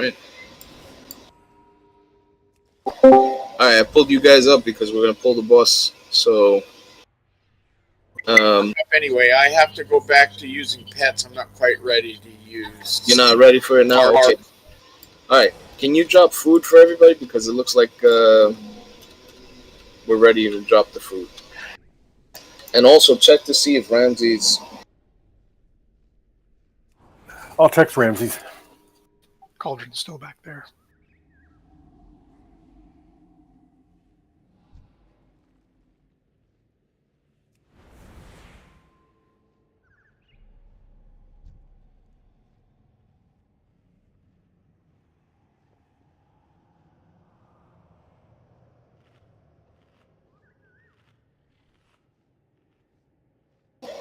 Alright. Alright, I pulled you guys up because we're gonna pull the boss, so anyway, I have to go back to using pets. I'm not quite ready to use. you're not ready for it now? Okay. Alright, can you drop food for everybody? Because it looks like we're ready to drop the food. And also check to see if Ramsey's... I'll text Ramsey's. Cauldron's still back there.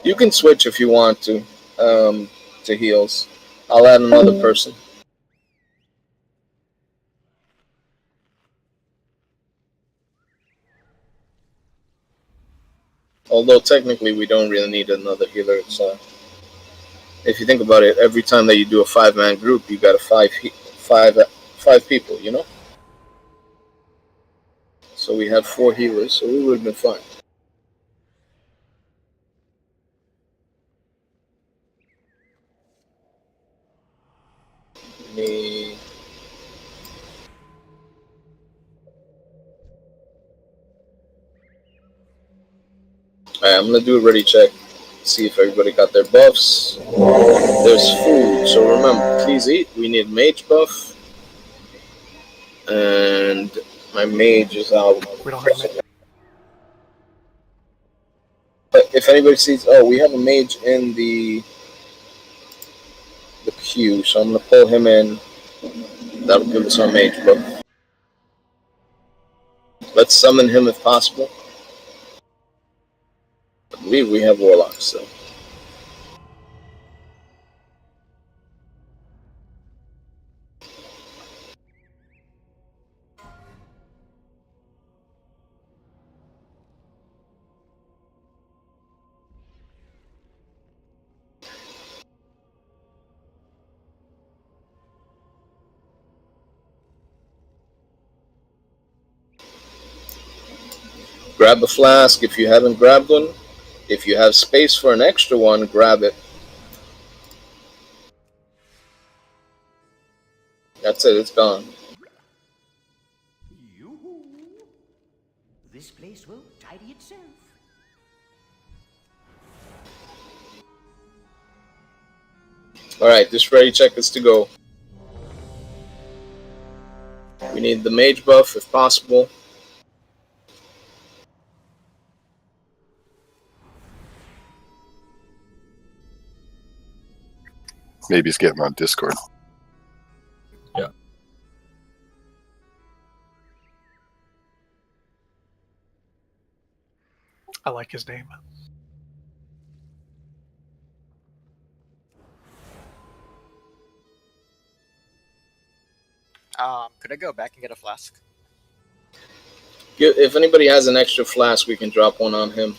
You can switch if you want to heals. I'll add another person. Although technically we don't really need another healer. So if you think about it, every time that you do a 5-man group, you got five people, you know? So we had 4 healers, so we would have been fine. Me. Alright, I'm gonna do a ready check. See if everybody got their buffs. There's food, so remember, please eat. We need mage buff. And my mage is out. We don't have mage. But if anybody sees, oh, we have a mage in the queue, so I'm gonna pull him in. That'll give us our mage buff. Let's summon him if possible. I believe we have warlocks, so. Grab a flask if you haven't grabbed one. If you have space for an extra one, grab it. That's it, it's gone. Yoo-hoo. This place will tidy itself. Alright, this ready check is to go. We need the mage buff if possible. Maybe he's getting on Discord. Yeah. I like his name. Could I go back and get a flask? If anybody has an extra flask, we can drop one on him.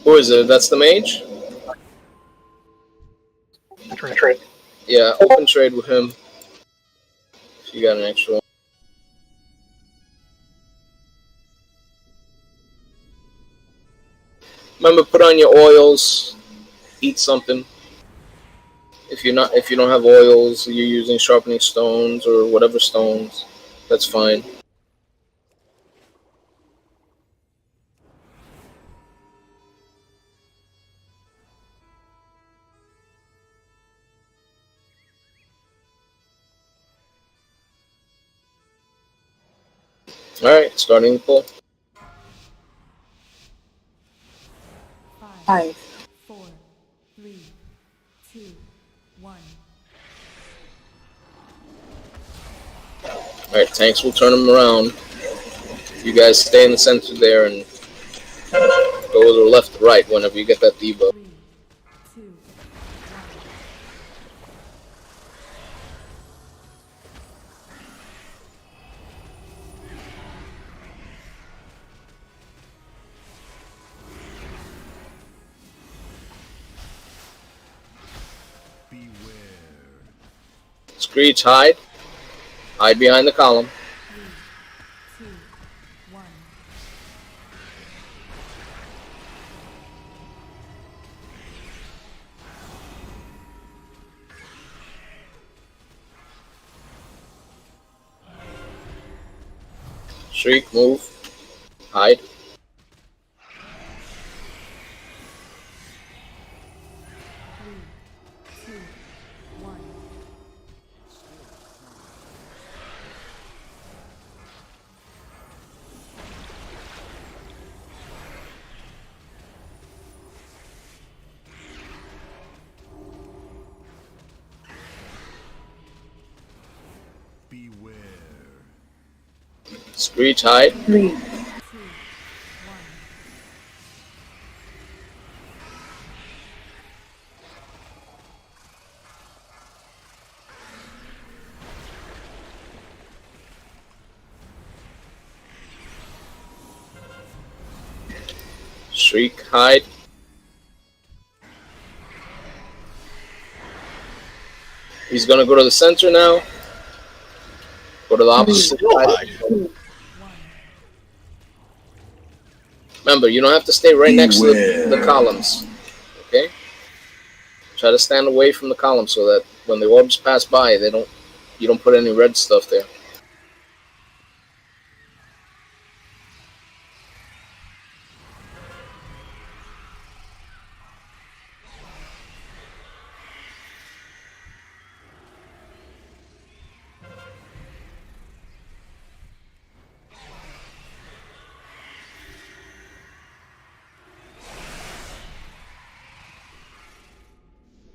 Who is it? That's the mage? Trade. Yeah, open trade with him. If you got an extra one. Remember, put on your oils. Eat something. If you don't have oils, you're using sharpening stones or whatever stones. That's fine. Alright, starting the pull. 5, 4, 3, 2, 1. Alright, tanks will turn them around. You guys stay in the center there and go to the left or right whenever you get that debuff. 3, 2, 1. Screech, hide. Hide behind the column. 3, 2, 1. Shriek, move. Hide. 3, 2, 1. Screech, hide. 3, 2, 1. Shriek, hide. He's gonna go to the center now. Go to the opposite side. Remember, you don't have to stay right next to the columns. Okay? Try to stand away from the columns so that when the orbs pass by, you don't put any red stuff there.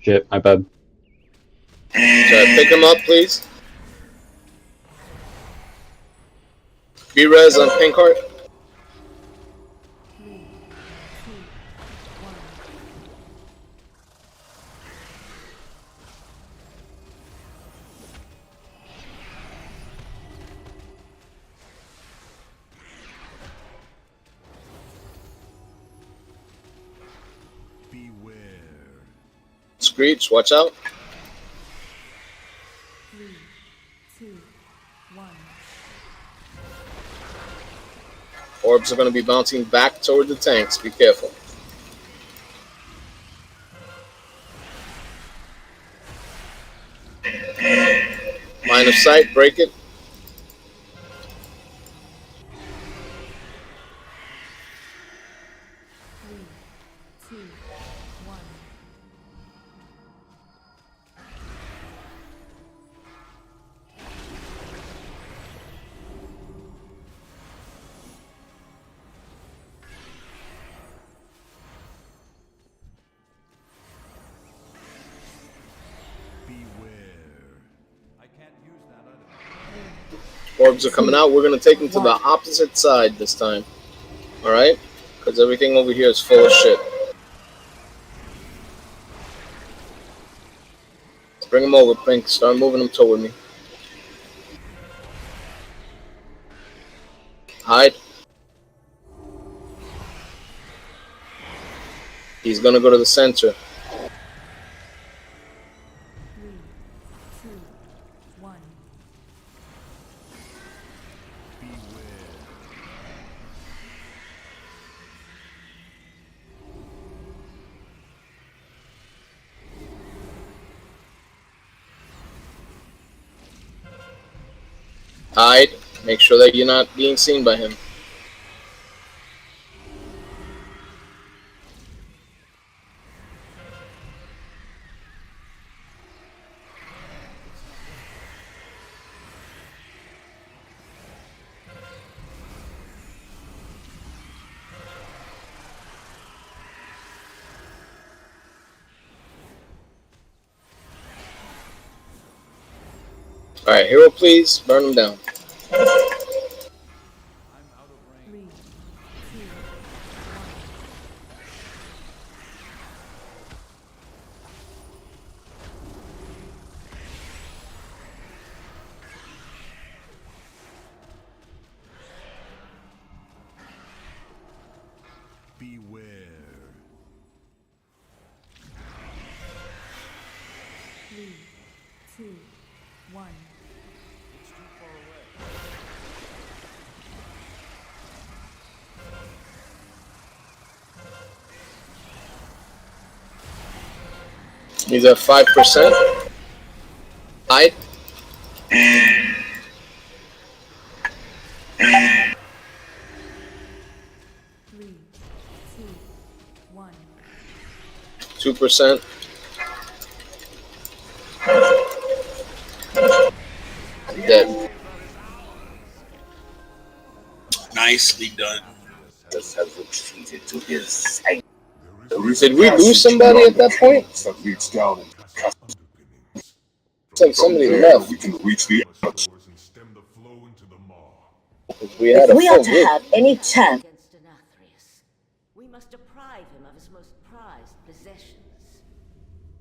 Shit, my bad. Try to pick him up, please. B-res on pink heart. 3, 2, 1. Screech, watch out. 3, 2, 1. Orbs are going to be bouncing back toward the tanks. Be careful. Line of sight, break it. 3, 2, 1. Orbs are coming out. We're going to take them to the opposite side this time. Alright? Because everything over here is full of shit. Let's bring them over, Pink. Start moving them toward me. Hide. He's going to go to the center. 3, 2, 1. Hide. Make sure that you're not being seen by him. Alright, hero, please. Burn him down. 3, 2, 1. Beware. 3, 2, 1. He's at 5%. Hide. Three, two, 1. 2%. Dead. Nicely done. Did we lose somebody at that point? Looks like somebody left. We can reach the and stem the flow into the maw. We had a If we full are to group. have any chance Against Nathrius, we must deprive him of his most prized possessions.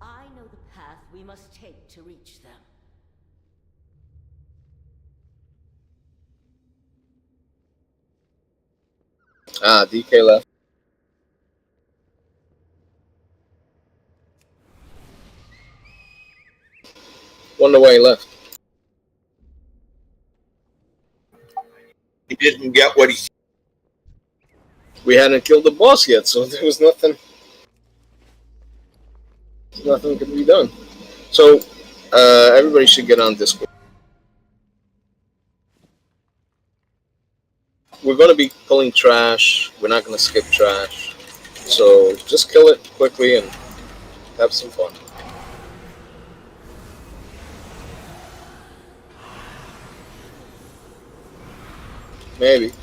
I know the path we must take to reach them. Ah, DK left. Wonder why he left. He didn't get what he. We hadn't killed the boss yet, so there was nothing. Nothing could be done. So, everybody should get on Discord. We're going to be pulling trash. We're not going to skip trash. So, just kill it quickly and have some fun. Maybe.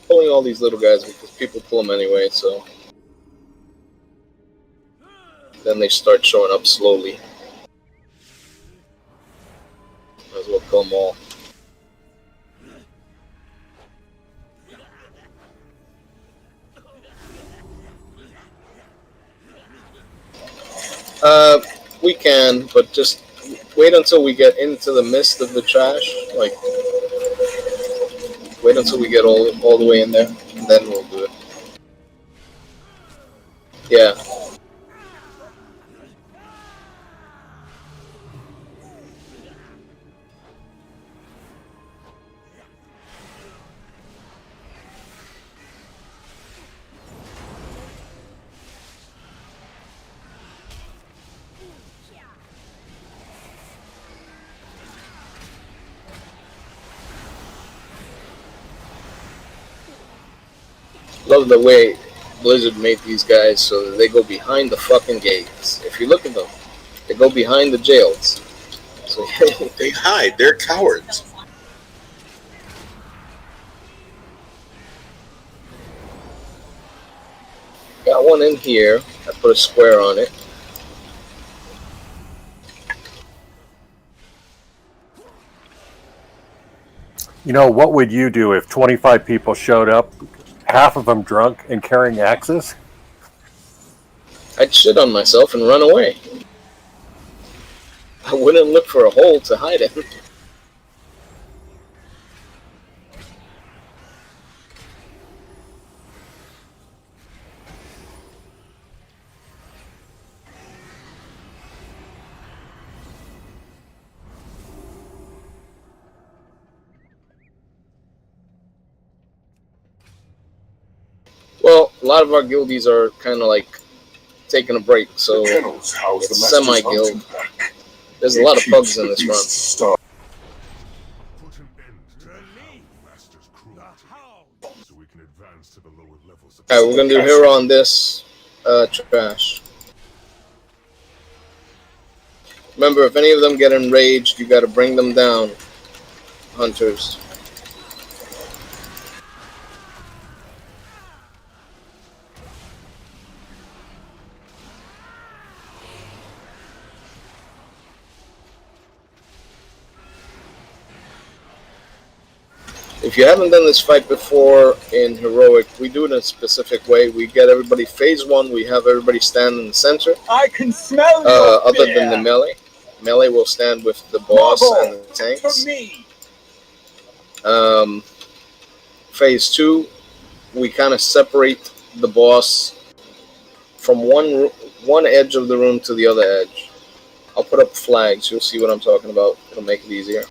Pulling all these little guys because people pull them anyway, so then they start showing up slowly. Might as well kill them all. We can, but just wait until we get into the midst of the trash. Like, wait until we get all the way in there, and then we'll do it. Yeah. Love the way Blizzard made these guys so that they go behind the fucking gates. If you look at them, they go behind the jails. So They hide. They're cowards. got one in here. I put a square on it. You know, what would you do if 25 people showed up, half of them drunk and carrying axes? I'd shit on myself and run away. I wouldn't look for a hole to hide in. Well, a lot of our guildies are kind of like taking a break, so it's semi-guild. There's a lot of bugs in this run. Put an end to the Master's cruelty, so we can advance to the lower levels of Alright, we're gonna do hero on this trash. Remember, if any of them get enraged, you gotta bring them down, hunters. If you haven't done this fight before in Heroic, we do it in a specific way. We get everybody phase 1. We have everybody stand in the center. I can smell other than the melee. Melee will stand with the boss and the tanks. Phase 2, we kind of separate the boss from one edge of the room to the other edge. I'll put up flags. You'll see what I'm talking about. It'll make it easier.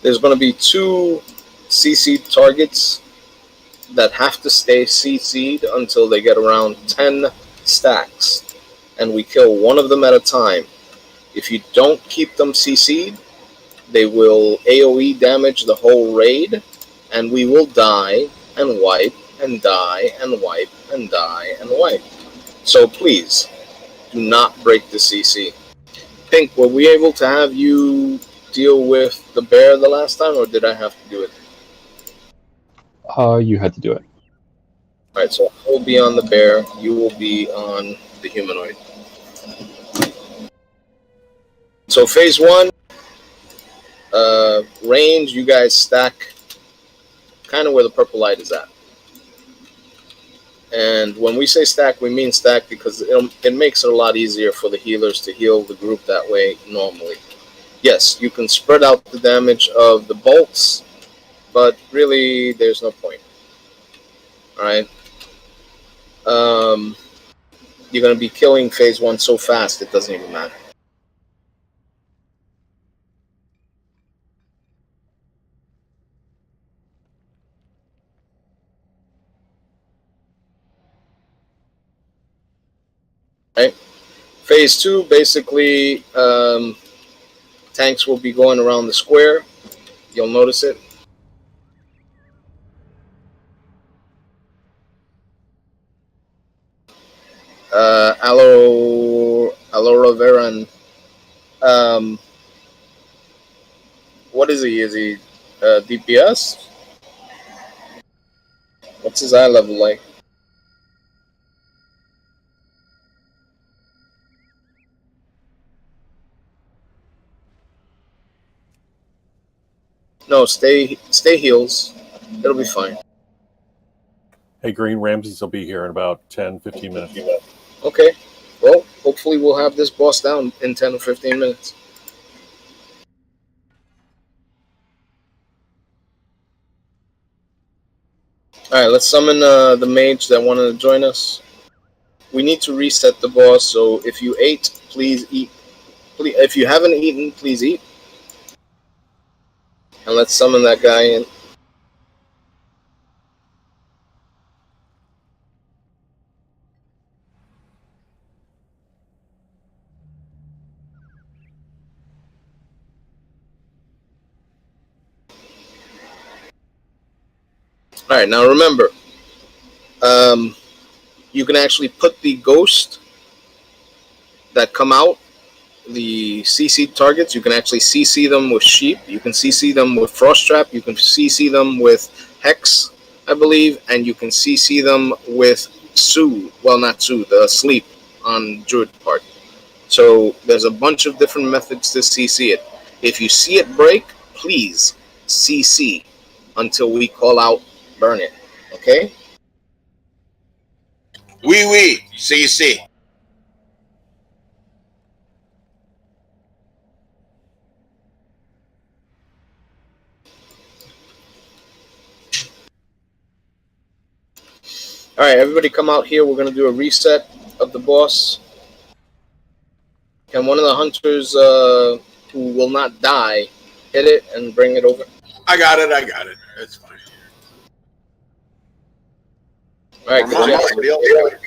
There's going to be 2 CC targets that have to stay CC'd until they get around 10 stacks. And we kill one of them at a time. If you don't keep them CC'd, they will AoE damage the whole raid, and we will die and wipe and die and wipe and die and wipe. So please, do not break the CC. Pink, were we able to have you deal with the bear the last time, or did I have to do it? You had to do it. Alright, so I will be on the bear, you will be on the humanoid. So phase 1, range, you guys stack kind of where the purple light is at. And when we say stack, we mean stack because it makes it a lot easier for the healers to heal the group that way normally. Yes, you can spread out the damage of the bolts, but really there's no point. Alright? You're going to be killing phase 1 so fast it doesn't even matter. Right? Phase 2, basically, tanks will be going around the square. You'll notice it. Aloraveran. What is he? Is he DPS? What's his eye level like? No, stay heals. It'll be fine. Hey, Green, Ramses will be here in about 10, 15 minutes. Okay. Well, hopefully we'll have this boss down in 10 or 15 minutes. Alright, let's summon the mage that wanted to join us. We need to reset the boss, so if you ate, please eat. Please, if you haven't eaten, please eat. And let's summon that guy in. Alright, now remember, you can actually put the ghost that come out, the CC targets, you can actually CC them with sheep, you can CC them with frost trap, you can CC them with hex, I believe, and you can CC them with Sue, well not Sue, the sleep on Druid part. So there's a bunch of different methods to CC it. If you see it break, please CC until we call out burn it, okay? Oui, CC. Alright, everybody come out here. We're going to do a reset of the boss. Can one of the hunters who will not die hit it and bring it over? I got it. That's fine. Alright, good job. Somebody else got it.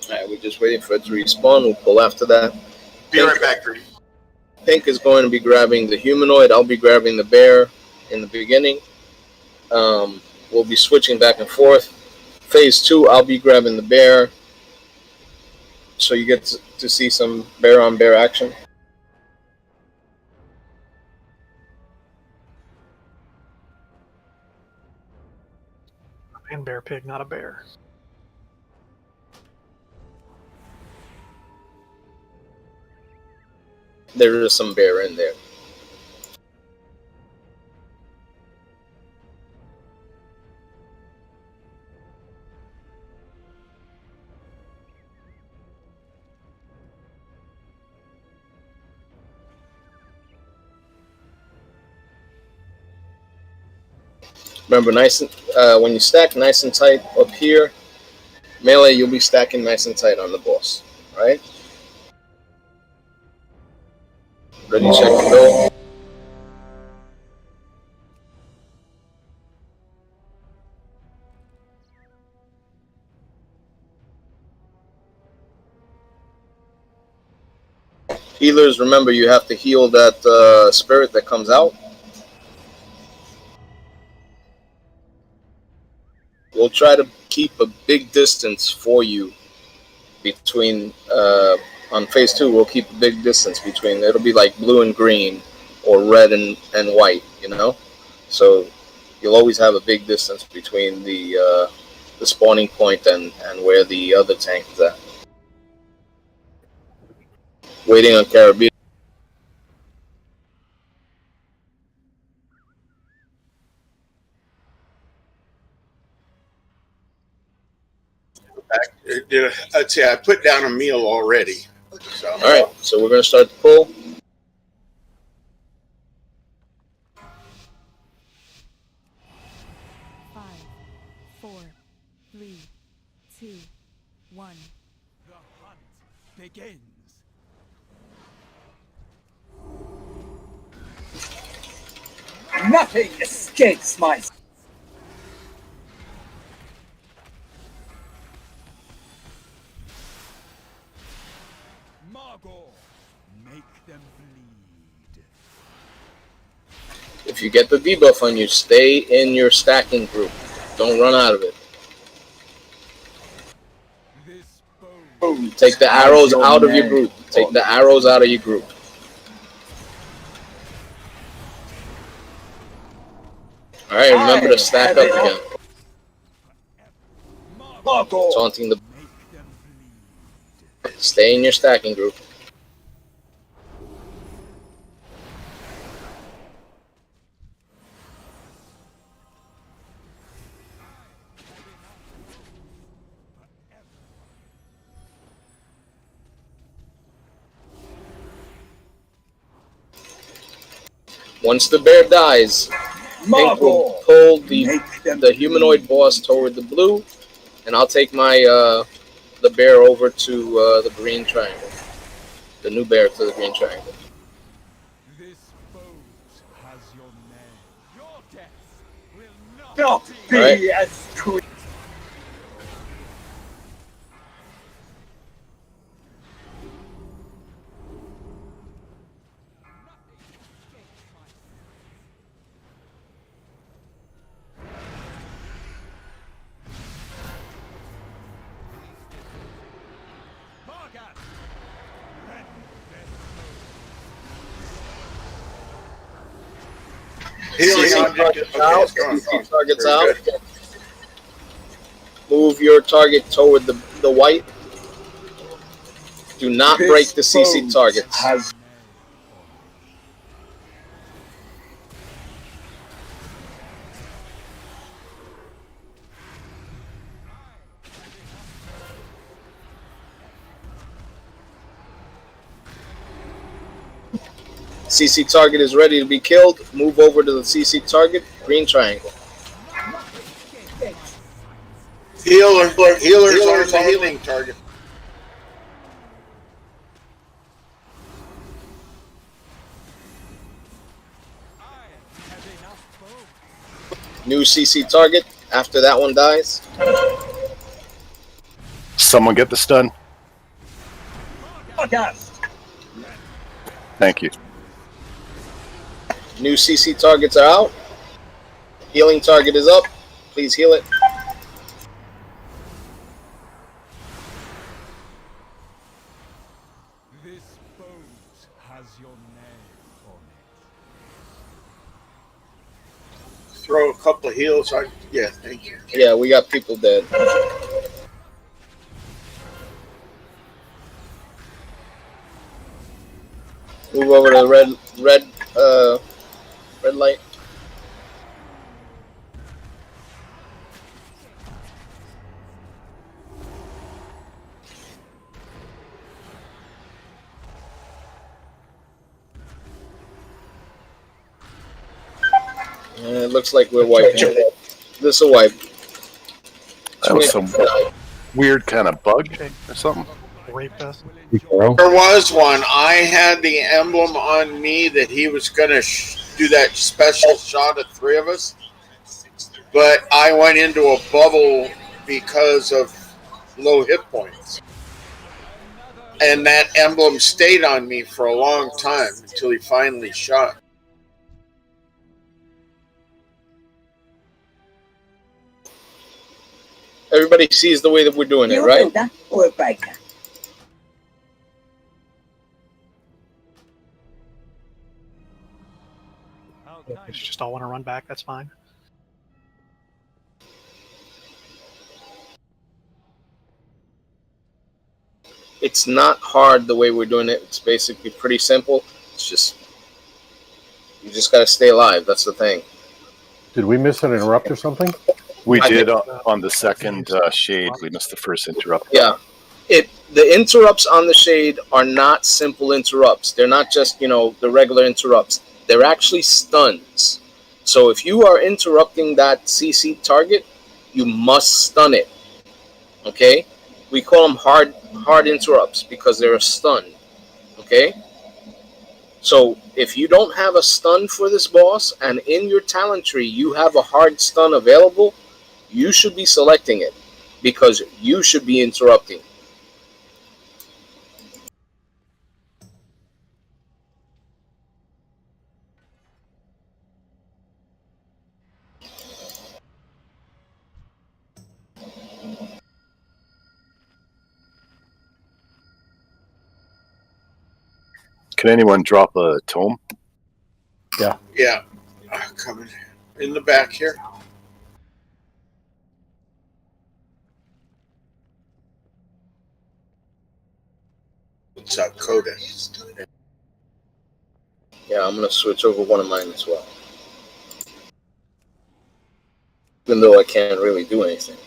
Alright, we're just waiting for it to respawn. We'll pull after that. Be right back, Rudy. Pink is going to be grabbing the humanoid. I'll be grabbing the bear in the beginning. we'll be switching back and forth. Phase 2, I'll be grabbing the bear, so you get to see some bear on bear action. And bear pig, not a bear. There is some bear in there. Remember, when you stack nice and tight up here, melee, you'll be stacking nice and tight on the boss. All right? Ready, check, and go. Healers, remember, you have to heal that spirit that comes out. We'll try to keep a big distance for you between, on phase 2, we'll keep a big distance between, it'll be like blue and green or red and white, you know? So you'll always have a big distance between the spawning point and where the other tank is at. Waiting on Caribbean. I'd say I put down a meal already. So. All right, so we're going to start the pull. Five, 4, 3, 2, 1. The hunt begins. Nothing escapes my... Make them bleed. If you get the debuff on you, stay in your stacking group. Don't run out of it. Take the arrows out of your group. Take the arrows out of your group. Alright, remember to stack up again. Taunting the... Stay in your stacking group. Once the bear dies, Pink will pull the humanoid boss toward the blue, and I'll take my the bear over to the green triangle. The new bear to the green triangle. This boat has your name. Your death will not be as quick. Targets out. Move your target toward the white. Do not break the CC targets. CC target is ready to be killed. Move over to the CC target. Green triangle. Healers on the healing target. New CC target after that one dies. Someone get the stun. Thank you. New CC targets are out. Healing target is up. Please heal it. This boat has your name on it. Throw a couple of heals on. Yeah, thank you. Yeah, we got people dead. Move over to the red light. It looks like we're wiping. This is a wipe. That was some weird kind of bug or something. Rapist. Bro. There was one. I had the emblem on me that he was going to do that special shot of 3 of us. But I went into a bubble because of low hit points. And that emblem stayed on me for a long time until he finally shot. Everybody sees the way that we're doing it, right? Or a biker. If you just all want to run back, that's fine. It's not hard the way we're doing it. It's basically pretty simple. It's just, you just got to stay alive. That's the thing. Did we miss an interrupt or something? We I did think- on the second shade. We missed the first interrupt. Yeah. The interrupts on the shade are not simple interrupts. They're not just, the regular interrupts. They're actually stuns. So if you are interrupting that CC target, you must stun it. Okay? We call them hard interrupts because they're a stun. Okay? So if you don't have a stun for this boss and in your talent tree you have a hard stun available, you should be selecting it because you should be interrupting. Can anyone drop a tome? Yeah. Coming in the back here. It's Coda. Yeah, I'm going to switch over one of mine as well. Even though I can't really do anything.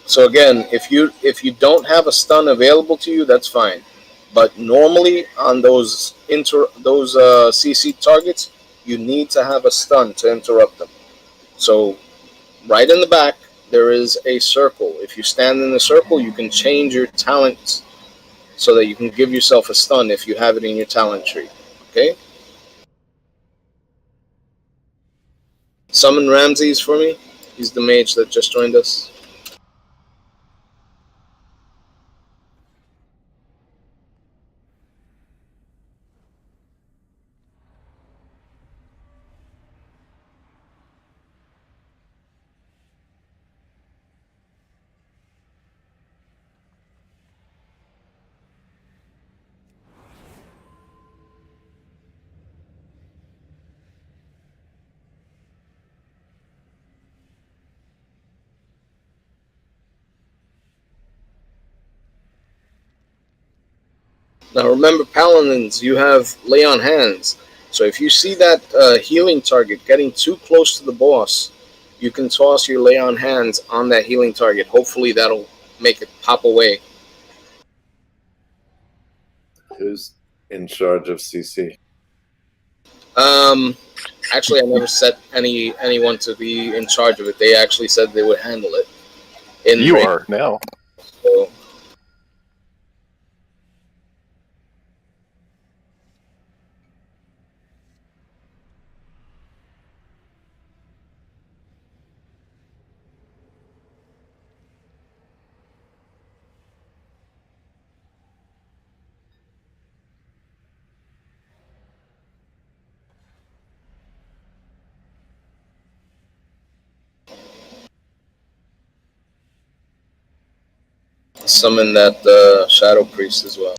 So again, if you don't have a stun available to you, that's fine. But normally on those CC targets, you need to have a stun to interrupt them. So right in the back, there is a circle. If you stand in the circle, you can change your talents so that you can give yourself a stun if you have it in your talent tree. Okay? Summon Ramses for me. He's the mage that just joined us. Now remember, paladins, you have lay on hands. So if you see that healing target getting too close to the boss, you can toss your lay on hands on that healing target. Hopefully that'll make it pop away. Who's in charge of CC? Actually, I never set anyone to be in charge of it. They actually said they would handle it. You are now. So, summon that Shadow Priest as well.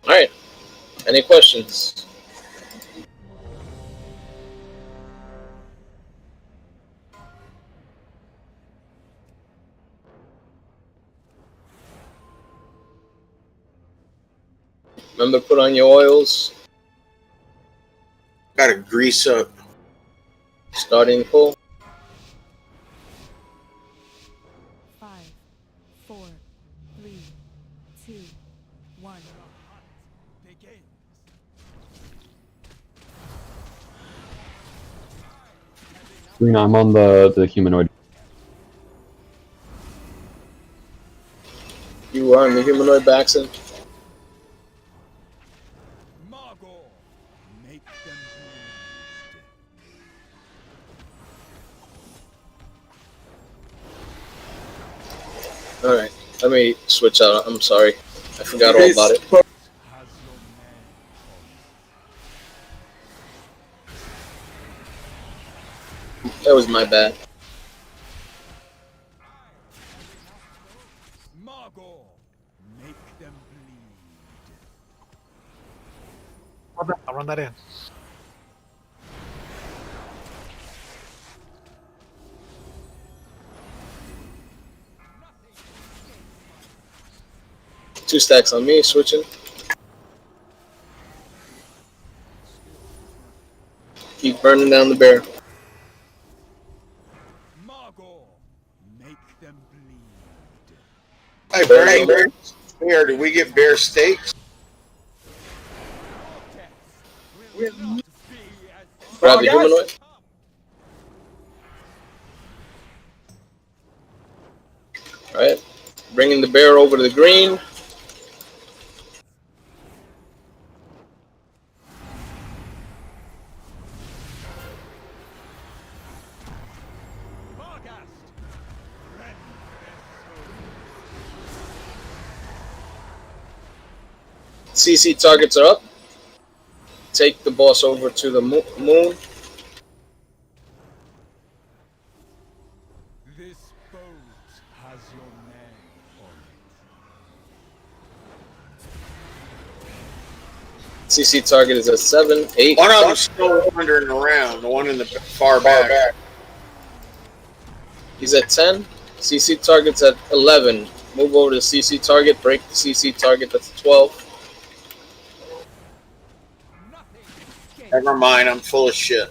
Alright. Any questions? Remember, put on your oils. Gotta grease up. Starting pull. 5, 4, 3, 2, 1. Green, I'm on the humanoid. You are on the humanoid Baxon. Alright, let me switch out. I'm sorry. I forgot all about it. That was my bad. I'll run that in. Two stacks on me, switching. Keep burning down the bear. Hey, bear, do we get bear steaks? Grab the humanoid. Alright. Bringing the bear over to the green. CC targets are up. Take the boss over to the moon. This boat has your name on it. CC target is at 7, 8. One of them's still wandering around. The one in the far back. He's at 10. CC target's at 11. Move over to CC target. Break the CC target. That's 12. Never mind, I'm full of shit.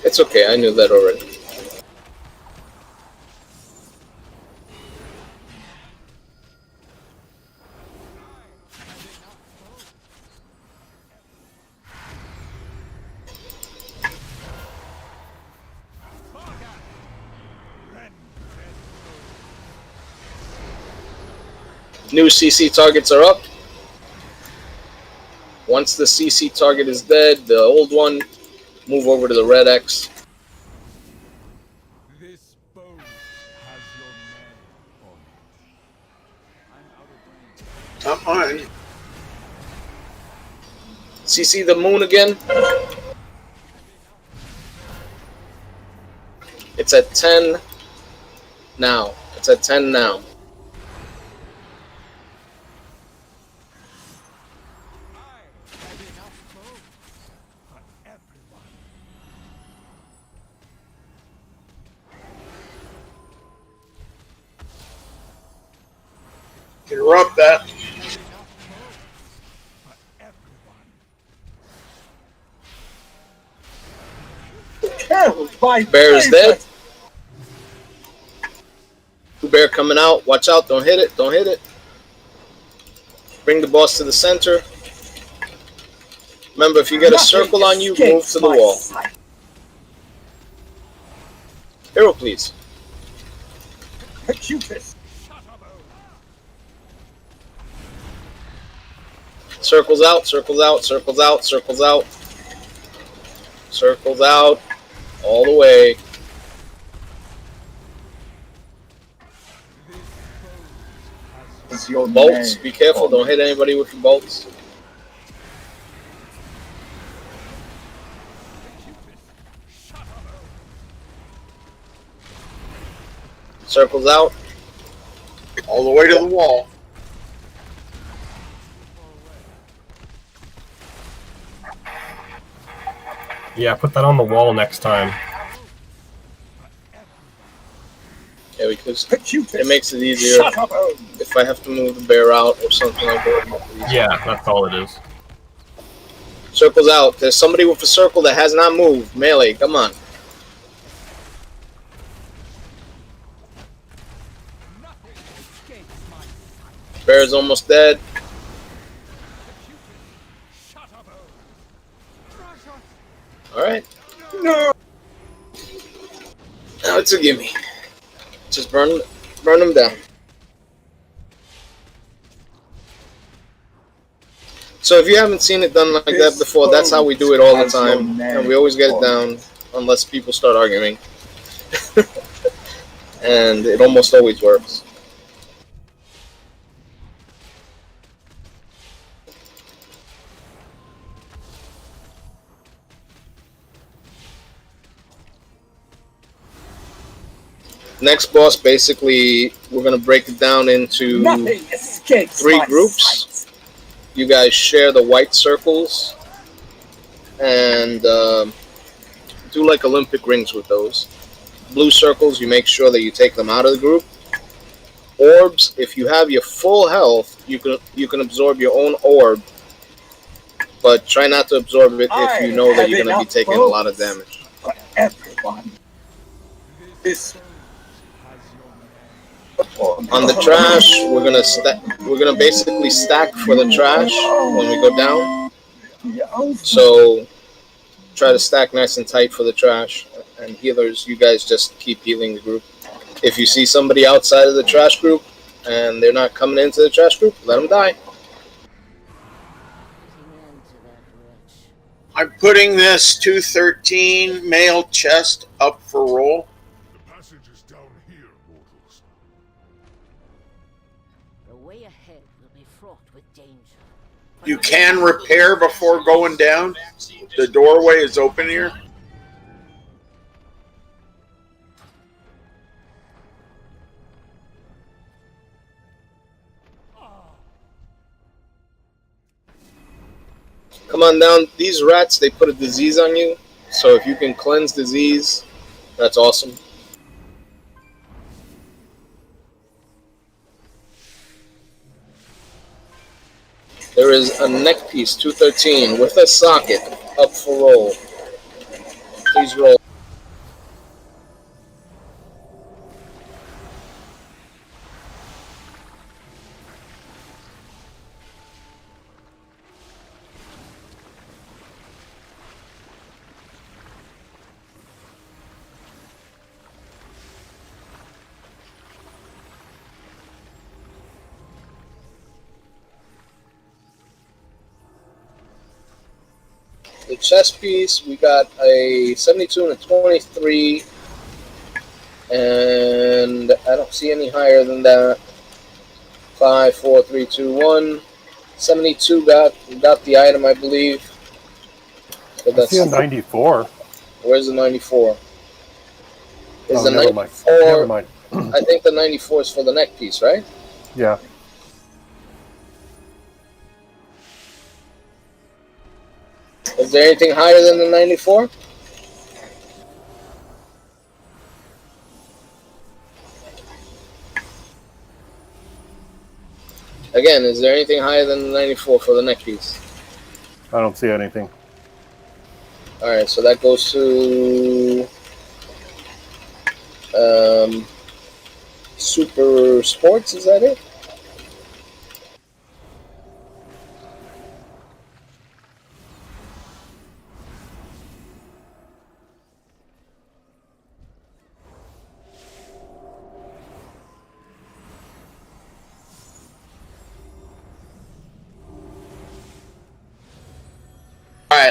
It's okay, I knew that already. New CC targets are up. Once the CC target is dead, the old one, move over to the red X. This boat has your name on it. Not mine. CC the moon again. It's at 10 now. It's at 10 now. Interrupt that. Bear is dead. Bear coming out. Watch out. Don't hit it. Don't hit it. Bring the boss to the center. Remember, if you get a circle on you, move to the wall. Hero, please. Circles out, circles out, circles out, circles out. Circles out. All the way. Bolts, be careful, don't hit anybody with your bolts. Circles out. All the way to the wall. Yeah, put that on the wall next time. Yeah, because it makes it easier if I have to move the bear out or something like that. Yeah, that's all it is. Circles out. There's somebody with a circle that has not moved. Melee, come on. Bear is almost dead. Alright. No. Now it's a gimme. Just burn them down. So if you haven't seen it done like that before, that's how we do it all the time. And we always get it down unless people start arguing. And it almost always works. Next boss, basically, we're going to break it down into 3 groups. You guys share the white circles and do like Olympic rings with those. Blue circles, you make sure that you take them out of the group. Orbs, if you have your full health, you can absorb your own orb, but try not to absorb it if you know that you're going to be taking a lot of damage. For everyone. On the trash, we're gonna basically stack for the trash when we go down. So try to stack nice and tight for the trash. And healers, you guys just keep healing the group. If you see somebody outside of the trash group and they're not coming into the trash group, let them die. I'm putting this 213 mail chest up for roll. The passage is down here, mortals. The way ahead will be fraught with danger. You can repair before going down. The doorway is open here. Come on down. These rats, they put a disease on you. So if you can cleanse disease, that's awesome. There is a neck piece, 213, with a socket up for roll. Please roll. The chest piece, we got a 72 and a 23, and I don't see any higher than that. 5, 4, 3, 2, 1. 72 got the item, I believe. But I see a 94. Where's the 94? Is the never 94? mind. Never mind. I think the 94 is for the neck piece, right? Yeah. Is there anything higher than the 94? Again, is there anything higher than the 94 for the neck piece? I don't see anything. Alright, so that goes to Super Sports, is that it?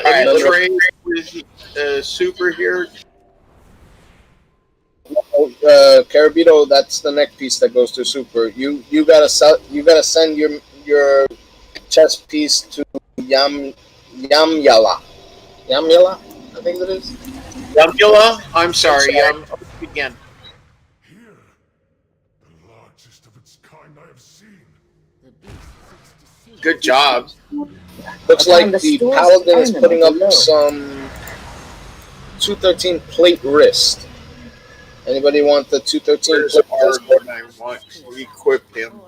right, let me trade with Super here. Carabito, that's the neck piece that goes to Super. You gotta send your chest piece to Yamyala. Yamyala, I think it is. Yamula? I'm sorry. Again. Here, the largest of its kind I have seen. Good job. Looks like the paladin is putting up some 213 plate wrist. Anybody want the 213 Where's plate our wrist? one I want to equip him?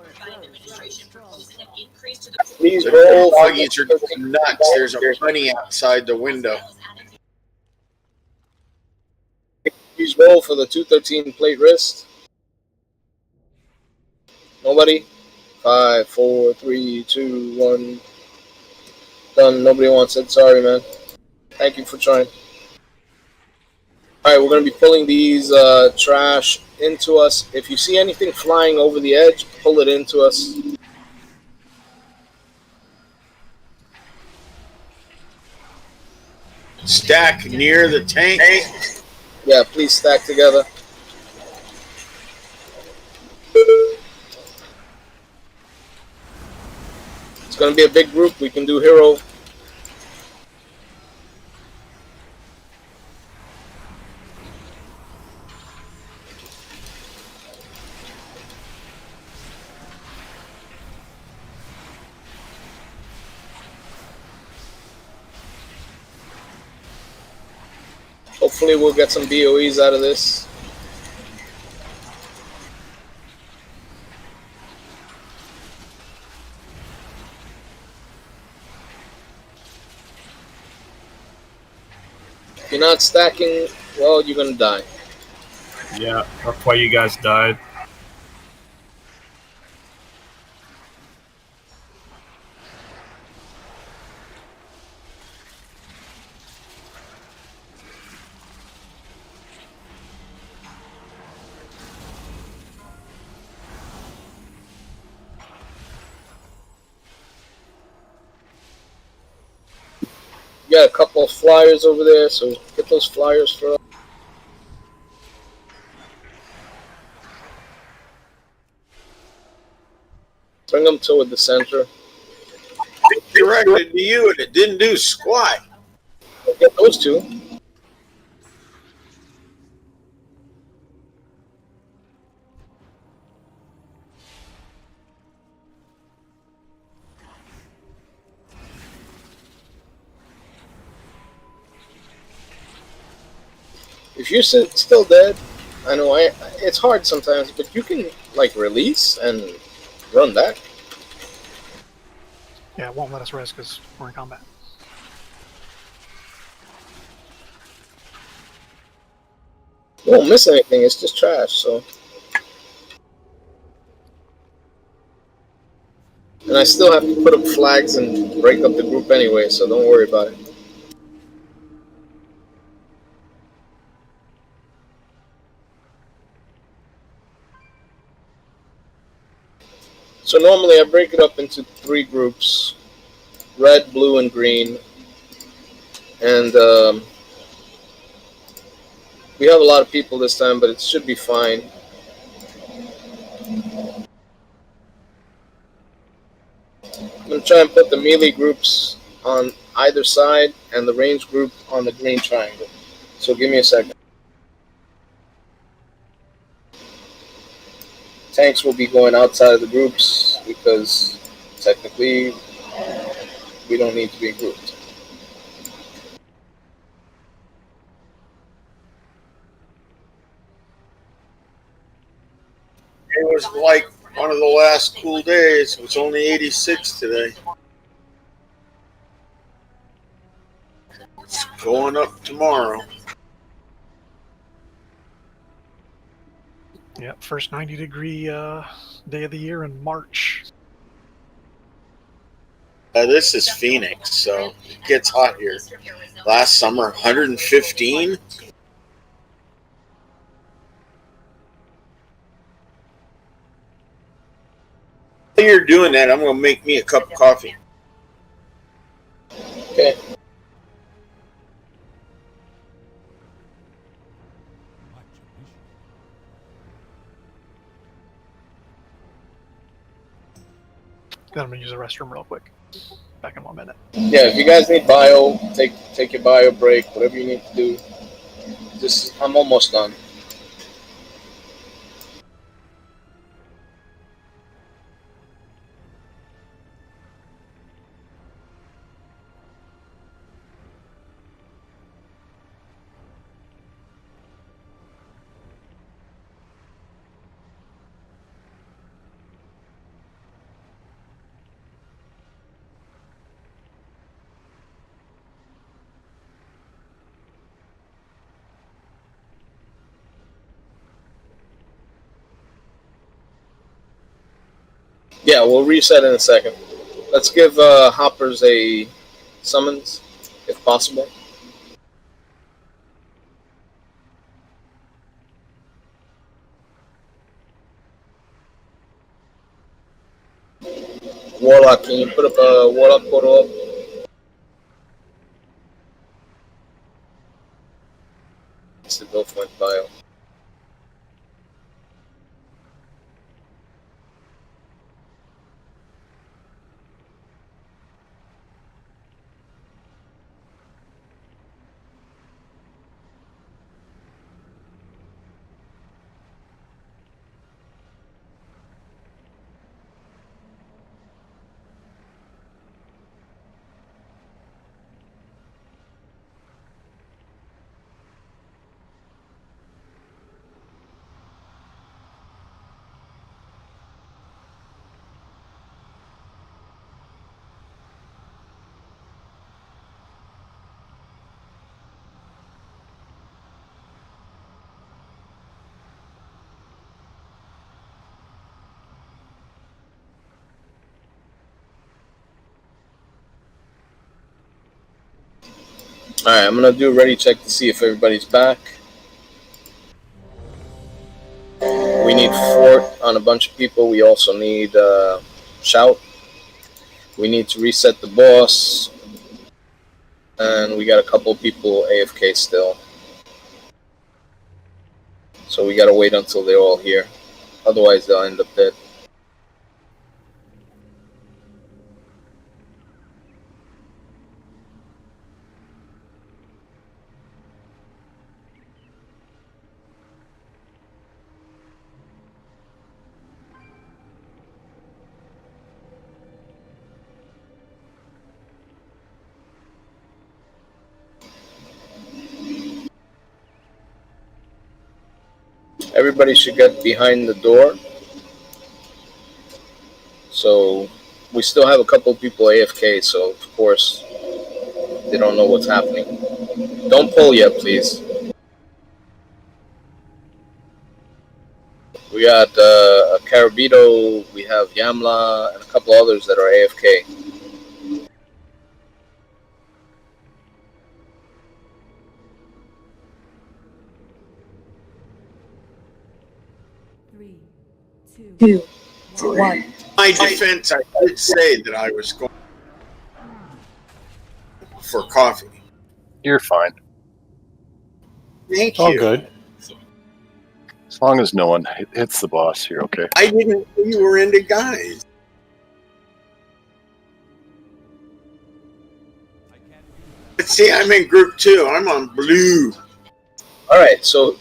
Please The roll. doggies are nuts. There's a bunny outside the window. Please roll for the 213 plate wrist. Nobody? 5, 4, 3, 2, 1. Done. Nobody wants it. Sorry, man. Thank you for trying. Alright, we're going to be pulling these trash into us. If you see anything flying over the edge, pull it into us. Stack near the tank. Yeah, please stack together. It's going to be a big group. We can do hero. Hopefully we'll get some DOEs out of this. If you're not stacking, well, you're gonna die. Yeah, that's why you guys died. You got a couple of flyers over there, so get those flyers for us. Bring them toward the center. It directed to you and it didn't do squat. Get those two. If you're still dead, I know it's hard sometimes, but you can like release and run back. Yeah, it won't let us rest because we're in combat. You won't miss anything. It's just trash. So, and I still have to put up flags and break up the group anyway. So don't worry about it. So normally I break it up into 3 groups, red, blue, and green. And we have a lot of people this time, but it should be fine. I'm going to try and put the melee groups on either side and the range group on the green triangle. So give me a second. Tanks will be going outside of the groups because technically we don't need to be grouped. It was like one of the last cool days. It was only 86 today. It's going up tomorrow. Yep, first 90-degree day of the year in March. This is Phoenix, so it gets hot here. Last summer, 115. While you're doing that, I'm going to make me a cup of coffee. Okay. Then I'm gonna use the restroom real quick. Back in 1 minute. Yeah, if you guys need bio, take your bio break, whatever you need to do. I'm almost done. Yeah, we'll reset in a second. Let's give Hoppers a summons, if possible. Warlock, can you put up a Warlock portal up? It's the both went bio. Alright, I'm gonna do a ready check to see if everybody's back. We need fort on a bunch of people. We also need shout. We need to reset the boss. And we got a couple people AFK still. So we gotta wait until they're all here. Otherwise they'll end up dead. Everybody should get behind the door. So we still have a couple of people AFK, so of course they don't know what's happening. Don't pull yet, please. We got a Carabito, we have Yamla, and a couple others that are AFK. Two, one. My defense, I did say that I was going for coffee. You're fine. Thank All you. good. As long as no one hits the boss, you're okay. I didn't know you were into guys. But see, I'm in group 2. I'm on blue. Alright, so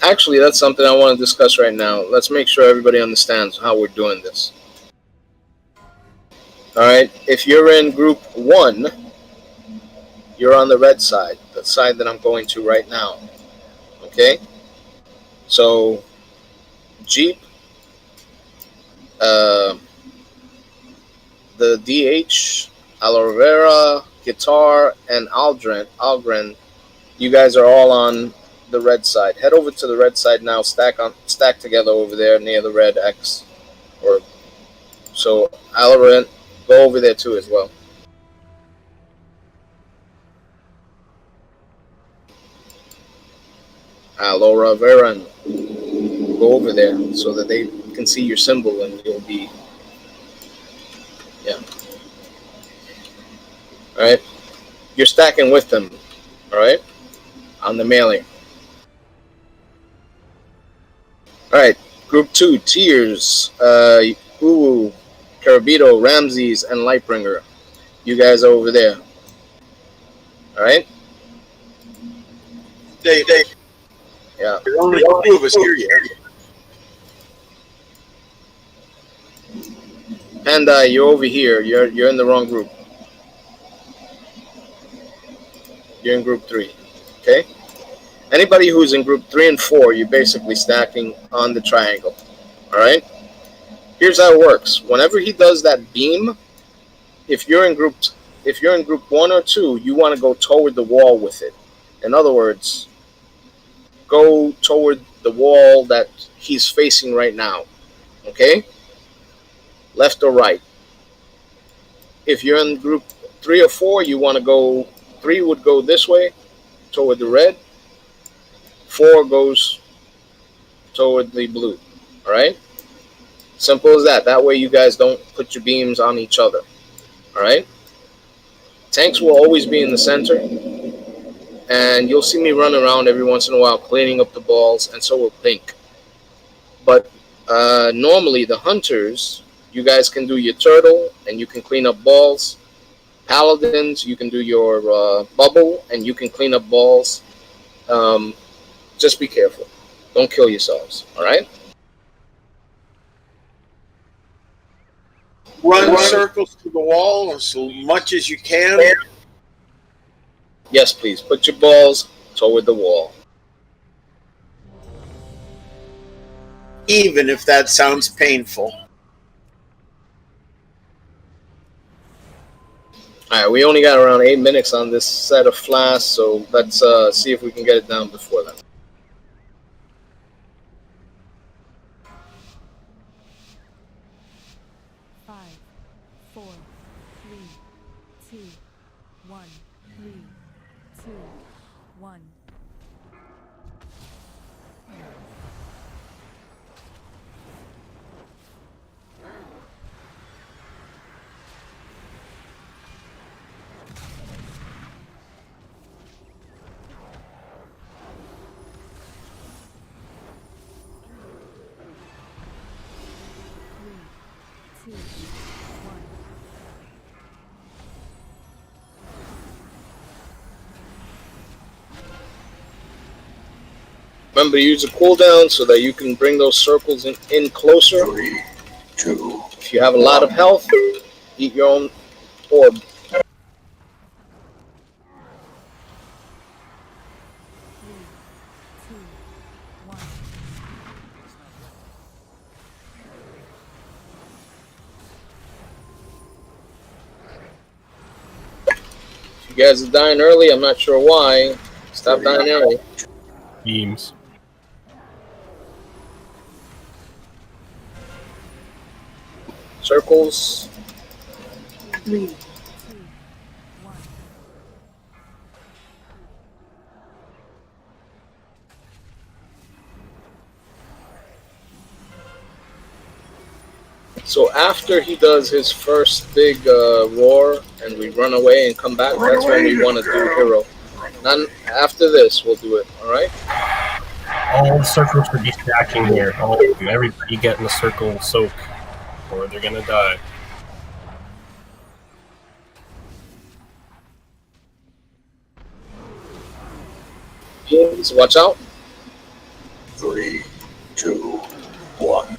actually that's something I want to discuss right now. Let's make sure everybody understands how we're doing this. Alright, if you're in group 1, you're on the red side, the side that I'm going to right now. Okay? So, Jeep, the DH, Aloe Guitar, and Algren, you guys are all on the red side. Head over to the red side now, stack together over there near the red X. So, Aloe, go over there too as well. Aloe Vera, go over there so that they can see your symbol and you'll be, yeah. Alright, you're stacking with them, alright, on the mailing. Alright, group 2, Tears, Uwu, Terabito, Ramses, and Lightbringer. You guys are over there. All right. Dave. Yeah. There's only two of us here yet. Panda, you're over here. You're in the wrong group. You're in group 3. Okay? Anybody who's in group 3 and 4, you're basically stacking on the triangle. Alright? Here's how it works. Whenever he does that beam, if you're in group 1 or 2, you want to go toward the wall with it. In other words, go toward the wall that he's facing right now. Okay? Left or right. If you're in group 3 or 4, you want to go, 3 would go this way toward the red, 4 goes toward the blue. All right? Simple as that. That way you guys don't put your beams on each other. All right? Tanks will always be in the center, and you'll see me run around every once in a while cleaning up the balls, and so will Pink. But normally the hunters, you guys can do your turtle, and you can clean up balls. Paladins, you can do your bubble, and you can clean up balls. Just be careful. Don't kill yourselves, all right? Run circles to the wall as much as you can. Yes, please. Put your balls toward the wall. Even if that sounds painful. All right, we only got around 8 minutes on this set of flasks, so let's see if we can get it down before then. Remember, use a cooldown so that you can bring those circles in closer. 3, 2. If you have a lot of health, eat your own orb. If you guys are dying early, I'm not sure why. Stop dying early. Beams. Circles. 3, 2, 1. So after he does his first big roar and we run away and come back, that's when we want to do hero. None after this, we'll do it. All right. All circles should be stacking here. All of them. Everybody get in the circle soak, or they're gonna die. Please watch out. 3, 2, 1.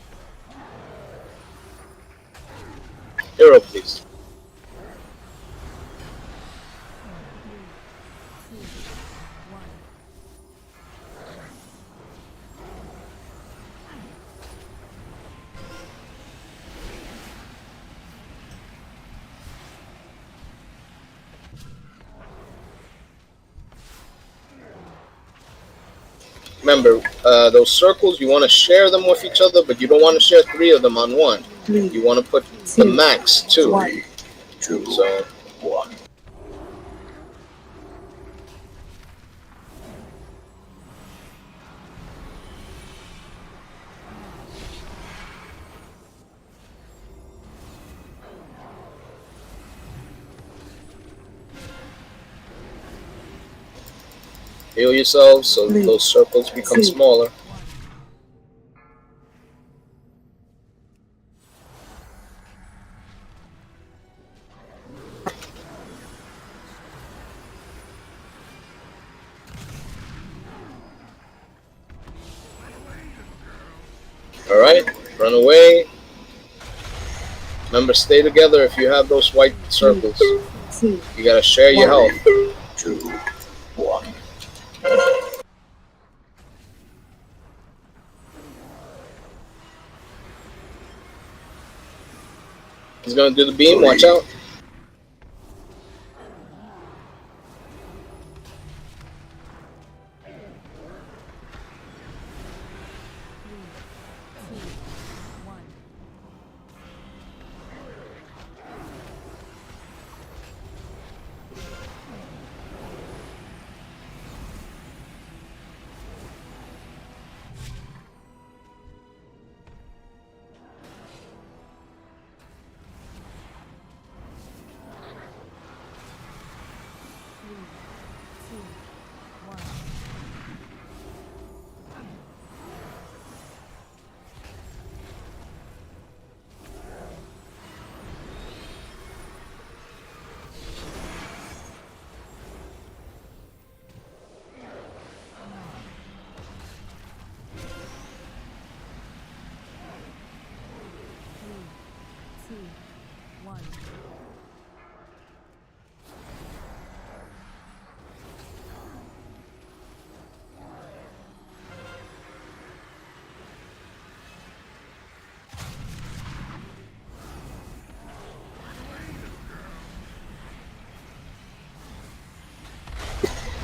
Hero, please. Remember, those circles, you want to share them with each other, but you don't want to share 3 of them on one. You want to put the max 2. 3, 2, So 1. heal yourselves so those circles become smaller. Run away. Remember, stay together if you have those white circles. You gotta share your health. 2, 1. He's gonna do the beam. Watch out.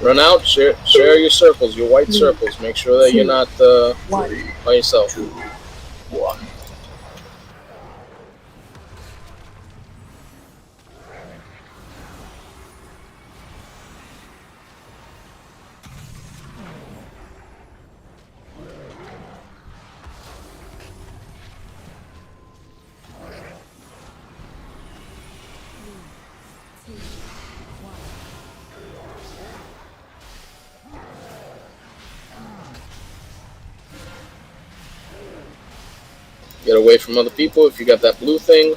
Run out, share your circles, your white circles. Make sure that you're not by yourself. 2, 1. Get away from other people if you got that blue thing.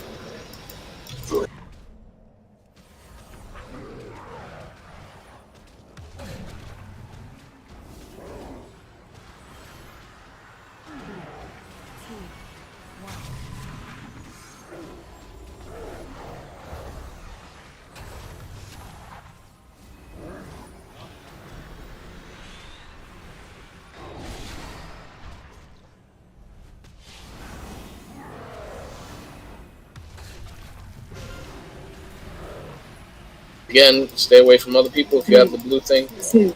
Again, stay away from other people if you have the blue thing. 2.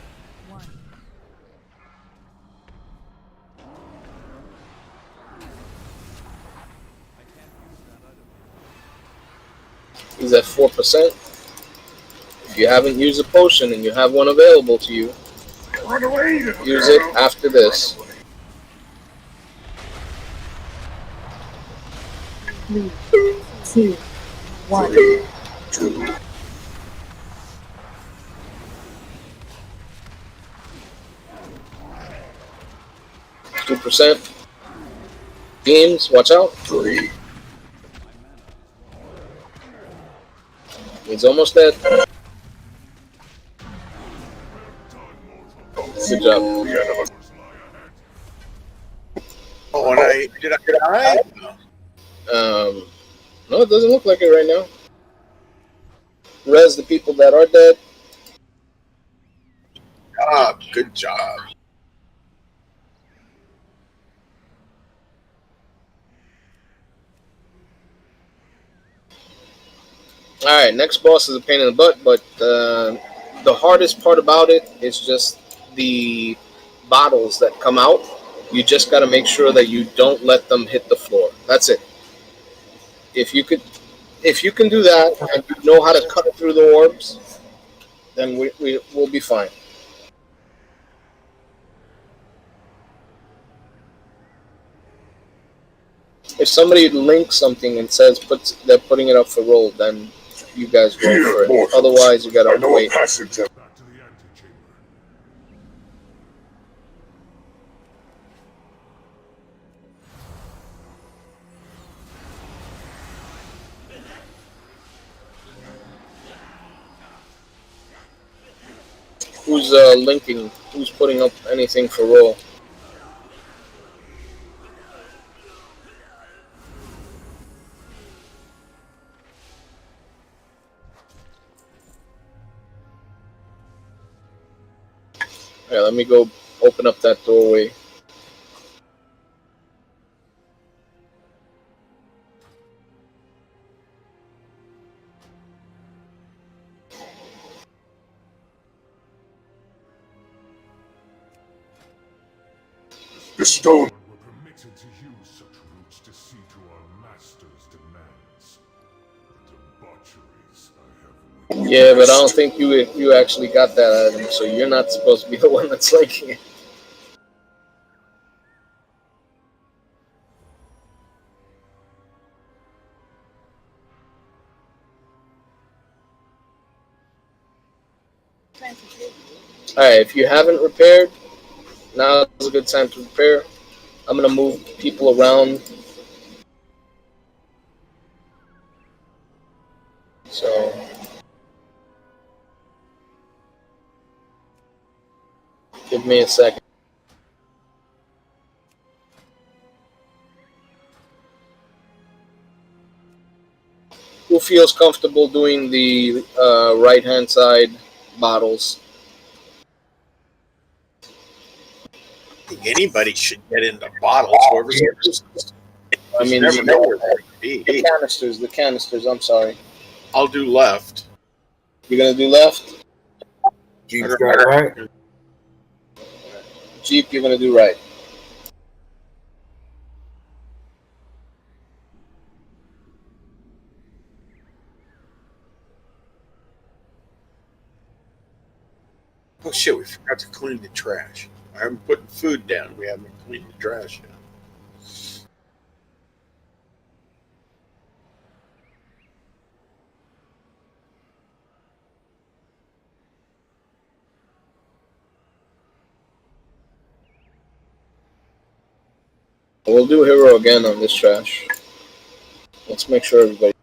He's at 4%. If you haven't used a potion and you have one available to you, use it after this. 3, 2, 1. 2. %. Beams, watch out. 3. He's almost dead. Good job. Oh, and did I die? No, it doesn't look like it right now. Res the people that are dead. Ah, good job. Alright, next boss is a pain in the butt, but the hardest part about it is just the bottles that come out. You just got to make sure that you don't let them hit the floor. That's it. If you can do that and you know how to cut through the orbs, then we'll be fine. If somebody links something and says they're putting it up for roll, then you guys roll for it. Otherwise, you gotta wait. Who's linking? Who's putting up anything for roll? Yeah, let me go open up that doorway. The stone were permitted to use such roots to see to our master's demands. The debaucheries I have. Yeah, but I don't think you actually got that item, so you're not supposed to be the one that's liking it. Alright, if you haven't repaired, now is a good time to repair. I'm going to move people around. So, give me a second. Who feels comfortable doing the right-hand side bottles? Anybody should get into bottles. Whoever's I mean, never know where they're going to be. The canisters, I'm sorry. I'll do left. You're going to do left? Jeep's got right. Jeep, you're going to do right. Oh shit, we forgot to clean the trash. I'm putting food down. We haven't cleaned the trash yet. We'll do hero again on this trash. Let's make sure everybody...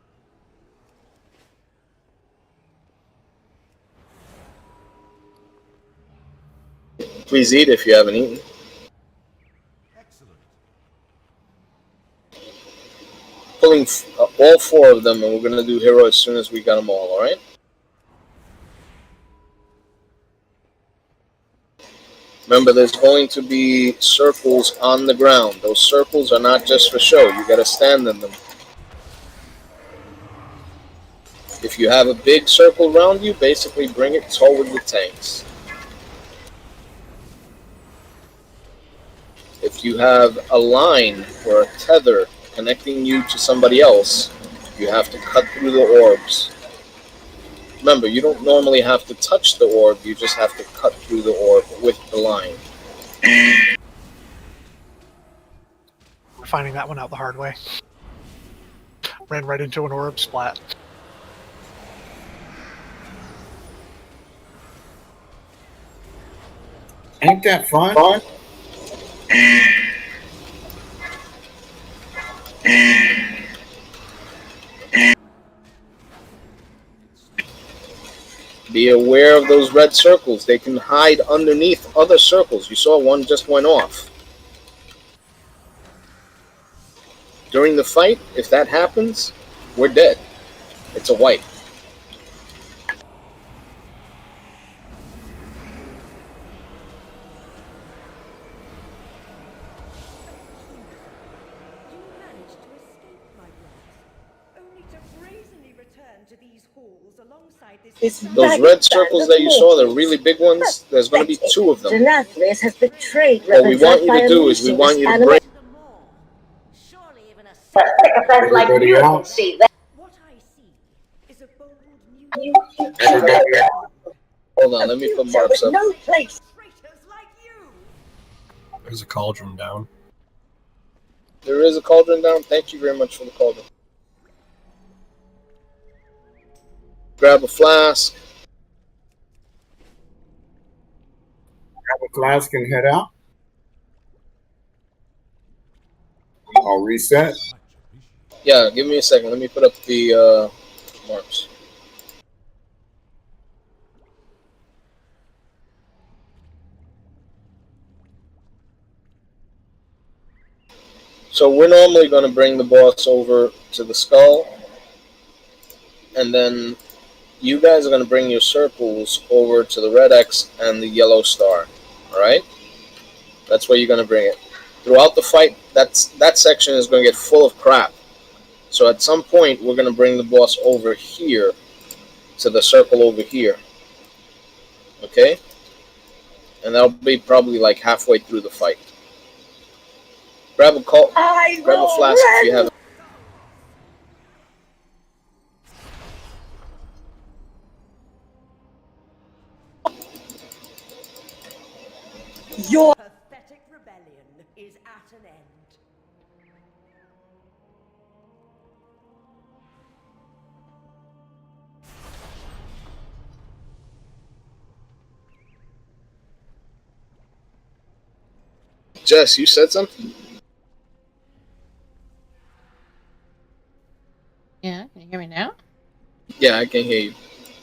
Please eat if you haven't eaten. Pulling all 4 of them, and we're going to do hero as soon as we got them all, alright? Remember, there's going to be circles on the ground. Those circles are not just for show. You got to stand in them. If you have a big circle around you, basically bring it toward the tanks. If you have a line or a tether connecting you to somebody else, you have to cut through the orbs. Remember, you don't normally have to touch the orb, you just have to cut through the orb with the line. Finding that one out the hard way. Ran right into an orb, splat. Ain't that fun? Be aware of those red circles. They can hide underneath other circles. You saw one just went off. During the fight, if that happens, we're dead. It's a wipe. Those red circles that you saw, the really big ones, there's going to be 2 of them. Nathria has betrayed. What we want you to do is we want you to break. Everybody else. See that. What I see is a bold new Hold on, let me put marks up. No place. There's a cauldron down. There is a cauldron down. Thank you very much for the cauldron. Grab a flask. Grab a flask and head out. I'll reset. Yeah, give me a second. Let me put up the marks. So we're normally going to bring the boss over to the skull, and then you guys are going to bring your circles over to the red X and the yellow star. All right? That's where you're going to bring it. Throughout the fight, that section is going to get full of crap. So at some point, we're going to bring the boss over here to the circle over here. Okay? And that'll be probably like halfway through the fight. Grab a flask if you have it. Your pathetic rebellion is at an end. Jess, you said something? Yeah, can you hear me now? Yeah, I can hear you.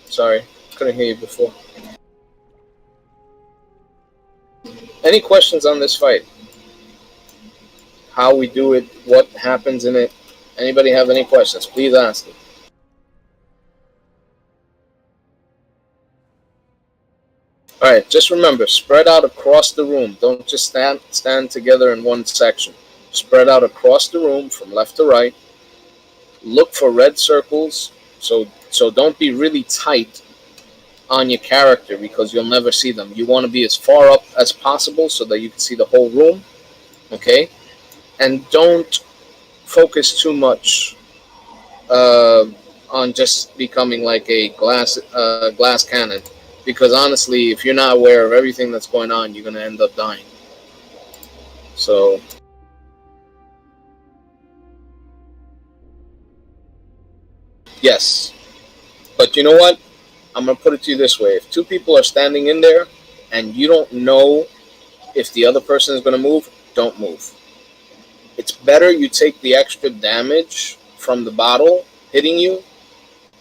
Sorry, couldn't hear you before. Any questions on this fight? How we do it, what happens in it? Anybody have any questions? Please ask it. Alright, just remember, spread out across the room. Don't just stand together in one section. Spread out across the room from left to right. Look for red circles, so don't be really tight on your character because you'll never see them. You want to be as far up as possible so that you can see the whole room, okay? And don't focus too much on just becoming like a glass cannon, because honestly, if you're not aware of everything that's going on, you're going to end up dying. So yes, but you know what? I'm going to put it to you this way. If two people are standing in there and you don't know if the other person is going to move, don't move. It's better you take the extra damage from the bottle hitting you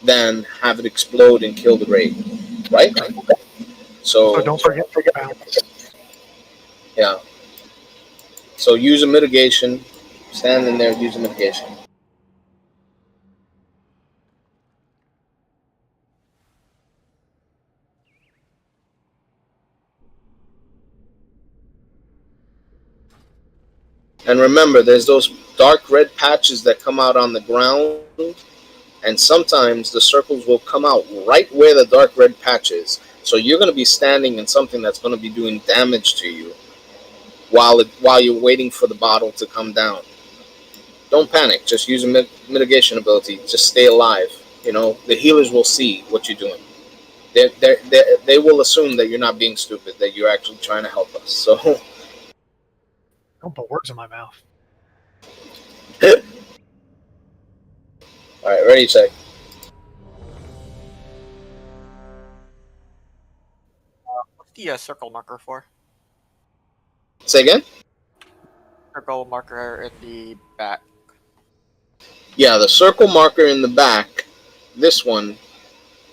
than have it explode and kill the raid. Right? So don't forget balance. Yeah. So use a mitigation. Stand in there, use a mitigation. And remember, there's those dark red patches that come out on the ground, and sometimes the circles will come out right where the dark red patch is. So you're going to be standing in something that's going to be doing damage to you while you're waiting for the bottle to come down. Don't panic. Just use a mitigation ability. Just stay alive. You know, the healers will see what you're doing. They will assume that you're not being stupid, that you're actually trying to help us. So. Don't put words in my mouth. Alright, ready, check. What's the circle marker for? Say again? Circle marker in the back. Yeah, the circle marker in the back, this one,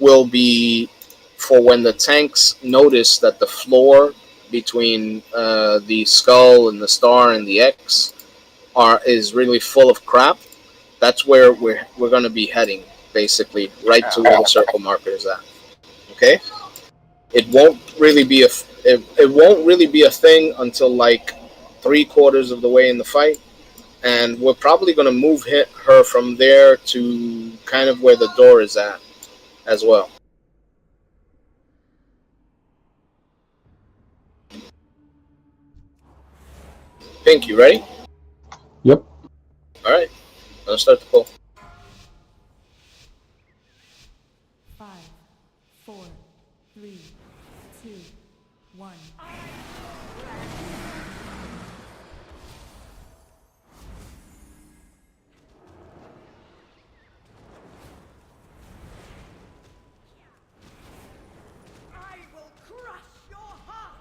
will be for when the tanks notice that the floor between the skull and the star and the X is really full of crap. That's where we're going to be heading, basically, right to where the circle marker is at. Okay? It won't really be a thing until like 3/4 of the way in the fight, and we're probably going to move her from there to kind of where the door is at as well. Pink, you ready? Yep. All right, let's start the pull. 5, 4, 3, 2, 1. I will crush your heart.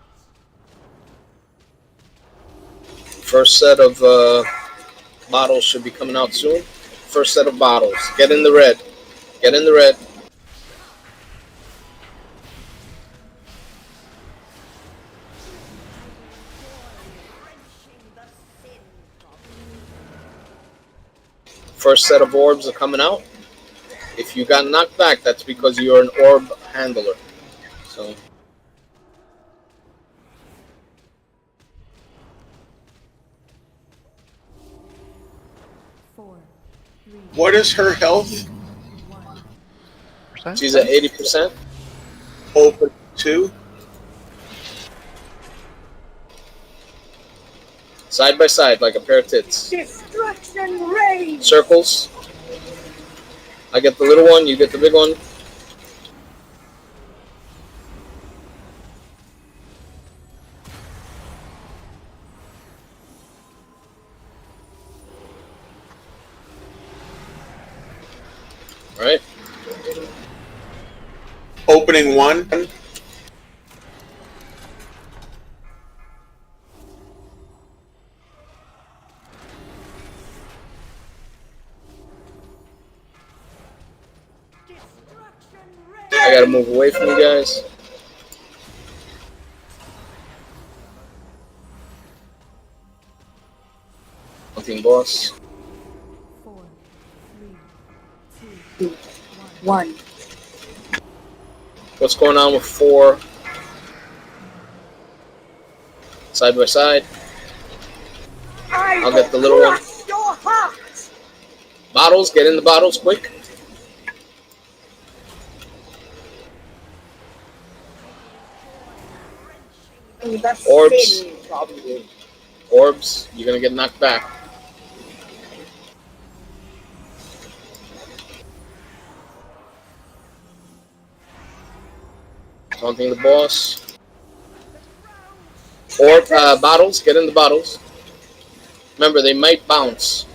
First set of bottles should be coming out soon. First set of bottles. Get in the red. Get in the red. First set of orbs are coming out. If you got knocked back, that's because you're an orb handler. So What is her health? She's at 80%. Open 2. Side by side, like a pair of tits. Destruction rain. Circles. I get the little one, you get the big one. All right. Opening 1. I gotta move away from you guys. Hunting boss. 4, 3, 2, 1. What's going on with 4? Side by side. I'll get the little one. Bottles, get in the bottles quick. Orbs. Orbs, you're gonna get knocked back. Taunting the boss. Bottles, get in the bottles. Remember, they might bounce.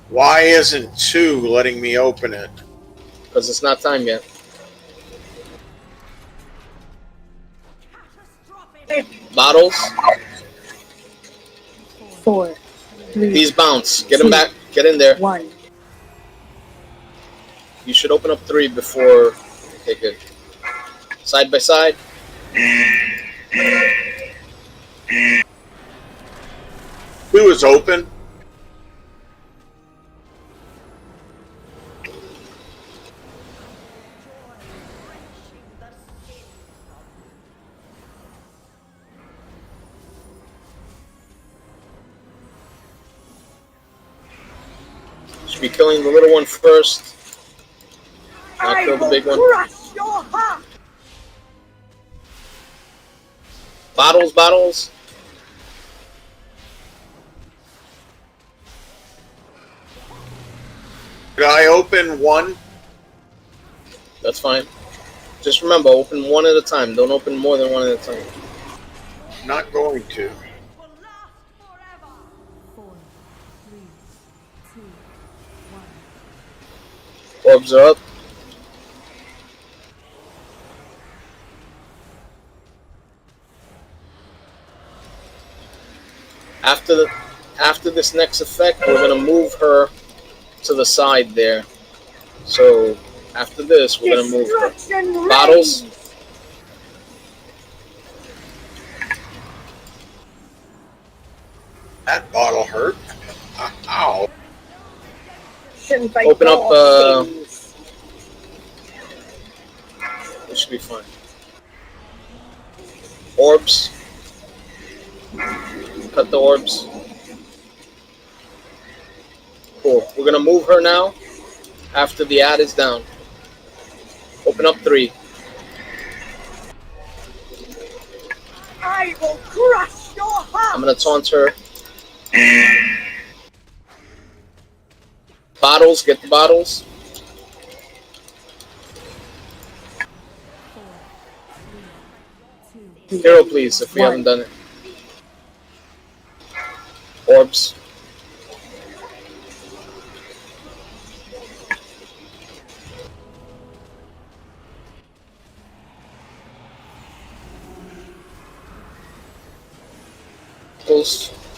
Why isn't 2 letting me open it? Because it's not time yet. Bottles. 4, 3. These bounce. Get them back. Get in there. 1. You should open up 3 before. Okay, good. Side by side. 2 is open. Should be killing the little one first. Not kill the big one. Bottles, bottles. Did I open 1? That's fine. Just remember, open 1 at a time. Don't open more than 1 at a time. Not going to. 4, 3, 2, 1. Orbs are up. After this next effect, we're gonna move her to the side there. So after this, we're gonna move her. Bottles. That bottle hurt. Ow. Open up. It should be fine. Orbs. Cut the orbs. Cool. We're gonna move her now after the ad is down. Open up 3. I will crush your heart. I'm gonna taunt her. Bottles, get the bottles. 4, 3, 2, Hero, please, if we haven't done it. Orbs.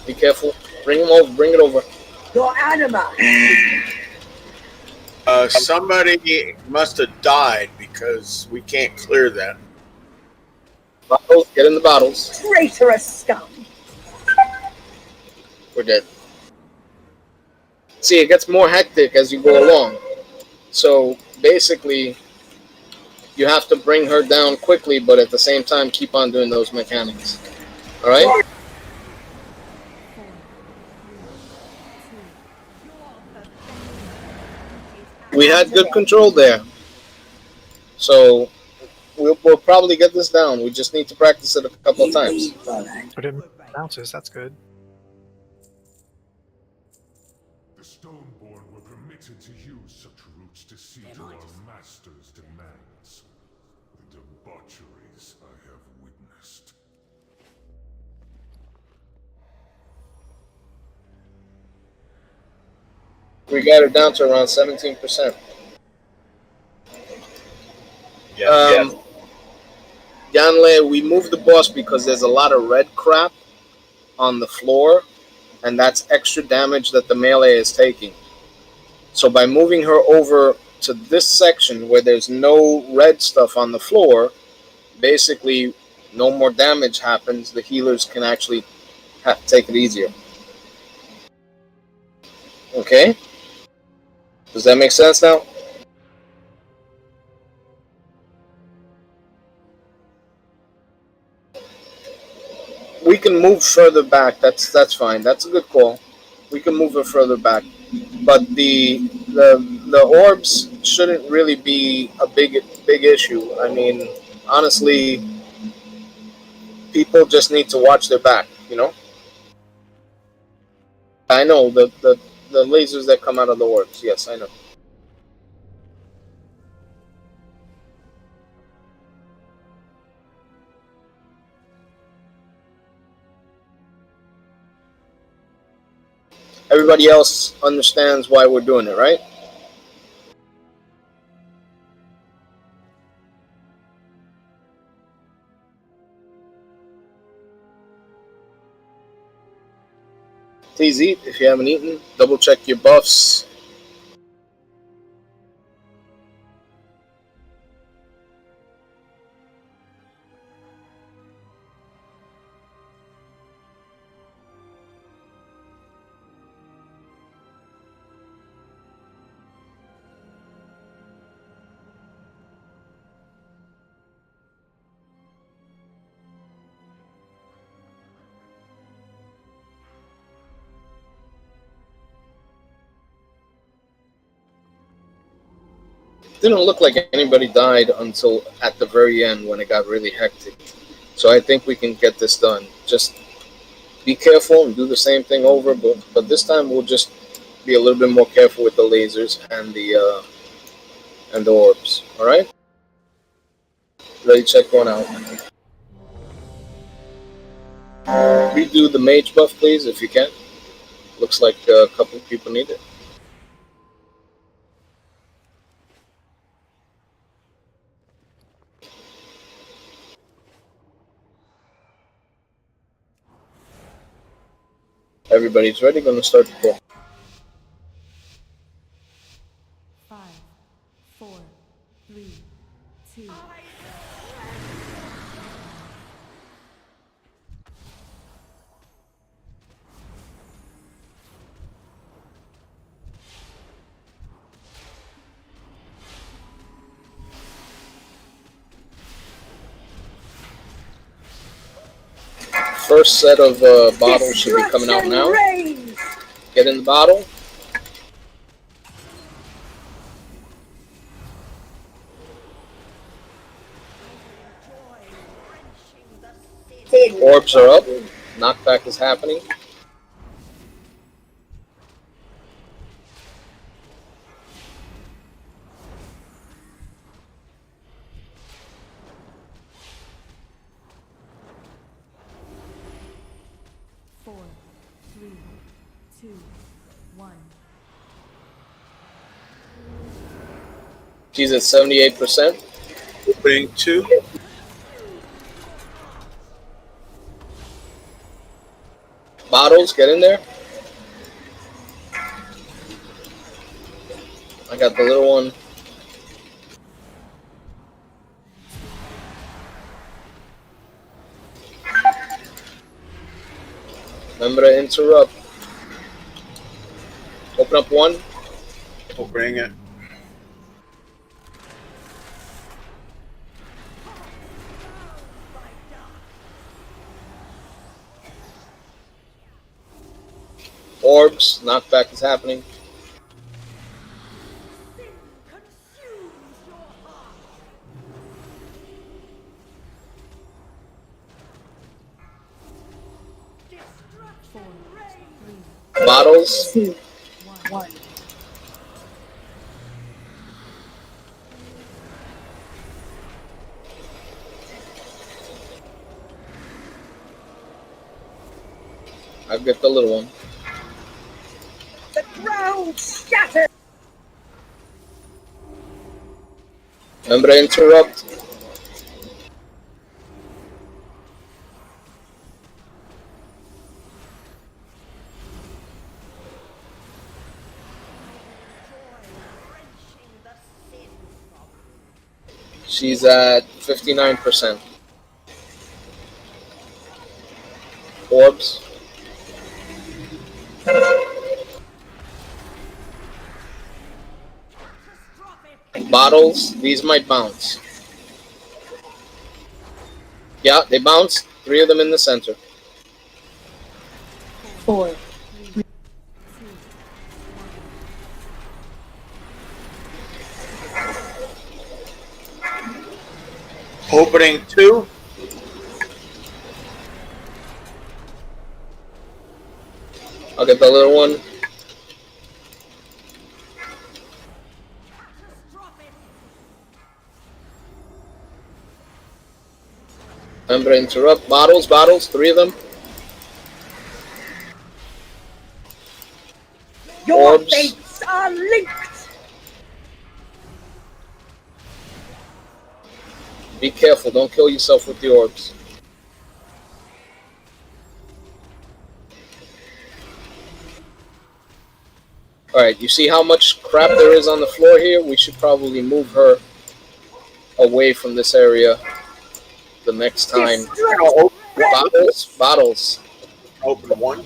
Be careful. Bring him over. Bring it over. Your anima. Somebody must have died because we can't clear that. Bottles. Get in the bottles. Traitorous scum. We're dead. See, it gets more hectic as you go along. So basically, you have to bring her down quickly, but at the same time, keep on doing those mechanics. All right? We had good control there. So we'll probably get this down. We just need to practice it a couple of times. Put in bounces, that's good. The Stoneborn were permitted to use such roots to see to our master's demands. The debaucheries I have witnessed. We got it down to around 17%. Yanle, we moved the boss because there's a lot of red crap on the floor, and that's extra damage that the melee is taking. So by moving her over to this section where there's no red stuff on the floor, basically no more damage happens. The healers can actually take it easier. Okay? Does that make sense now? We can move further back. That's fine. That's a good call. We can move it further back. But the orbs shouldn't really be a big issue. I mean, honestly, people just need to watch their back, you know? I know the lasers that come out of the orbs. Yes, I know. Everybody else understands why we're doing it, right? Please eat if you haven't eaten. Double check your buffs. Didn't look like anybody died until at the very end when it got really hectic. So I think we can get this done. Just be careful and do the same thing over, but this time we'll just be a little bit more careful with the lasers and the orbs. All right? Ready? Check one out. Redo the mage buff, please, if you can. Looks like a couple of people need it. Everybody's ready. Going to start the call. 5, 4, 3, 2. First set of bottles should be coming out now. Get in the bottle. Orbs are up. Knockback is happening. She's at 78%. Opening 2. Bottles, get in there. I got the little one. Remember to interrupt. Open up one. Opening it. Orbs, knockback is happening. Bottles. 2, 1. I'll get the little one. The ground shattered. Remember to interrupt. She's at 59%. Orbs. Bottles. These might bounce. Yeah, they bounce. 3 of them in the center. 4. Opening 2. I'll get the little one. Remember to interrupt. Bottles, 3 of them. Your Orbs. fates are linked. Be careful, don't kill yourself with the orbs. Alright, you see how much crap there is on the floor here? We should probably move her away from this area the next time. Bottles. Open 1.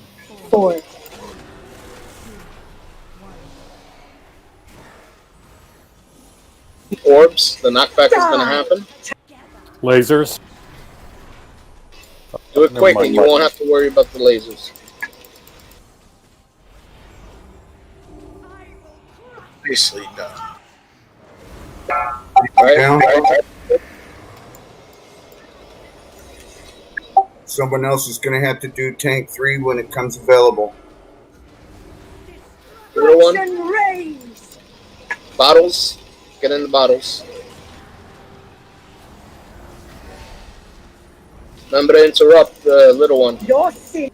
4. Orbs, the knockback is going to happen. Lasers. Do it quick and you won't have to worry about the lasers. Nicely done. Alright. Someone else is going to have to do tank 3 when it comes available. Little one. Bottles. Get in the bottles. Remember to interrupt the little one. Your sin.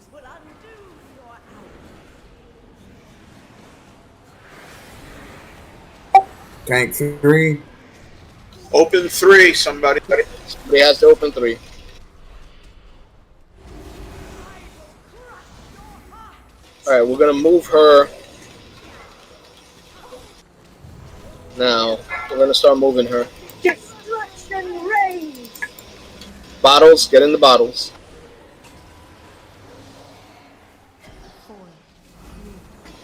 Tank 3. Open 3, somebody. Somebody has to open 3. Alright, we're going to move her. Now, we're going to start moving her. Destruction reigns. Bottles, get in the bottles.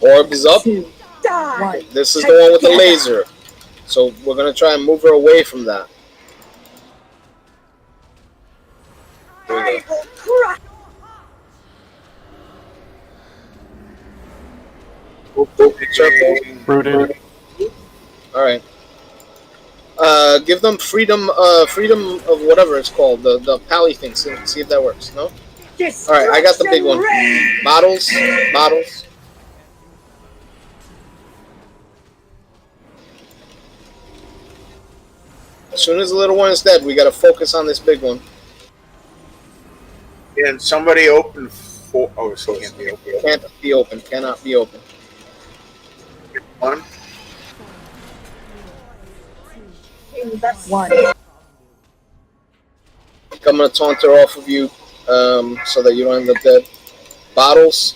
Orb is up. Die. This is the one with the laser. So we're going to try and move her away from that. I will crush. Circle. Rooted. Alright. Give them freedom of whatever it's called. The pally thing. See if that works. No? Alright, I got the big one. Bottles. As soon as the little one is dead, we gotta focus on this big one. And somebody open 4. Oh, it can't be open. Can't be open. Cannot be open. 1. 1. I'm gonna taunt her off of you, so that you don't end up dead. Bottles.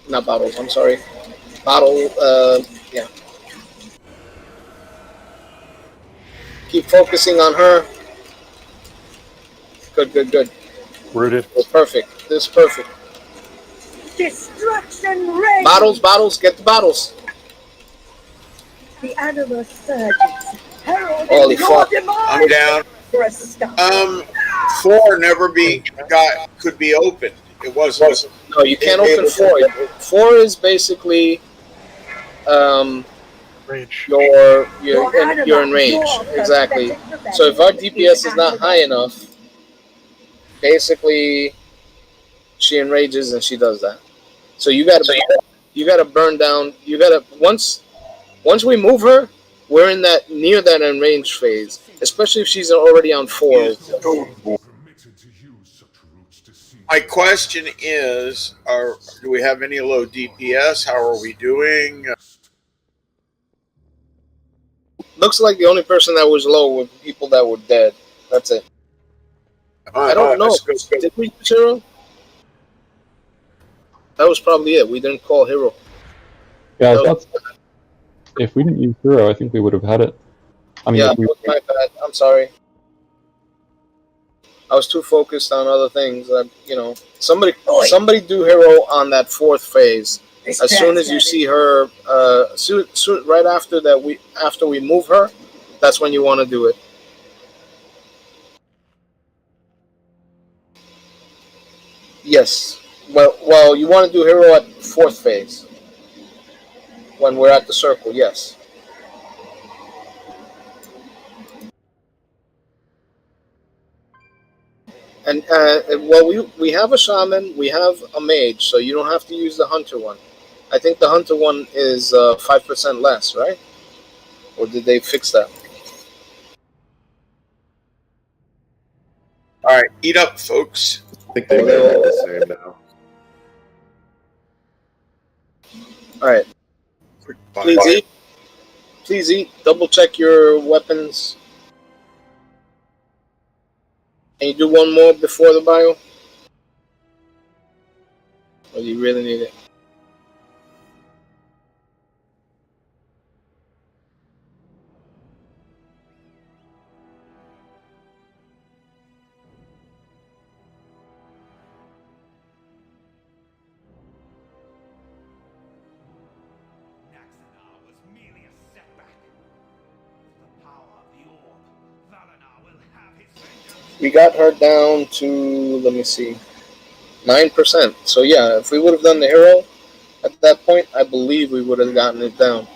Not bottles, I'm sorry. Yeah. Keep focusing on her. Good. Rooted. Perfect. This is perfect. Destruction reigns. Bottles, get the bottles. The animal surges. Holy fuck. I'm down. 4 never could be opened. It wasn't. No, you can't open 4. 4 is basically Range. you're in range. Exactly. So if our DPS is not high enough, basically she enrages and she does that. So you gotta You gotta burn down. You gotta once we move her, we're in that near that enraged phase. Especially if she's already on 4. My question is, do we have any low DPS? How are we doing? Looks like the only person that was low were people that were dead. That's it. I don't know. Did we use Hero? That was probably it. We didn't call Hero. Yeah, if we didn't use Hero, I think we would have had it. I mean, yeah, we, my bad. I'm sorry. I was too focused on other things. Somebody do Hero on that 4th phase. As soon as you see her, right after that, after we move her, that's when you want to do it. Yes. Well, you want to do Hero at 4th phase when we're at the circle. Yes. And we have a shaman, we have a mage, so you don't have to use the hunter one. I think the hunter one is 5% less, right? Or did they fix that? All right, eat up, folks. I think they made it the same now. All right. Please eat. Please eat. Double check your weapons. Can you do one more before the bio? Or do you really need it? We got her down to, let me see, 9%. So yeah, if we would have done the Hero at that point, I believe we would have gotten it down.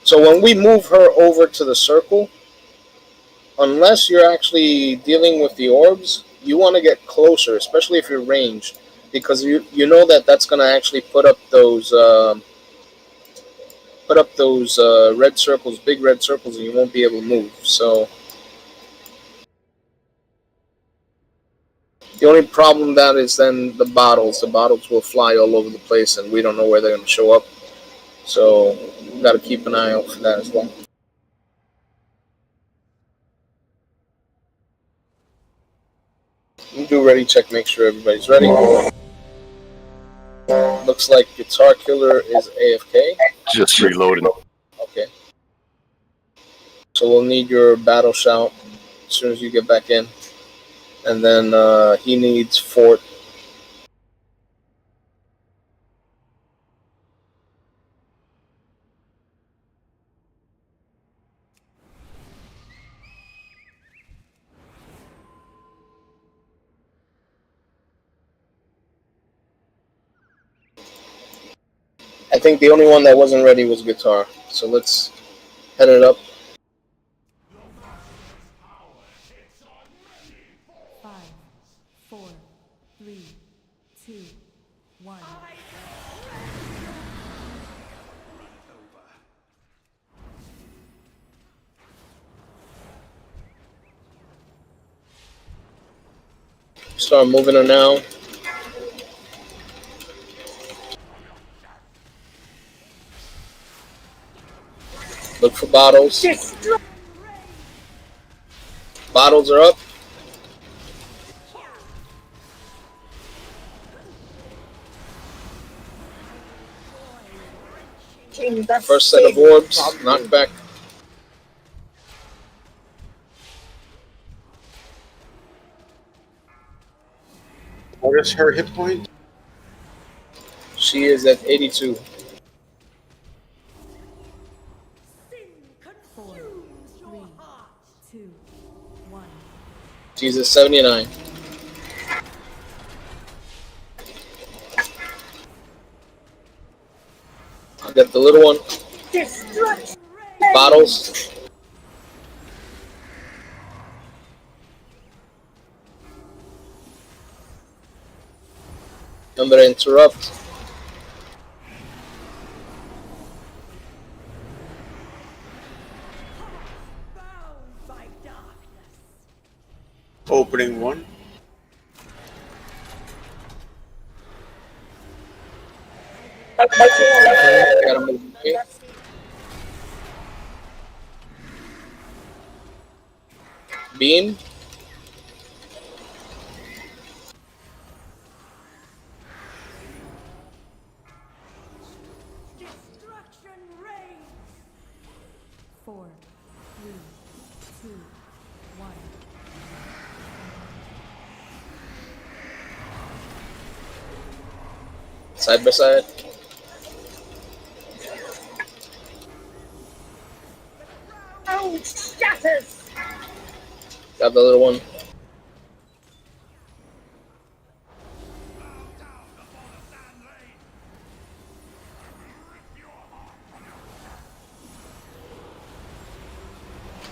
So when we move her over to the circle, unless you're actually dealing with the orbs, you want to get closer, especially if you're ranged, because you know that's going to actually put up those red circles, big red circles, and you won't be able to move. So the only problem that is then the bottles. The bottles will fly all over the place, and we don't know where they're going to show up. So we've got to keep an eye out for that as well. You do ready check, make sure everybody's ready. Looks like Guitar Killer is AFK. Just reloading. Okay. So we'll need your battle shout as soon as you get back in. And then he needs Fort. I think the only one that wasn't ready was Guitar. So let's head it up. 5, 4, 3, 2, 1. Start moving her now. Look for bottles. Bottles are up. First set of orbs, knockback. What is her hit point? She is at 82. 4, 3, 2, 1. She's at 79. I'll get the little one. Bottles. Remember to interrupt. Opening one. Gotta move away. Beam. Destruction reigns. 4, 3, 2, 1. Side by side. Oh, shatters! Got the little one.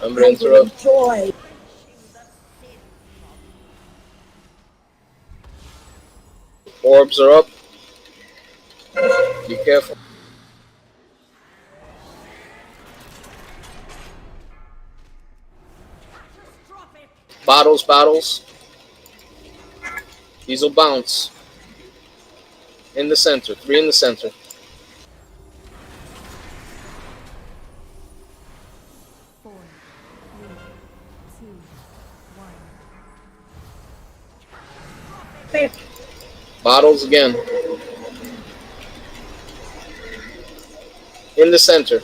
Remember to interrupt. Joy. Orbs are up. Be careful. Battles. These will bounce. In the center. 3 in the center. Four, three, two, one. Bottles again. In the center.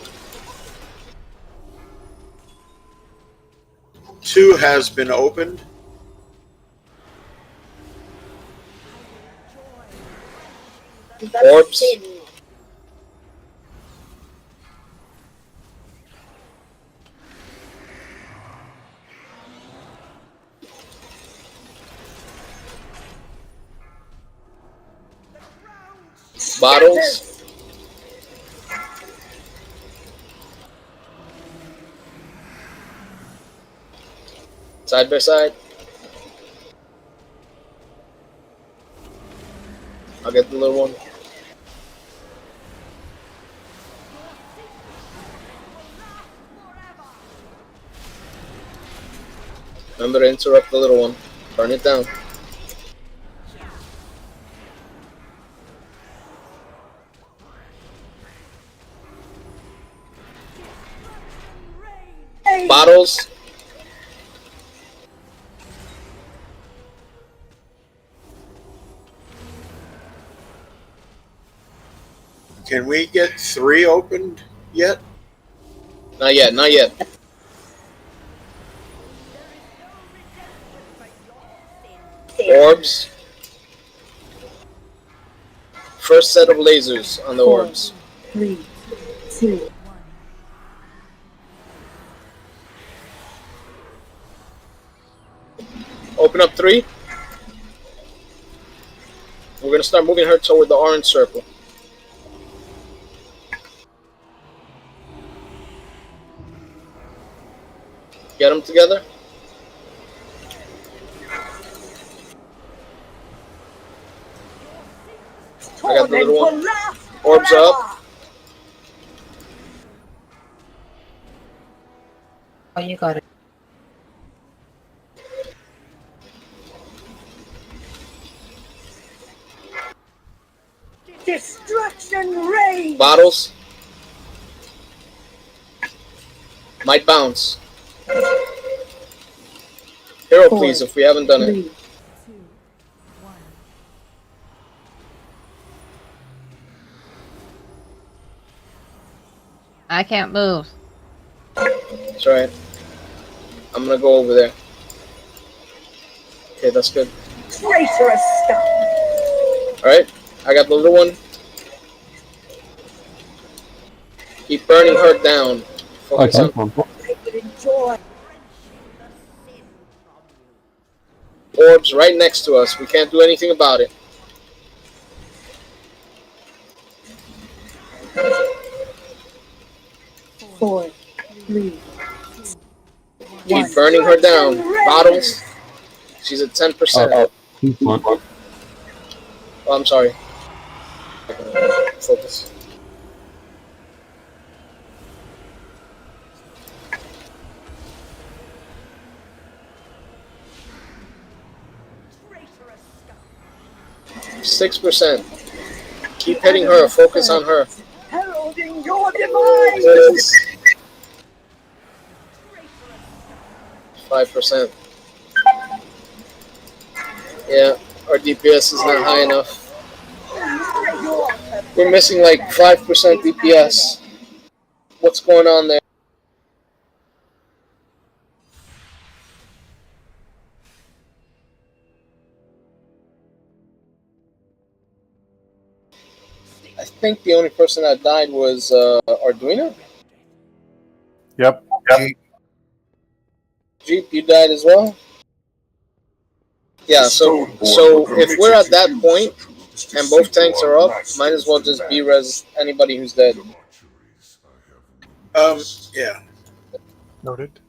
2 has been opened. Orbs. Bottles. Side by side. I'll get the little one. Remember to interrupt the little one. Burn it down. Bottles. Can we get 3 opened yet? Not yet. Orbs. First set of lasers on the orbs. 3, 2. Open up 3. We're going to start moving her toward the orange circle. Get them together. I got the little one. Orbs up. Oh, you got it. Destruction reigns. Bottles. Might bounce. Hero, please, if we haven't done it. I can't move. That's right. I'm gonna go over there. Okay, that's good. Traitorous stuff. Alright, I got the little one. Keep burning her down. Focus on I would enjoy. orbs right next to us. We can't do anything about it. Four, 3, Keep burning her down. Bottles. She's at 10%. Oh, I'm sorry. Focus. Traitorous scum. 6%. Keep hitting her. Focus on her. Heralding your demise. 5%. Yeah, our DPS is not high enough. We're missing like 5% DPS. What's going on there? I think the only person that died was Arduino. Yep. Jeep, you died as well? Yeah, so if we're at that point and both tanks are up, might as well just B-res anybody who's dead. Yeah. Noted.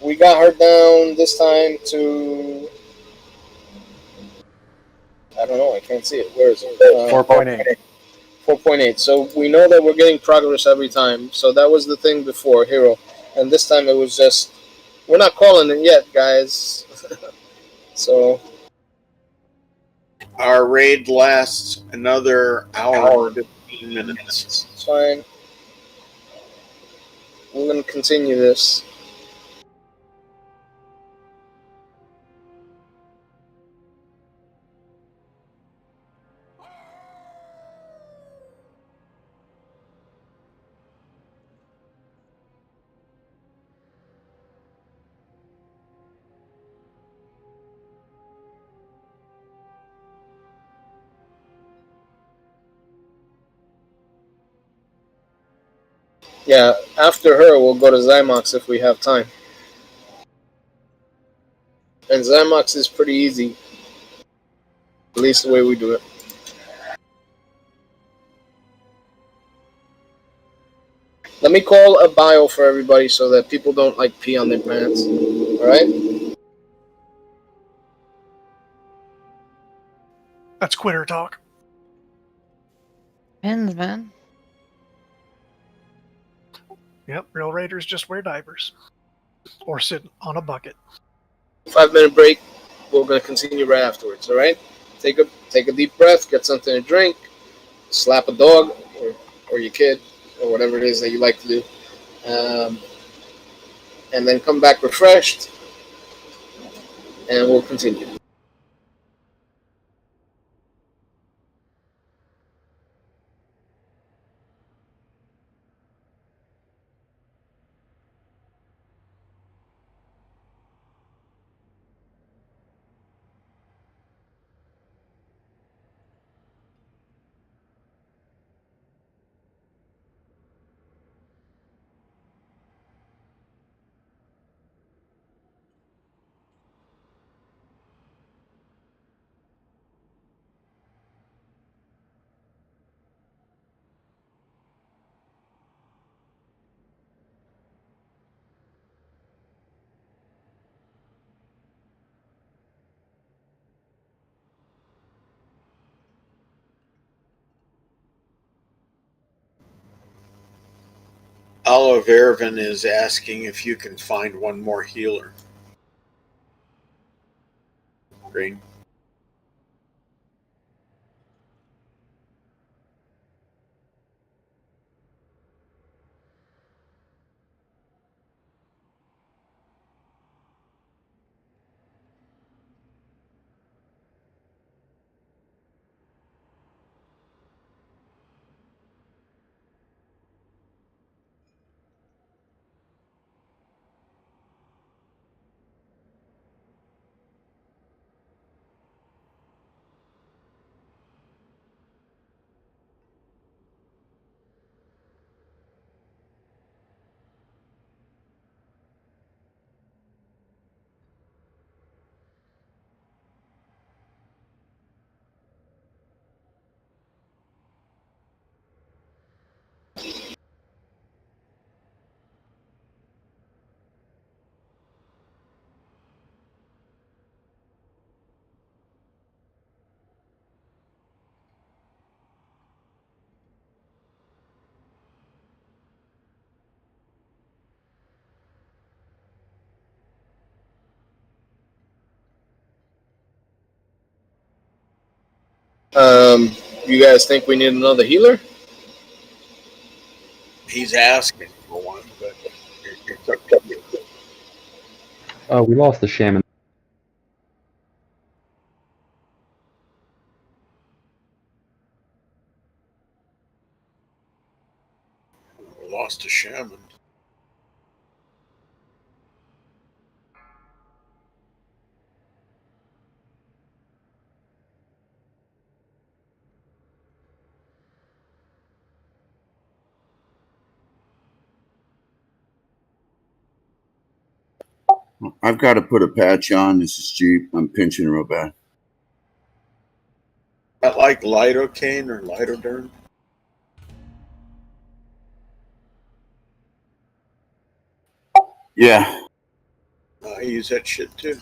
We got her down this time to... I don't know, I can't see it. Where is it? 4.8. 4.8. So we know that we're getting progress every time. So that was the thing before, Hero. And this time it was just... We're not calling it yet, guys. So... Our raid lasts another hour and 15 minutes. It's fine. We're going to continue this. Yeah, after her, we'll go to Zymox if we have time. And Zymox is pretty easy. At least the way we do it. Let me call a bio for everybody so that people don't like pee on their pants. Alright? That's quitter talk. Depends, man. Yep, real raiders just wear diapers. Or sit on a bucket. 5-minute break. We're going to continue right afterwards, alright? Take a deep breath, get something to drink, slap a dog or your kid or whatever it is that you like to do. And then come back refreshed and we'll continue. Olive Ervin is asking if you can find one more healer. Green. You guys think we need another healer? He's asking for one, but it's up to you. We lost the shaman. We lost a shaman. I've got to put a patch on. This is Jeep. I'm pinching real bad. That like lidocaine or lidoderm? Yeah. I use that shit too.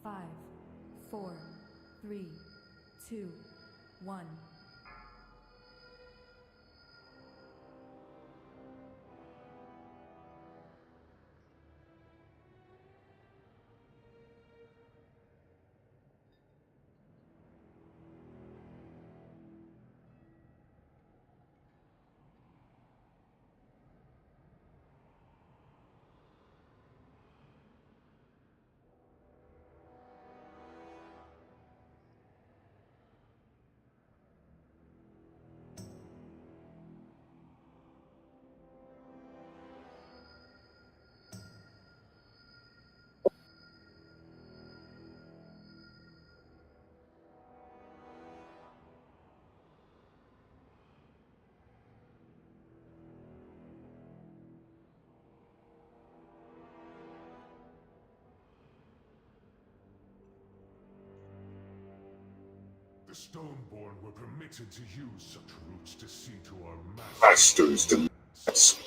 Five, 4, 3, 2, 1. The Stoneborn were permitted to use such roots to see to our masters' demands.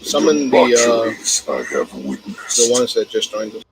Summon Debaucheries I have witnessed. the ones that just joined us.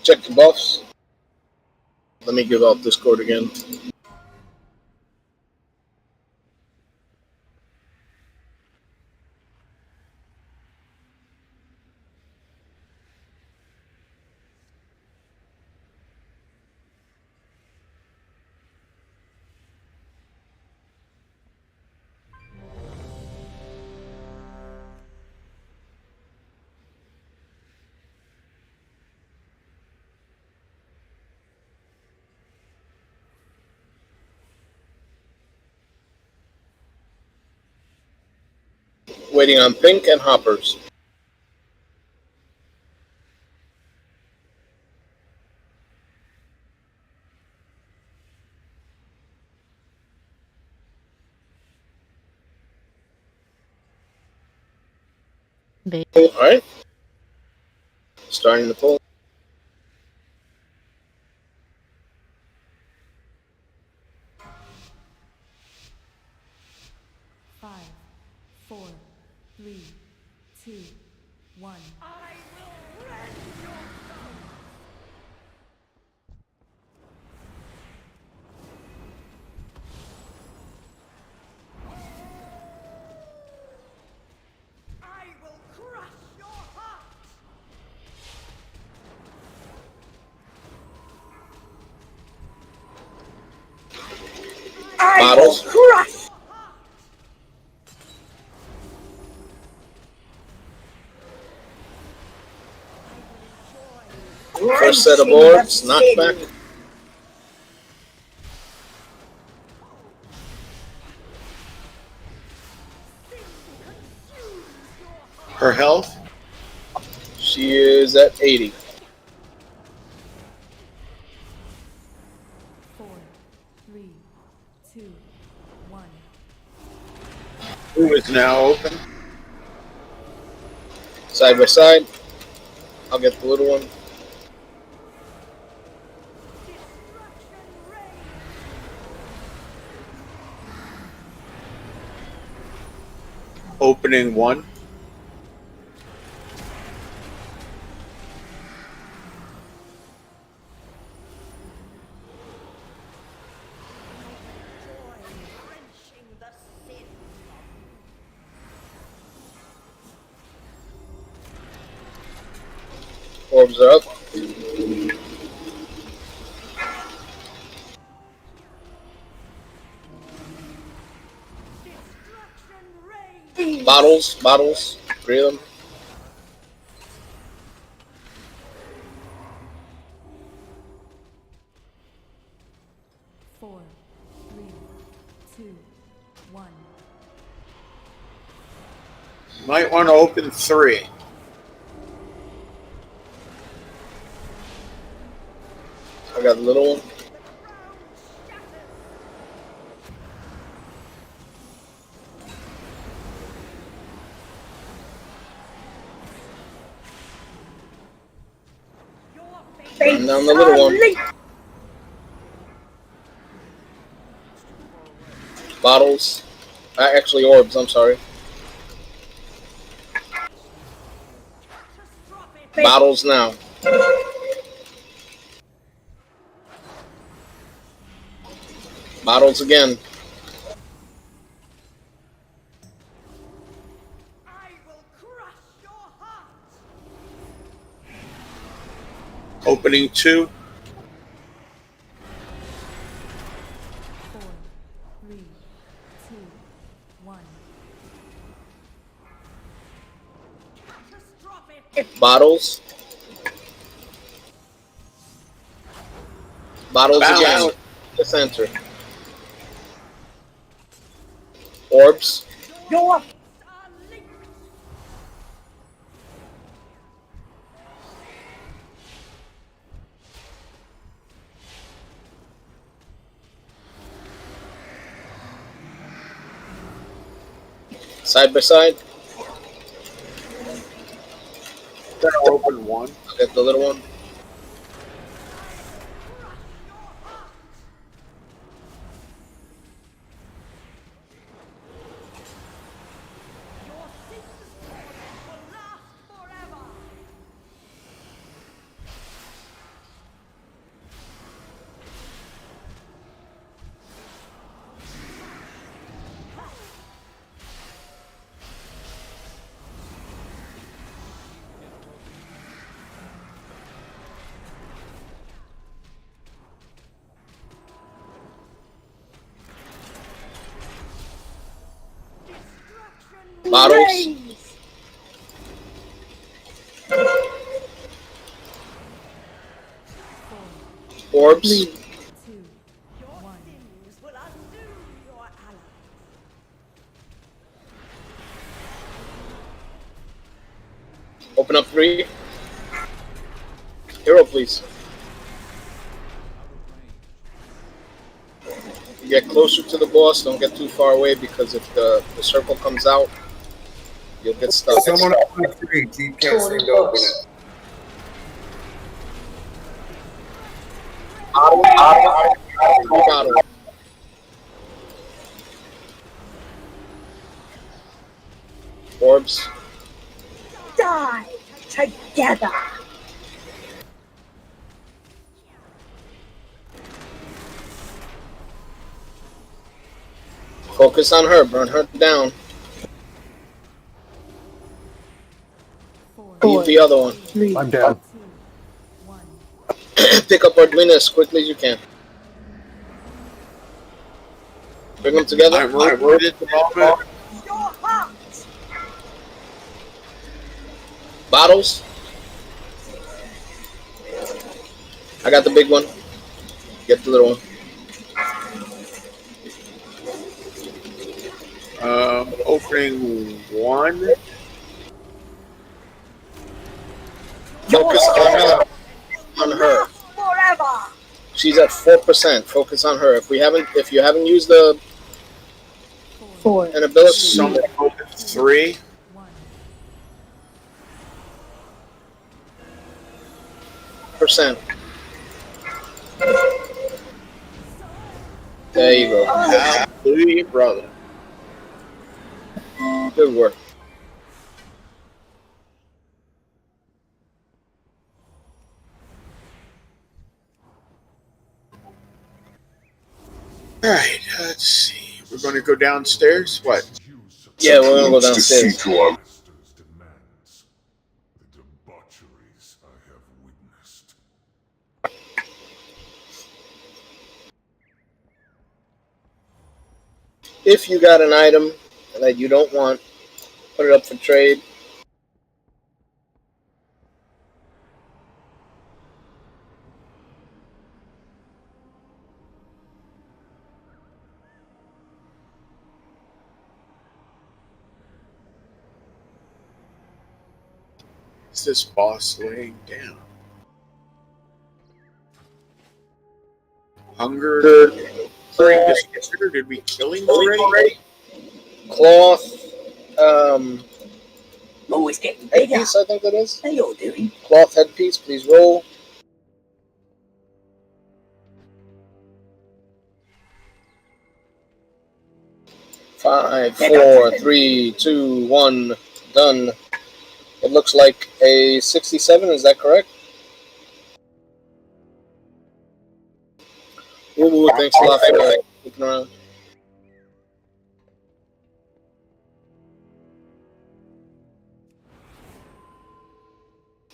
Check the buffs. Let me give out Discord again. Waiting on pink and hoppers. Alright. Starting the pull. Five, 4, 3, 2, 1. Bottles. First set of orbs, knockback. Her health? She is at 80. 4, 3, 2, 1. Who is now open? Side by side. I'll get the little one. Opening 1. Orbs are up. Bottles, 3 of them. Four, 3, 2, 1. Might want to open 3. I got the little one. And down the little one. Bottles. Actually, orbs, I'm sorry. Bottles now. Bottles again. Opening 2. 4, 3, 2, 1. Bottles. Bottles again. The center. Orbs. Side by side. Open 1. I'll get the little one. Bottles. Orbs. 2, 1. Open up 3. Hero, please. You get closer to the boss. Don't get too far away because if the circle comes out, you'll get stuck. Someone open 3. G can't seem to open it. Bottle. Orbs. Die together. Focus on her. Burn her down. Leave the other one. I'm down. Pick up Arduino as quickly as you can. Bring them together. I'm right at the moment. Your heart. Bottles. I got the big one. Get the little one. Opening 1. Focus on her. Forever. She's at 4%. Focus on her. If you haven't used the 4. an ability, Someone open 3. percent. There you go. Hallelujah, brother. Good work. Alright, let's see. We're going to go downstairs? What? Yeah, we're going to go downstairs. To our master's demands. The debaucheries I have witnessed. If you got an item that you don't want, put it up for trade. Is this boss laying down? Hunger. Did we kill him already? Cloth. Always getting bigger. Headpiece, I think that is. How you doing? Cloth headpiece, please roll. Five, 4, 3, 2, 1. Done. It looks like a 67. Is that correct? Ooh, thanks a lot for looking around.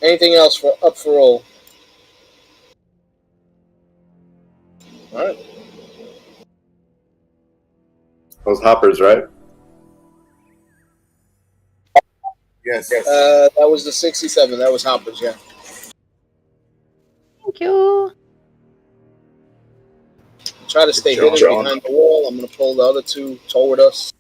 Anything else for up for roll? All right. Those hoppers, right? Yes. That was the 67. That was Hoppers, yeah. Thank you. Try to stay hidden behind the wall. I'm going to pull the other 2 toward us.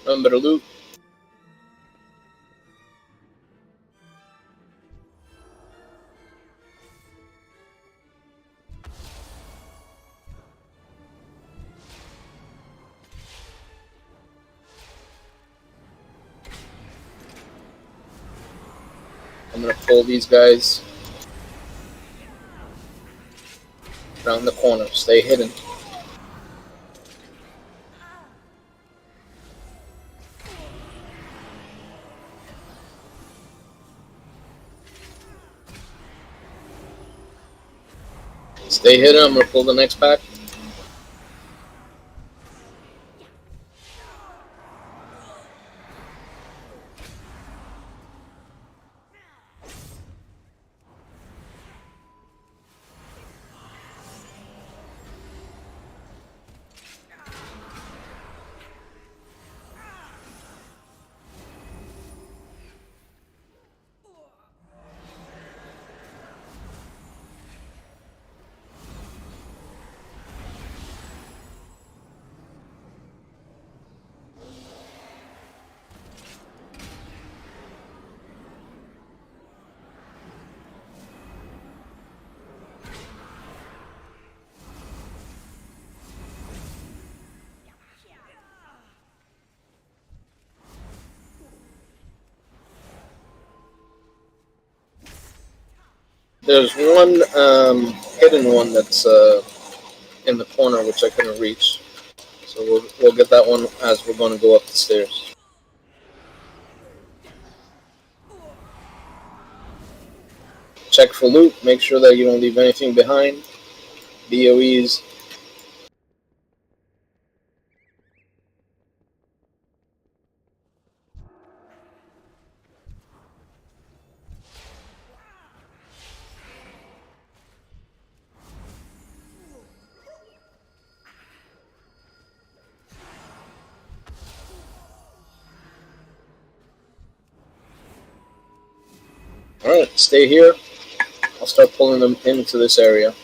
Remember to loot. I'm gonna pull these guys around the corner. Stay hidden. Stay hidden. I'm gonna pull the next pack. There's one hidden one that's in the corner, which I couldn't reach. So we'll get that one as we're going to go up the stairs. Check for loot. Make sure that you don't leave anything behind. BOEs. Alright, stay here. I'll start pulling them into this area.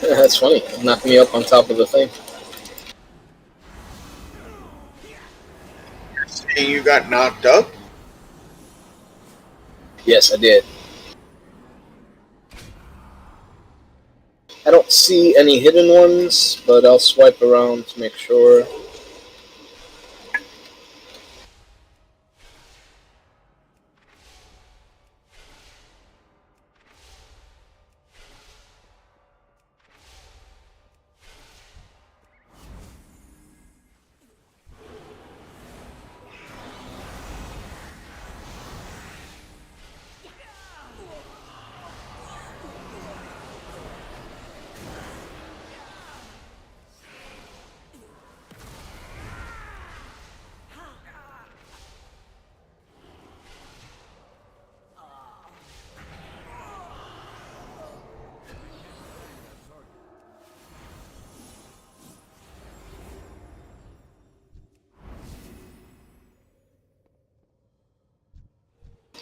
That's funny. Knocked me up on top of the thing. You're saying you got knocked up? Yes, I did. I don't see any hidden ones, but I'll swipe around to make sure.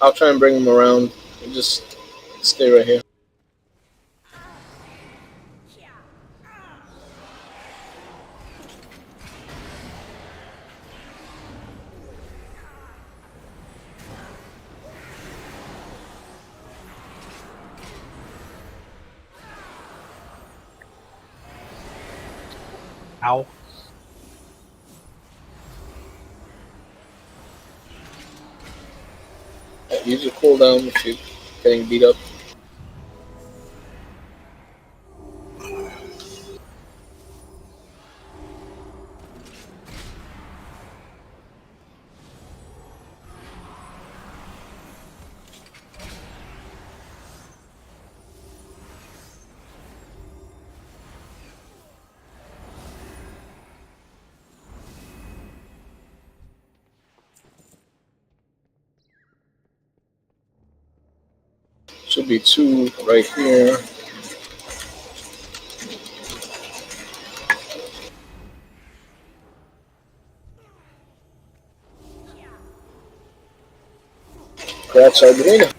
I'll try and bring them around. You just stay right here. Ow. Use your cooldown if you're getting beat up. Should be 2 right here. Crouch Arduino.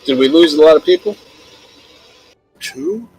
Did we lose a lot of people? 2?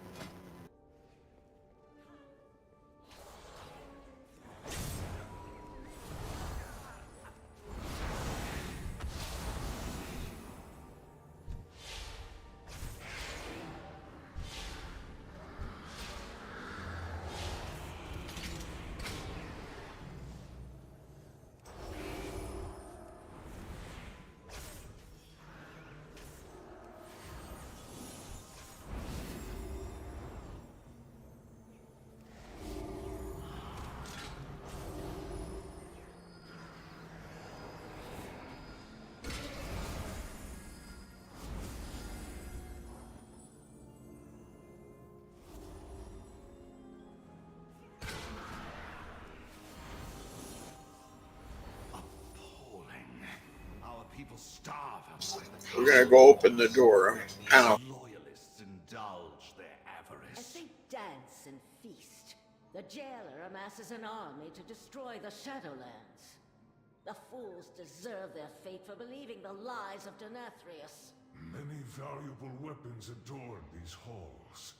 We're gonna go open the door. Ow. Loyalists indulge their avarice. As they dance and feast, the jailer amasses an army to destroy the Shadowlands. The fools deserve their fate for believing the lies of Nathria. Many valuable weapons adorn these halls.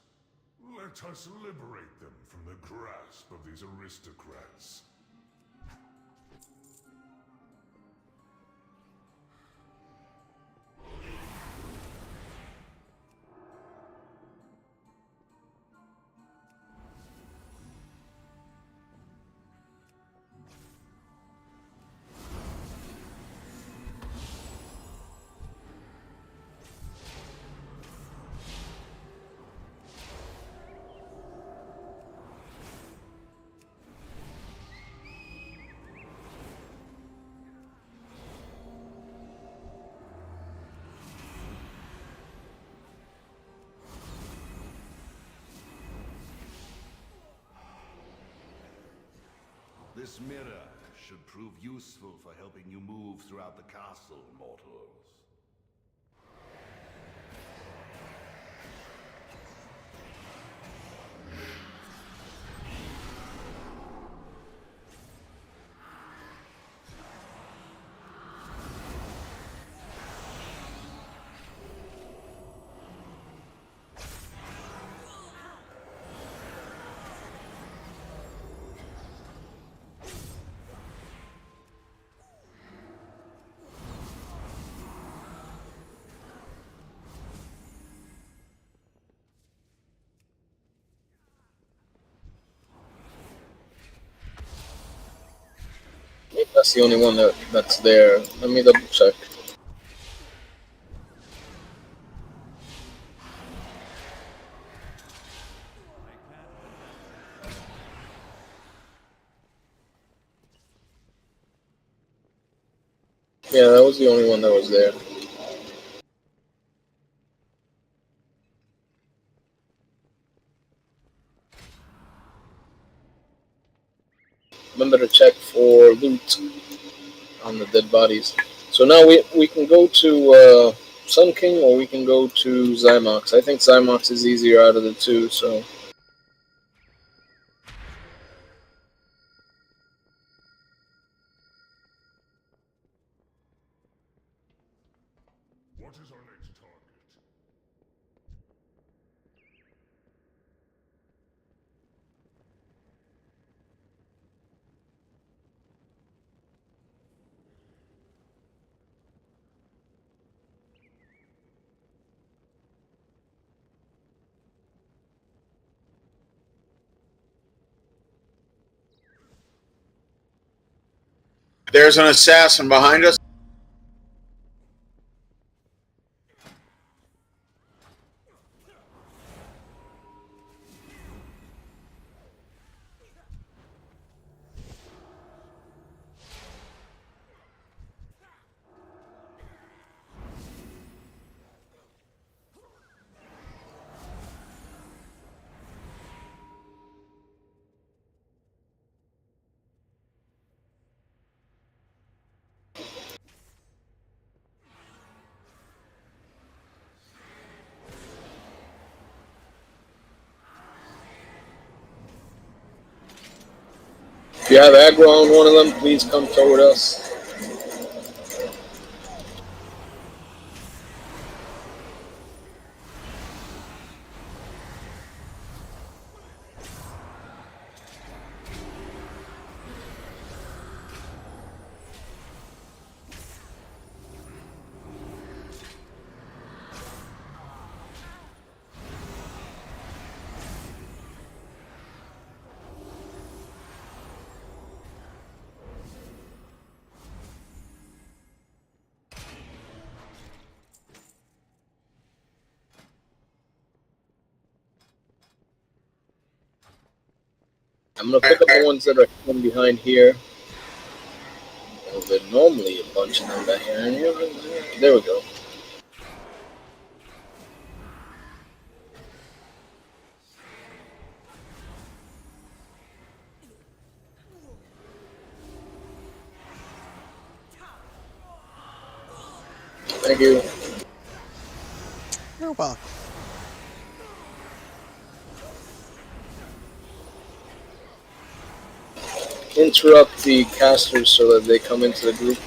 Let us liberate them from the grasp of these aristocrats. This mirror should prove useful for helping you move throughout the castle, mortals. That's the only one that's there. Let me double check. Yeah, that was the only one that was there. Remember to check for loot on the dead bodies. So now we can go to Sun King or we can go to Zymox. I think Zymox is easier out of the two, so... What is our next target? There's an assassin behind us. you have aggro on one of them, please come toward us. I'm gonna pick up the ones that are coming behind here. Well, there's normally a bunch of them back here. There we go. Thank you. You're welcome. Interrupt the casters so that they come into the group.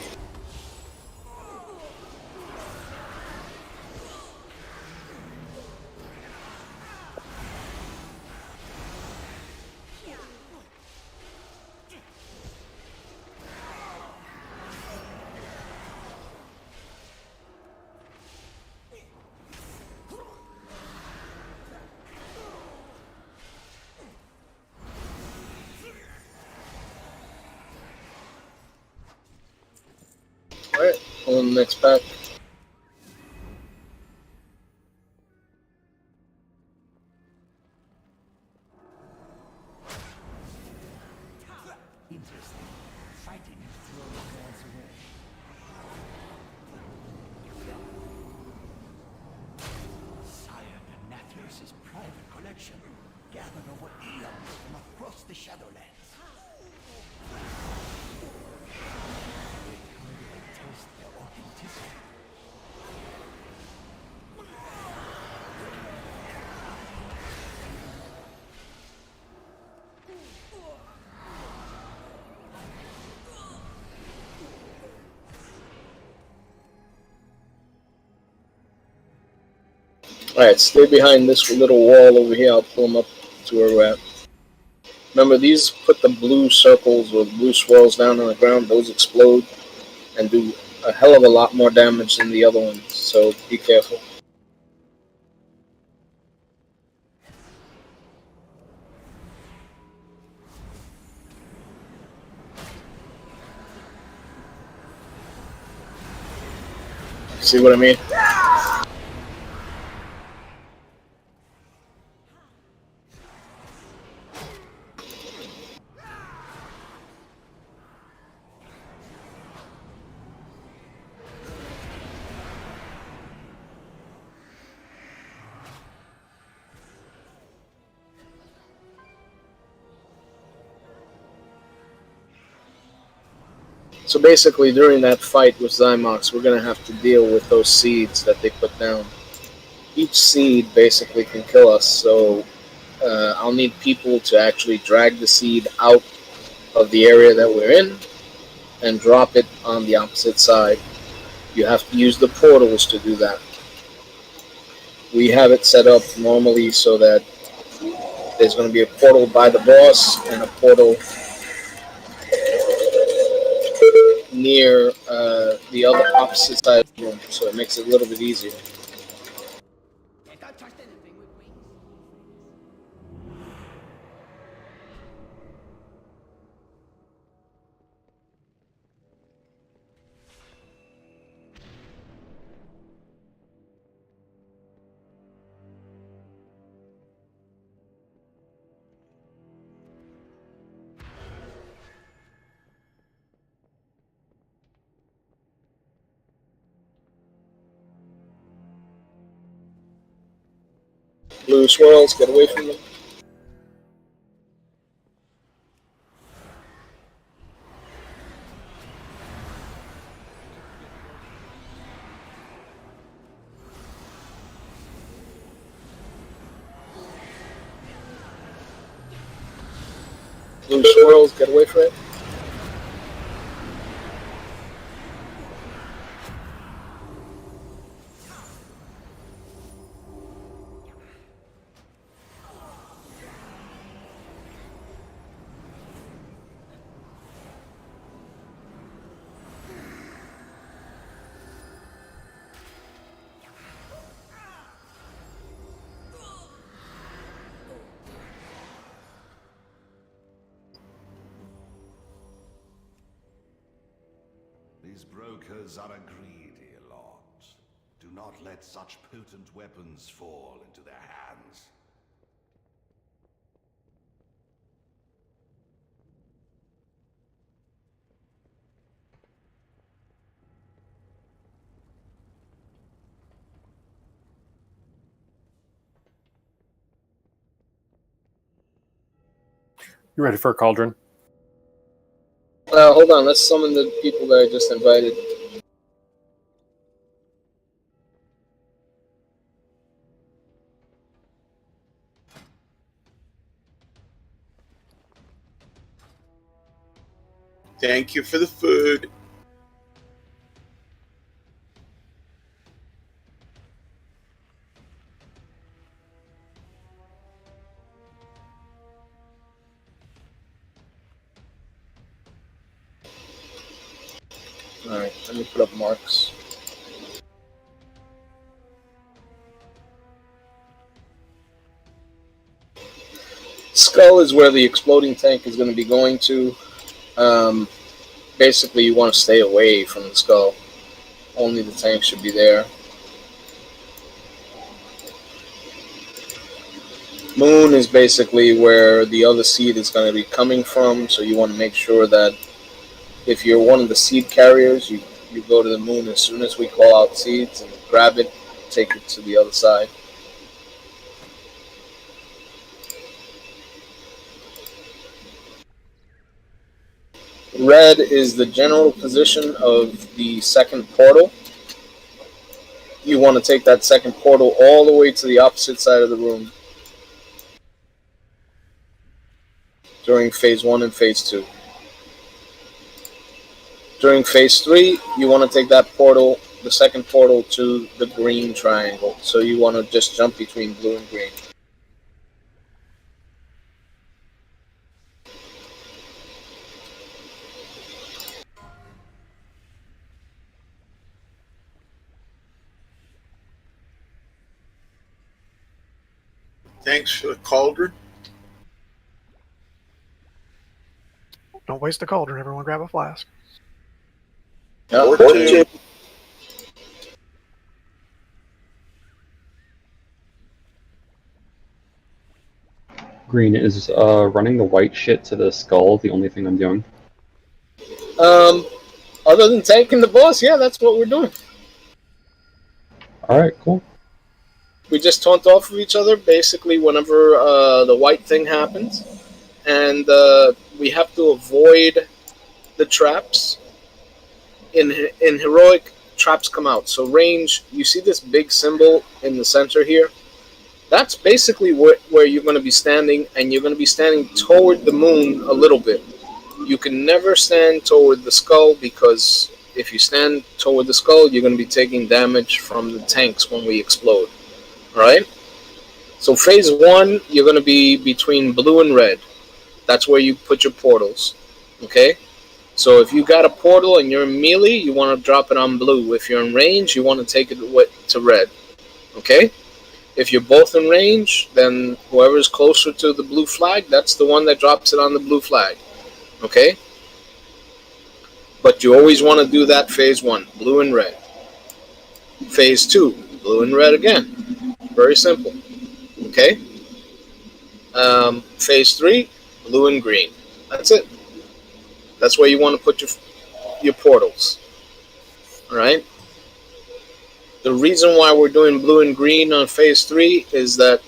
Alright, on the next pack. Interesting. Fighting and throwing hands away. Sire Nathria's private collection, gathered over eons from across the Shadowlands. Taste their authenticity. Alright, stay behind this little wall over here. I'll pull them up to where we're at. Remember, these put the blue circles or blue swirls down on the ground. Those explode and do a hell of a lot more damage than the other ones. So be careful. See what I mean? So basically, during that fight with Zymox, we're going to have to deal with those seeds that they put down. Each seed basically can kill us, so I'll need people to actually drag the seed out of the area that we're in and drop it on the opposite side. You have to use the portals to do that. We have it set up normally so that there's going to be a portal by the boss and a portal near the other opposite side of the room, so it makes it a little bit easier. Blue swirls, get away from them. Blue swirls, get away from it. These brokers are a greedy lot. Do not let such potent weapons fall into their hands. You ready for a cauldron? Hold on, let's summon the people that I just invited. Thank you for the food. Alright, let me put up marks. Skull is where the exploding tank is going to be going to. Basically, you want to stay away from the skull. Only the tank should be there. Moon is basically where the other seed is going to be coming from, so you want to make sure that if you're one of the seed carriers, you go to the moon as soon as we call out seeds and grab it, take it to the other side. Red is the general position of the second portal. You want to take that second portal all the way to the opposite side of the room during phase 1 and phase 2. During phase 3, you want to take that portal, the second portal, to the green triangle. So you want to just jump between blue and green. Thanks for the cauldron. Don't waste the cauldron. Everyone grab a flask. Or two. Green, is running the white shit to the skull the only thing I'm doing? Other than tanking the boss, yeah, that's what we're doing. Alright, cool. We just taunt off of each other, basically, whenever the white thing happens. And we have to avoid the traps. In heroic, traps come out. So range, you see this big symbol in the center here? That's basically where you're going to be standing, and you're going to be standing toward the moon a little bit. You can never stand toward the skull, because if you stand toward the skull, you're going to be taking damage from the tanks when we explode. Right? So phase 1, you're going to be between blue and red. That's where you put your portals. Okay? So if you got a portal and you're in melee, you want to drop it on blue. If you're in range, you want to take it to red. Okay? If you're both in range, then whoever's closer to the blue flag, that's the one that drops it on the blue flag. Okay? But you always want to do that phase 1, blue and red. Phase 2, blue and red again. Very simple. Okay? Phase 3, blue and green. That's it. That's where you want to put your portals. Alright? The reason why we're doing blue and green on phase 3 is that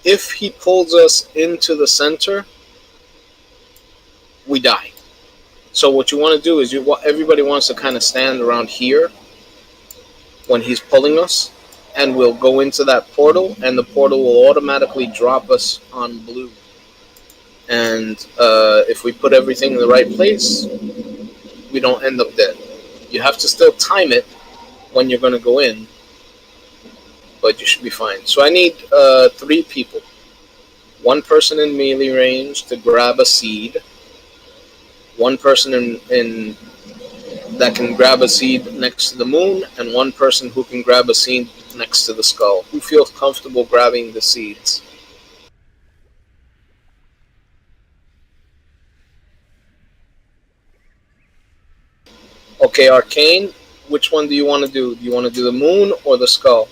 if he pulls us into the center, we die. So what you want to do is everybody wants to kind of stand around here when he's pulling us, and we'll go into that portal, and the portal will automatically drop us on blue. And if we put everything in the right place, we don't end up dead. You have to still time it when you're going to go in, but you should be fine. So I need 3 people. 1 person in melee range to grab a seed. 1 person in that can grab a seed next to the moon, and 1 person who can grab a seed next to the skull. Who feels comfortable grabbing the seeds? Okay, Arcane, which one do you want to do? Do you want to do the moon or the skull?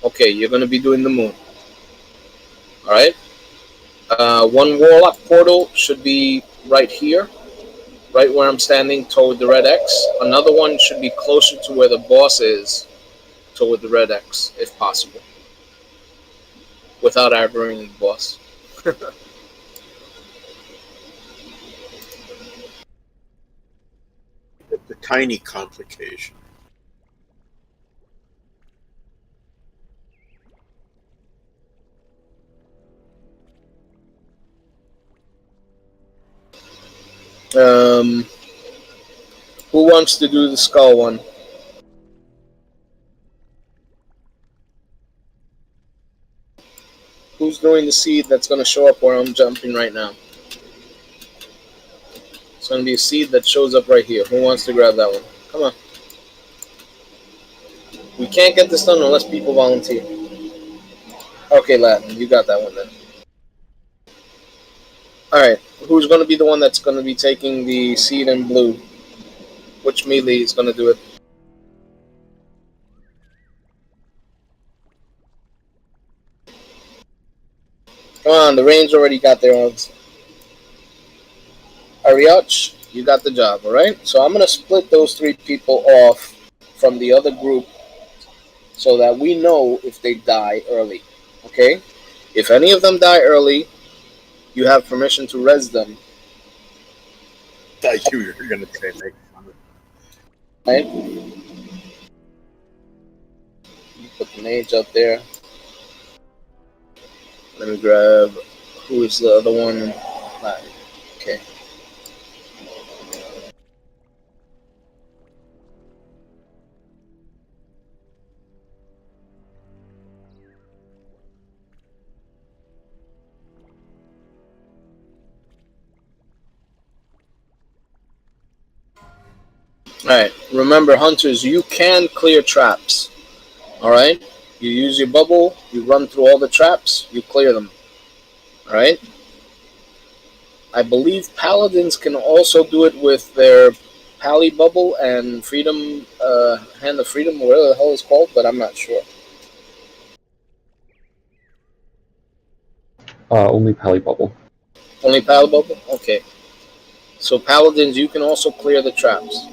Okay, you're going to be doing the moon. Alright? 1 Warlock portal should be right here, right where I'm standing toward the red X. Another one should be closer to where the boss is, toward the red X, if possible. Without aggroing the boss. It's a tiny complication. Who wants to do the skull one? Who's doing the seed that's going to show up where I'm jumping right now? It's going to be a seed that shows up right here. Who wants to grab that one? Come on. We can't get this done unless people volunteer. Okay, Latin, you got that one then. Alright, who's going to be the one that's going to be taking the seed in blue? Which melee is going to do it? Come on, the range already got their own. Ariach, you got the job, alright? So I'm going to split those 3 people off from the other group so that we know if they die early, okay? If any of them die early, you have permission to res them. I thought you were going to say make fun of it. Right? You put the mage up there. Let me grab, who is the other one? Okay. Alright, remember hunters, you can clear traps. Alright? You use your bubble, you run through all the traps, you clear them. Alright? I believe paladins can also do it with their Pally Bubble and Freedom, Hand of Freedom, whatever the hell it's called, but I'm not sure. Only Pally Bubble. Only Pally Bubble? Okay. So paladins, you can also clear the traps.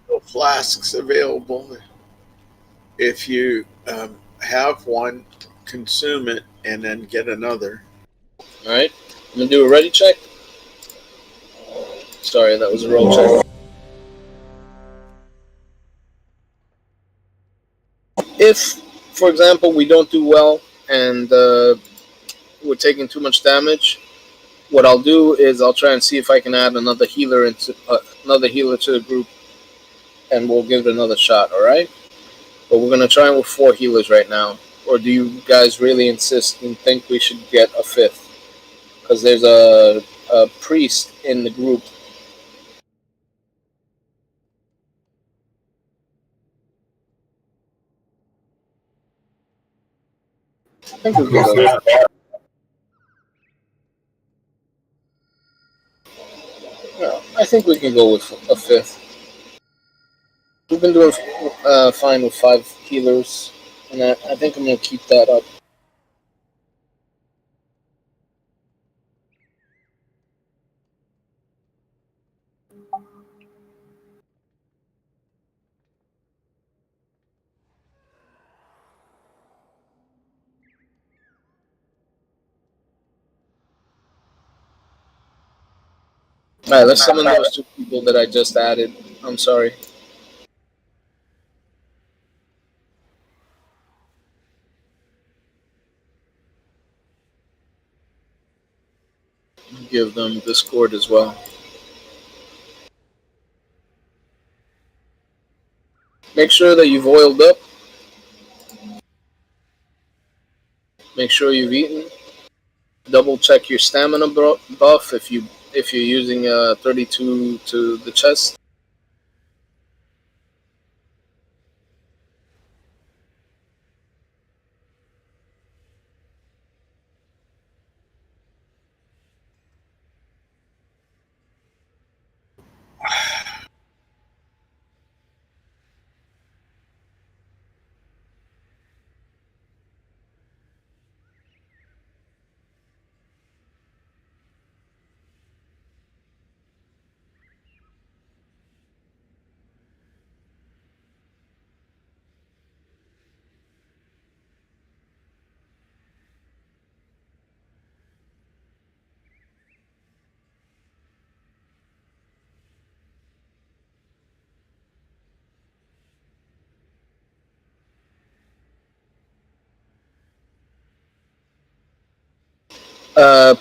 No flasks available. If you have one, consume it and then get another. Alright, I'm going to do a ready check. Sorry, that was a roll check. If, for example, we don't do well and we're taking too much damage, what I'll do is I'll try and see if I can add another healer to the group, and we'll give it another shot, alright? But we're going to try with 4 healers right now. Or do you guys really insist and think we should get a 5th? Because there's a priest in the group. I think we can go. No, I think we can go with a 5th. We've been doing fine with 5 healers, and I think I'm going to keep that up. Alright, let's summon those 2 people that I just added. I'm sorry. Give them Discord as well. Make sure that you've oiled up. Make sure you've eaten. Double check your stamina buff if you're using 32 to the chest.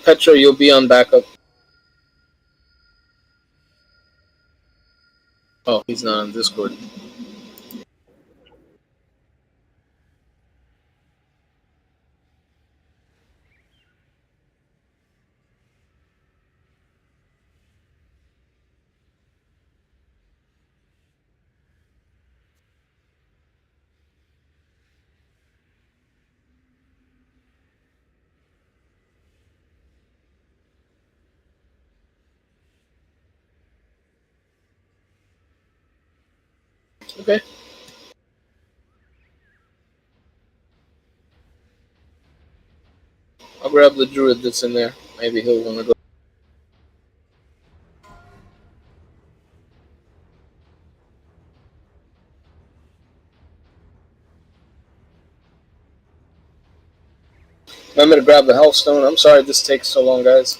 Petra, you'll be on backup. Oh, he's not on Discord. Okay. I'll grab the druid that's in there. Maybe he'll want to go. Remember to grab the health stone. I'm sorry this takes so long, guys.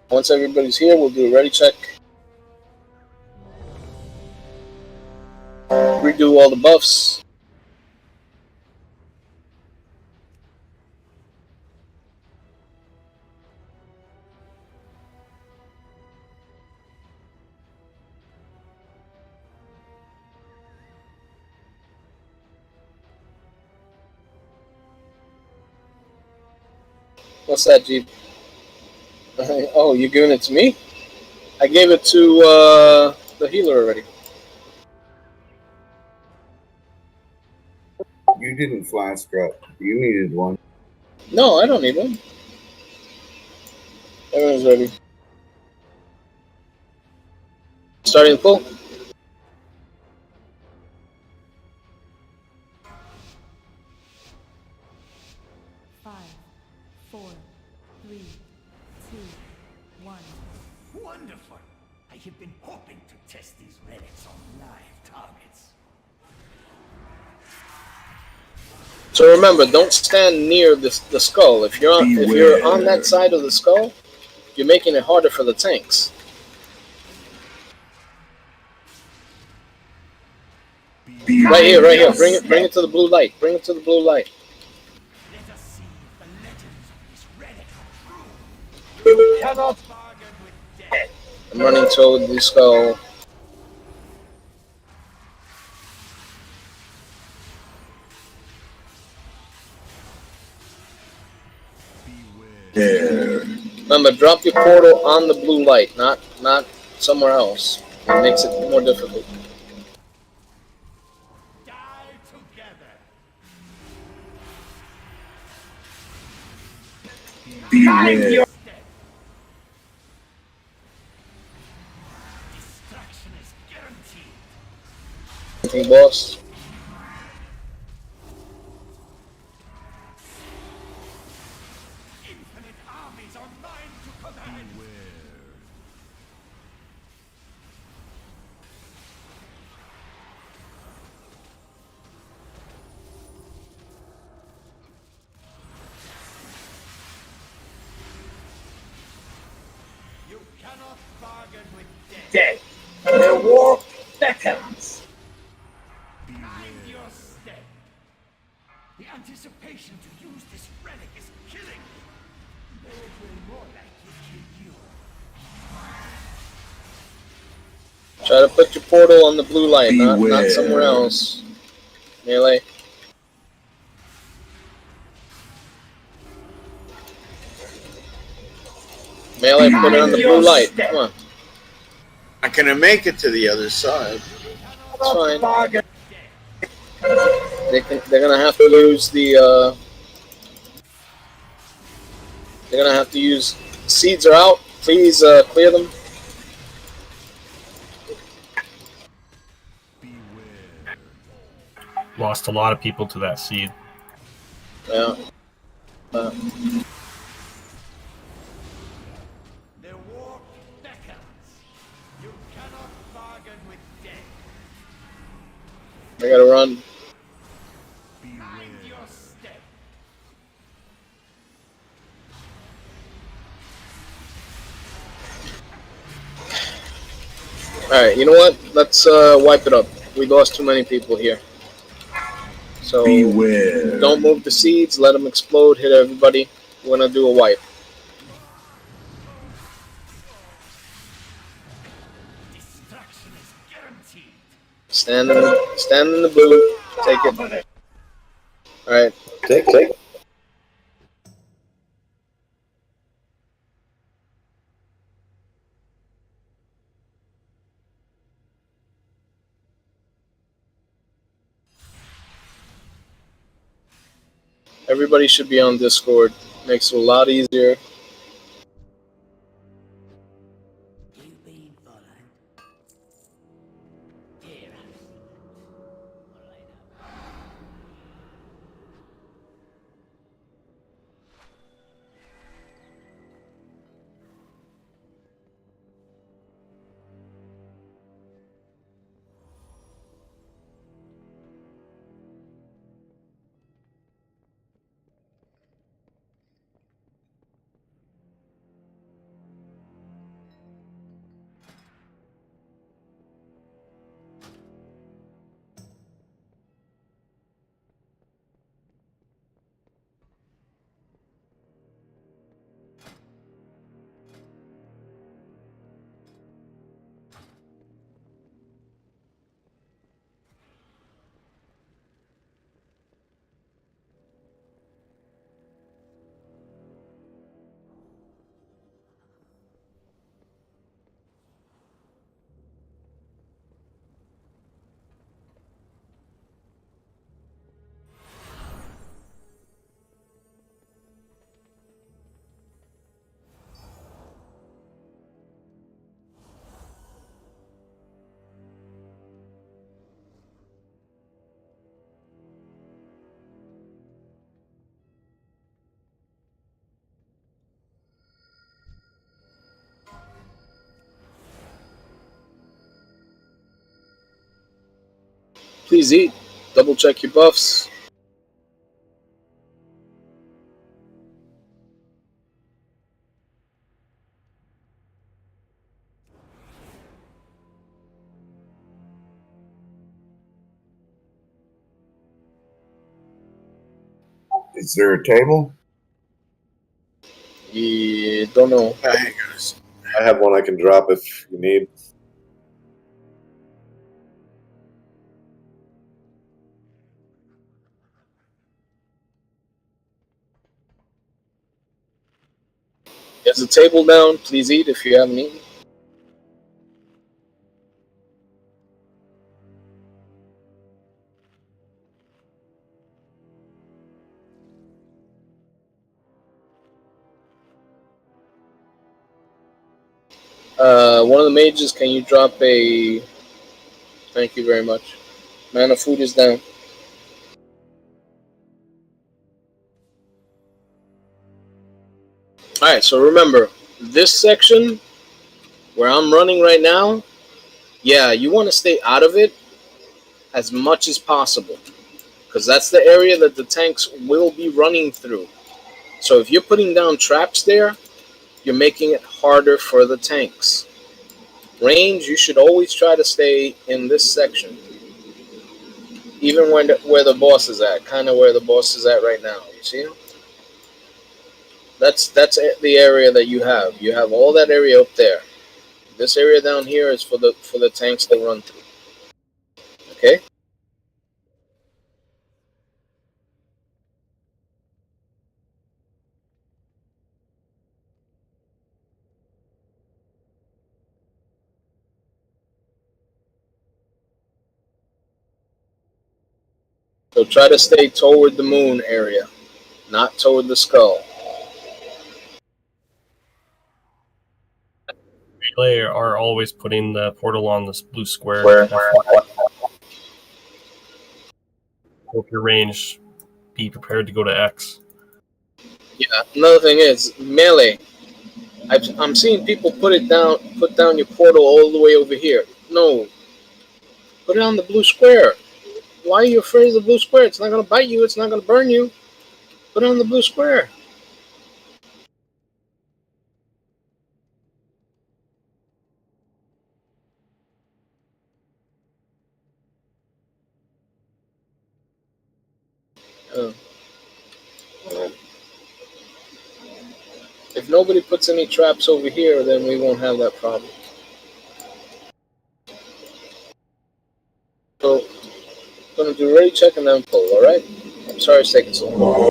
Once everybody's here, we'll do a ready check. Redo all the buffs. What's that, Jeep? Oh, you're giving it to me? I gave it to the healer already. You didn't flask up. You needed one. No, I don't need one. Everyone's ready. Starting the pull. 5, 4, 3, 2, 1. Wonderful! I have been hoping to test these relics on live targets. So remember, don't stand near the skull. If you're on that side of the skull, you're making it harder for the tanks. Right here. Bring it to the blue light. Bring it to the blue light. Let us see if the legends of this relic are true. You cannot Bargain with death. I'm running toward the skull. Remember, drop your portal on the blue light, not somewhere else. It makes it more difficult. Die together. Beware. Destruction is guaranteed. Anything, boss? Infinite armies are mine to command. Dead. The war beckons. Mind your step. The anticipation to use this relic is killing me. It will more likely kill you. Try to put your portal on the blue light, not somewhere else. Melee. Melee, put it on the blue light. Come on. Not gonna make it to the other side. It's fine. They're gonna have to use the. They're gonna have to use. Seeds are out. Please clear them. Lost a lot of people to that seed. Yeah. I gotta run. Alright, you know what? Let's wipe it up. We lost too many people here. So Beware. Don't move the seeds, let them explode, hit everybody. We're gonna do a wipe. Stand in the blue. Take it. Alright. Take. Everybody should be on Discord. Makes it a lot easier. Please eat. Double check your buffs. Is there a table? Yeah, don't know. I have one I can drop if you need. There's a table down. Please eat if you haven't eaten. One of the mages, can you drop a... Thank you very much. Mana food is down. Alright, so remember, this section where I'm running right now, yeah, you want to stay out of it as much as possible. Because that's the area that the tanks will be running through. So if you're putting down traps there, you're making it harder for the tanks. Range, you should always try to stay in this section. Even when where the boss is at, kind of where the boss is at right now. You see him? That's the area that you have. You have all that area up there. This area down here is for the tanks to run through. Okay? So try to stay toward the moon area, not toward the skull. Relay are always putting the portal on this blue square. If your range, be prepared to go to X. Yeah. Another thing is melee. I'm seeing people put down your portal all the way over here. No. Put it on the blue square. Why are you afraid of the blue square? It's not going to bite you. It's not going to burn you. Put it on the blue square. If nobody puts any traps over here, then we won't have that problem. So, I'm going to do ready check and then pull, alright? I'm sorry it's taking so long.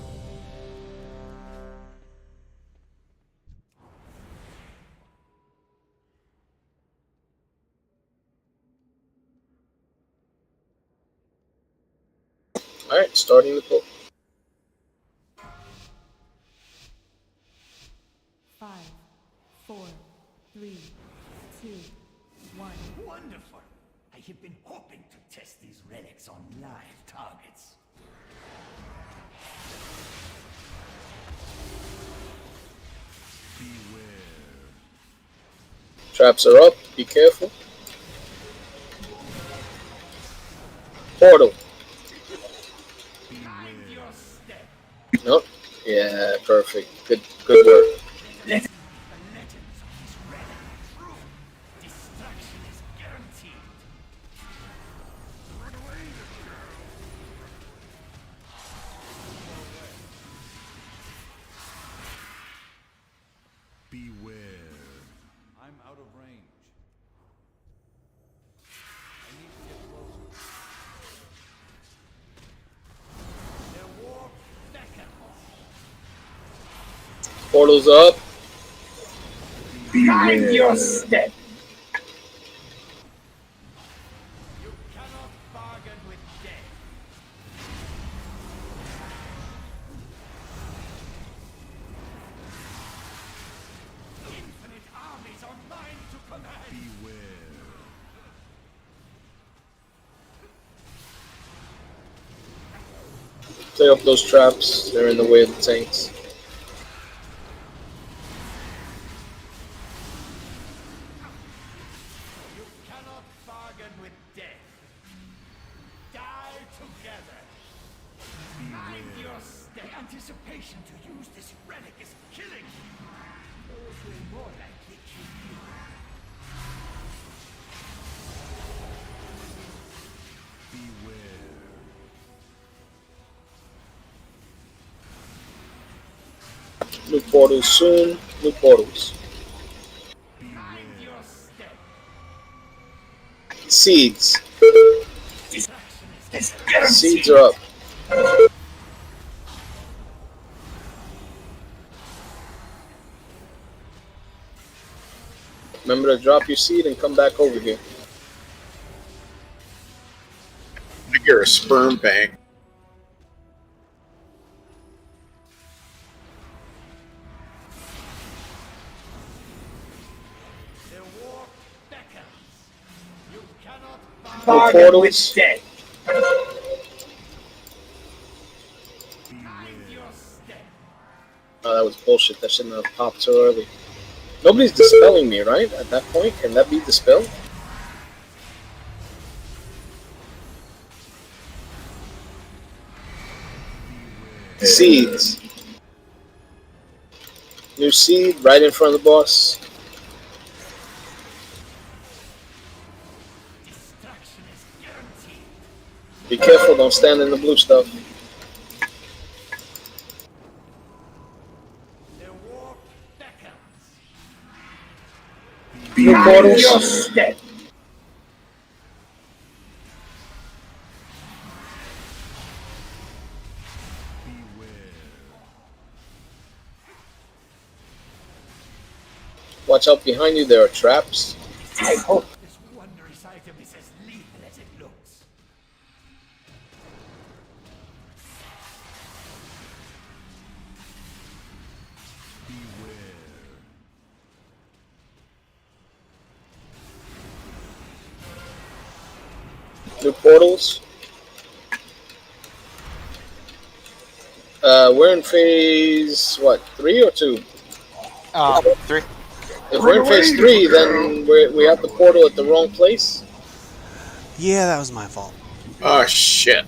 Alright, starting the pull. 5, 4, 3, 2, 1. Wonderful! I have been hoping to test these relics on live targets. Traps are up. Be careful. Portal. Nope. Yeah, perfect. Good work. Beware. I'm out of range. I need to get closer. Their war beckons. Portal's up. Mind your step. You cannot bargain with death. Infinite armies are mine to command. Beware. Clear up those traps. They're in the way of the tanks. You cannot bargain with death. Die together. Mind your step. The anticipation to use this relic is killing you. Those will more likely kill you. Beware. New portals soon. New portals. Mind your step. Seeds. Seeds are up. Remember to drop your seed and come back over here. I think you're a sperm bank. The war beckons. You cannot New Bargain portals. with death. mind your step. Oh, that was bullshit. That shouldn't have popped so early. Nobody's dispelling me, right? At that point, can that be dispelled? Seeds. New seed right in front of the boss. Be careful, don't stand in the blue stuff. New portals. Watch out behind you, there are traps. I hope this wondrous item is as lethal as it looks. New portals. We're in phase, what, 3 or 2? 3. If we're in phase 3, then we have the portal at the wrong place. Yeah, that was my fault. Oh, shit.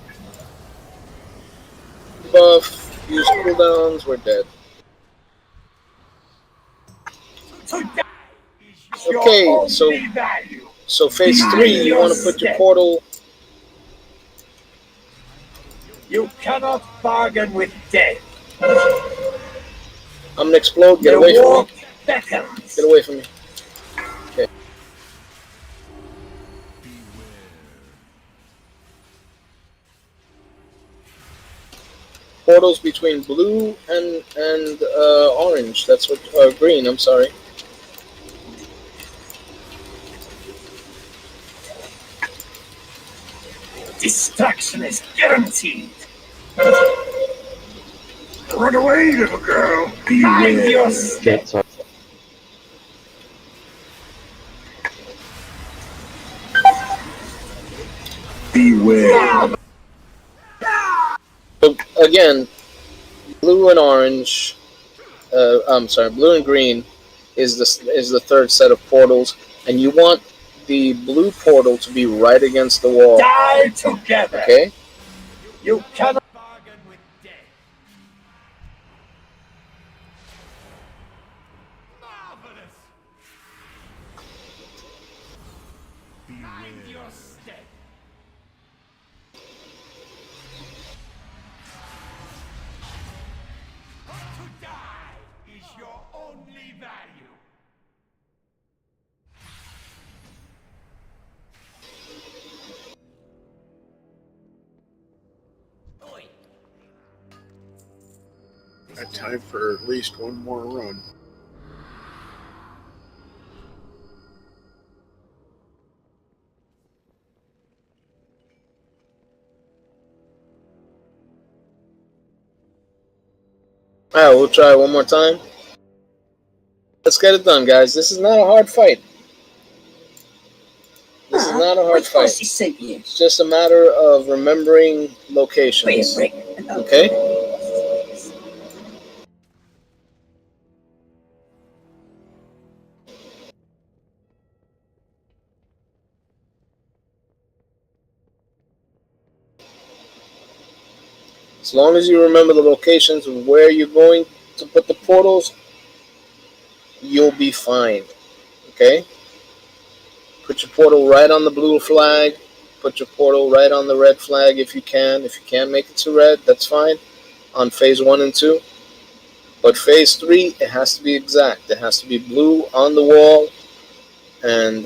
Buff, use cooldowns, we're dead. Okay, so phase 3, you want to put your portal. You cannot bargain with death. I'm gonna explode. Get away from me. Get away from me. Okay. Portals between blue and orange. That's what green. I'm sorry. Destruction is guaranteed. Run away, little girl. Mind your step. Beware. So again, blue and orange. I'm sorry, blue and green is the third set of portals, and you want the blue portal to be right against the wall. Die together. Okay. You cannot bargain with death. Marvelous. Mind your step. To die is your only value. Got time for at least one more run. Alright, we'll try one more time. Let's get it done, guys. This is not a hard fight. This is not a hard fight. It's just a matter of remembering locations. Okay? As long as you remember the locations of where you're going to put the portals, you'll be fine. Okay? Put your portal right on the blue flag. Put your portal right on the red flag if you can. If you can't make it to red, that's fine. On phase 1 and 2. But phase 3, it has to be exact. It has to be blue on the wall. And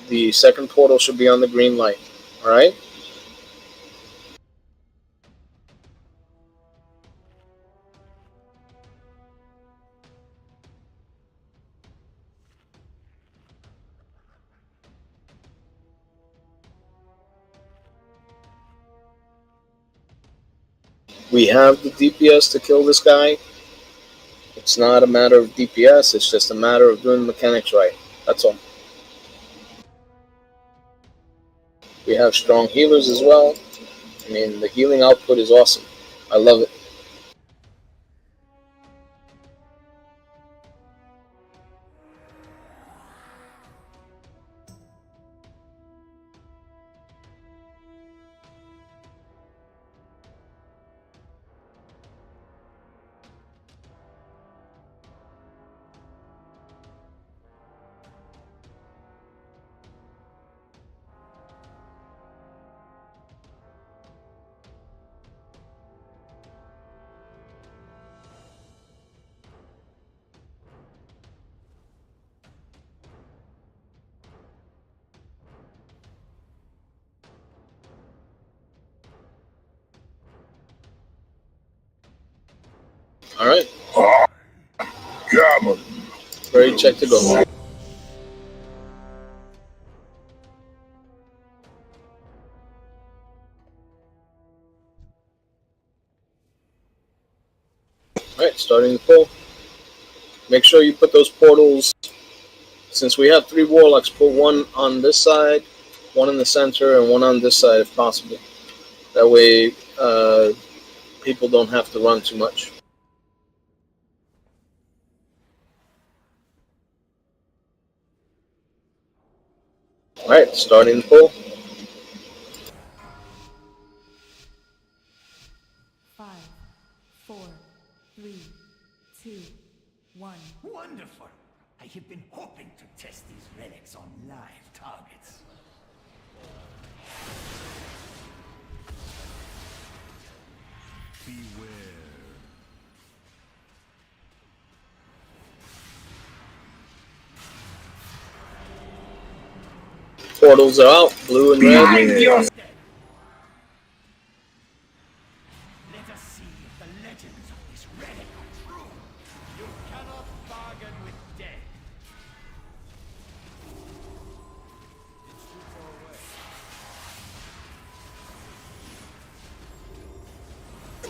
the second portal should be on the green light. Alright? We have the DPS to kill this guy. It's not a matter of DPS, it's just a matter of doing the mechanics right. That's all. We have strong healers as well. I mean, the healing output is awesome. I love it. Alright. Gammon. Ready, check to go. Alright, starting the pull. Make sure you put those portals, since we have 3 warlocks, put one on this side, one in the center, and one on this side if possible. That way, people don't have to run too much. Alright, starting the pull. 5, 4, 3, 2, 1. Wonderful! I have been hoping to test these relics on live targets. Beware. Portals are out, blue and red. Behind your step. Let us see if the legends of this relic are true. You cannot bargain with death. It's too far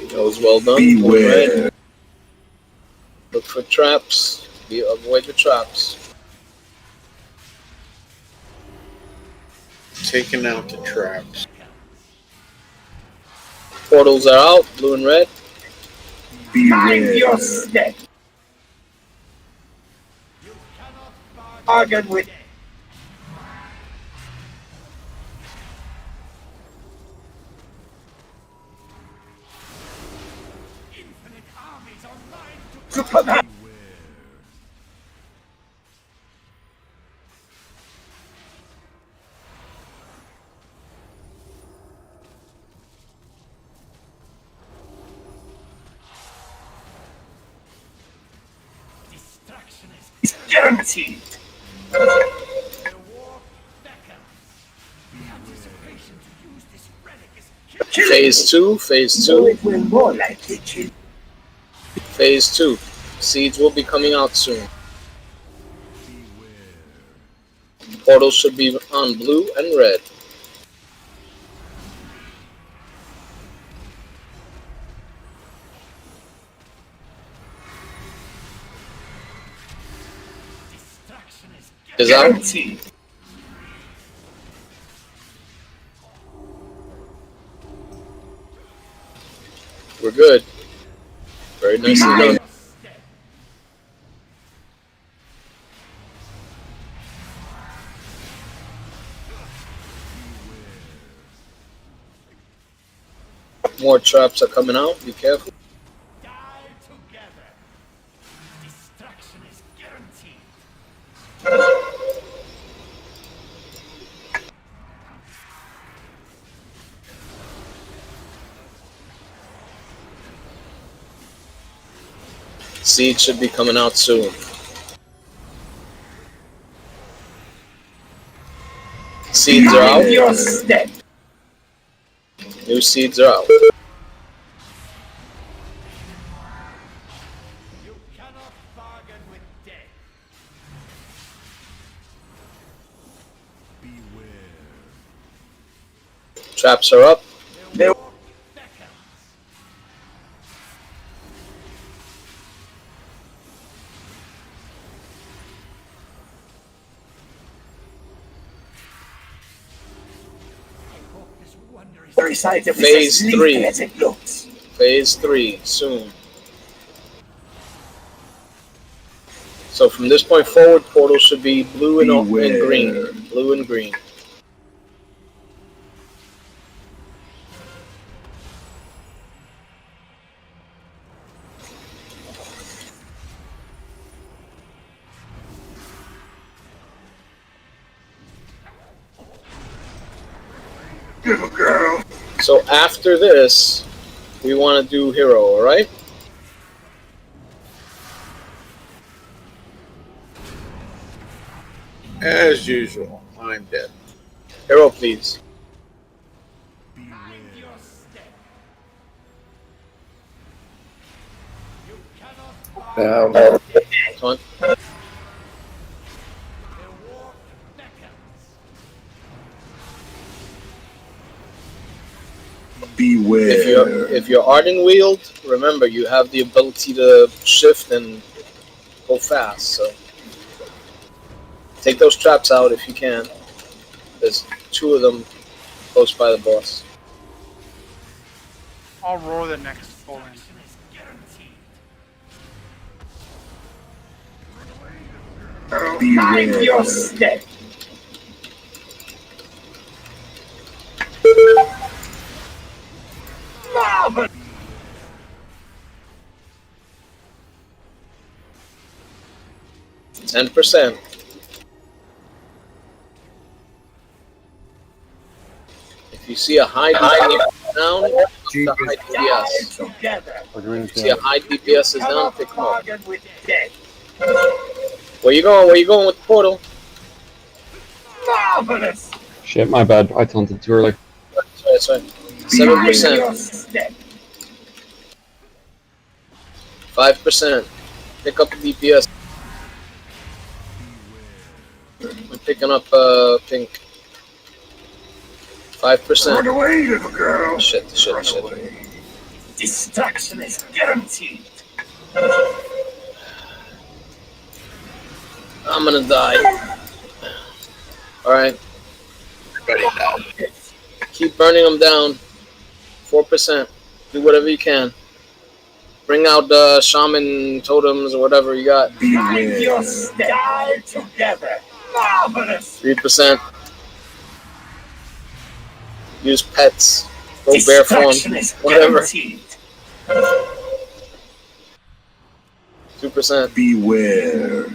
away. That was well done. Beware. Red. Look for traps. Avoid the traps. Taking out the traps. Portals are out, blue and red. Behind your step. Bargain with. Infinite armies are mine to Superman. destruction is It's guaranteed. the war beckons. The anticipation to use this relic is killing. Phase 2, phase So 2, it will more likely kill. phase 2. Seeds will be coming out soon. Portals should be on blue and red. Destruction Is out. Guaranteed. We're good. Very nicely done. More traps are coming out. Be careful. die together. Destruction is guaranteed. Seeds should be coming out soon. Seeds are out. Behind your step. New seeds are out. You cannot bargain with death. Traps are up. They Side of Phase as 3. lethal as it looks. Phase 3 soon. So from this point forward, portals should be blue and green. Blue and green. Little girl. So after this, we want to do hero, alright? As usual, I'm dead. Hero, please. Mind your step. You Fine. Beware. If you're Arden Wield, remember you have the ability to shift and go fast. So take those traps out if you can. There's 2 of them close by the boss. I'll roar the next full in. Mind your step. Marvelous. 10%. If you see a high DPS down, the high DPS. If you see a high DPS is down, pick them up. Where you going? Where you going with the portal? Marvelous. Shit, my bad. I taunted too early. Sorry. 7%. 5%. Pick up the DPS. I'm picking up pink. 5%. Run away, little girl. Shit. Distraction is guaranteed. I'm gonna die. Alright. Keep burning them down. 4%. Do whatever you can. Bring out the shaman totems or whatever you got. Behind your step together. Marvelous. 3%. Use pets. Go bear form. Whatever. 2%. Beware.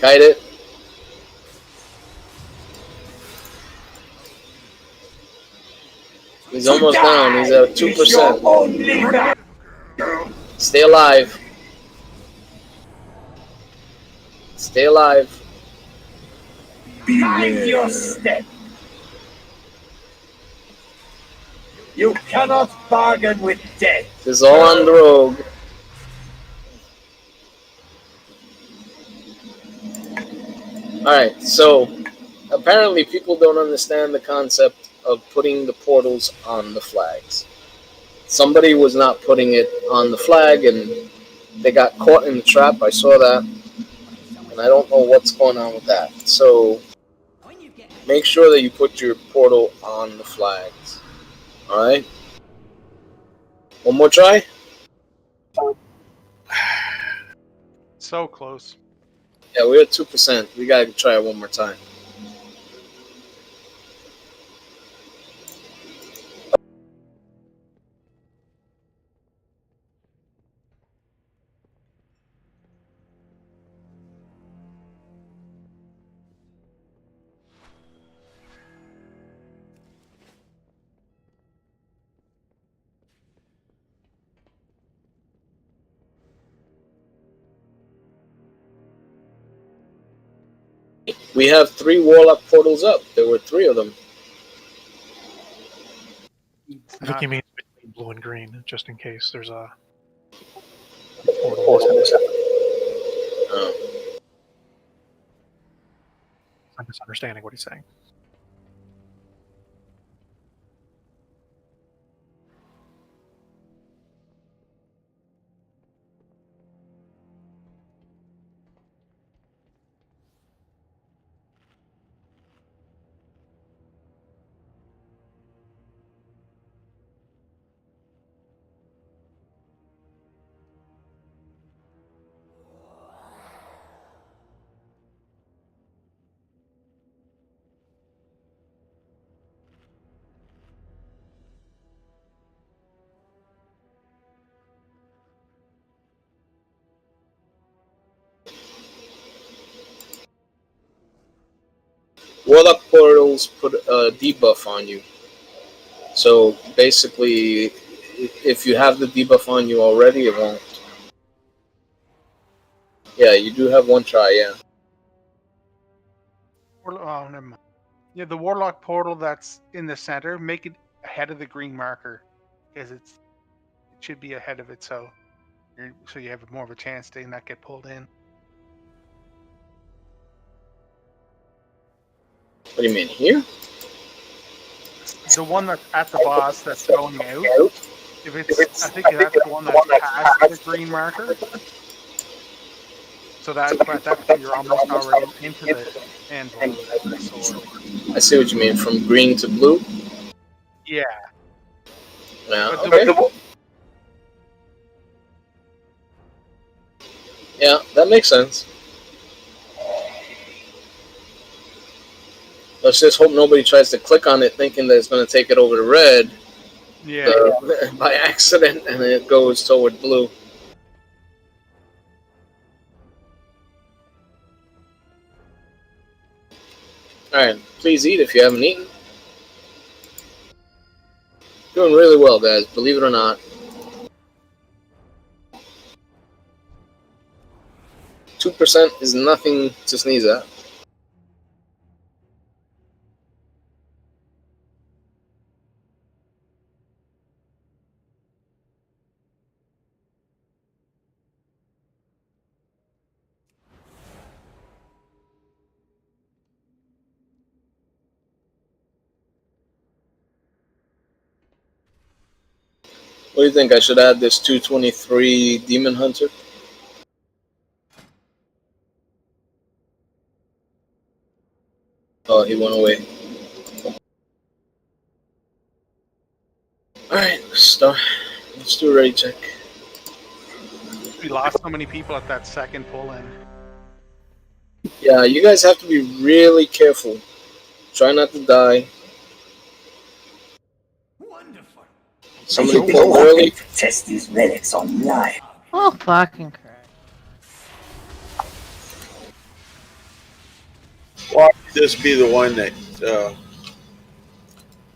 Kite it. He's almost down. He's at 2%. Stay alive. Stay alive. Behind your step. You cannot bargain with death. This is all on the rogue. Alright, so apparently people don't understand the concept of putting the portals on the flags. Somebody was not putting it on the flag and they got caught in the trap. I saw that. And I don't know what's going on with that. So make sure that you put your portal on the flags. Alright? One more try? So close. Yeah, we're at 2%. We gotta try it one more time. We have 3 warlock portals up. There were 3 of them. I think you mean between blue and green, just in case there's a portal. Oh. I'm misunderstanding what he's saying. Warlock portals put a debuff on you. So basically, if you have the debuff on you already, it won't. Yeah, you do have 1 try, yeah. Oh, never mind. Yeah, the warlock portal that's in the center, make it ahead of the green marker, because it's should be ahead of it, so you have more of a chance to not get pulled in. What do you mean, here? The one that's at the boss that's going out. If it's, I think that's the one that's past the green marker. So that point you're almost already into the end of the sword. I see what you mean. From green to blue. Yeah. Yeah. Okay. Yeah, that makes sense. Let's just hope nobody tries to click on it thinking that it's going to take it over to red. Yeah. By accident, and it goes toward blue. Alright, please eat if you haven't eaten. Doing really well, guys, believe it or not. 2% is nothing to sneeze at. What do you think? I should add this 223 Demon Hunter? Oh, he went away. Alright, let's do a ready check. We lost so many people at that second pull-in. Yeah, you guys have to be really careful. Try not to die. Somebody pull early. Test these relics on life. Oh, fucking crap. Why would this be the one that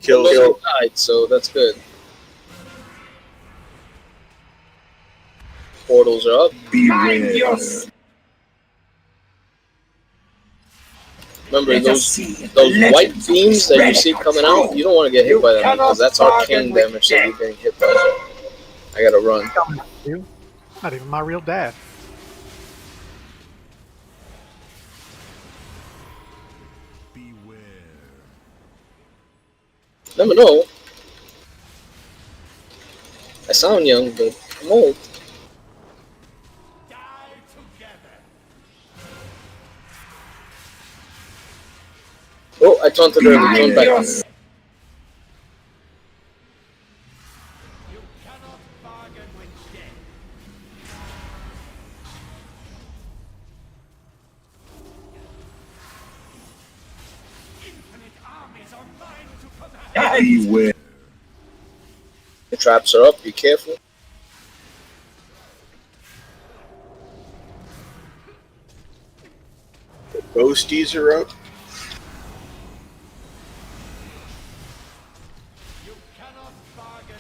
kills Nobody died, so that's good. Portals are up. Remember those white beams that you see coming out? You don't want to get hit by them because that's arcane damage that you're getting hit by. I gotta run. Not even my real dad. Never know. I sound young, but I'm old. Oh, I taunted early. Taunt back. Beware. The traps are up. Be careful. The ghosties are up.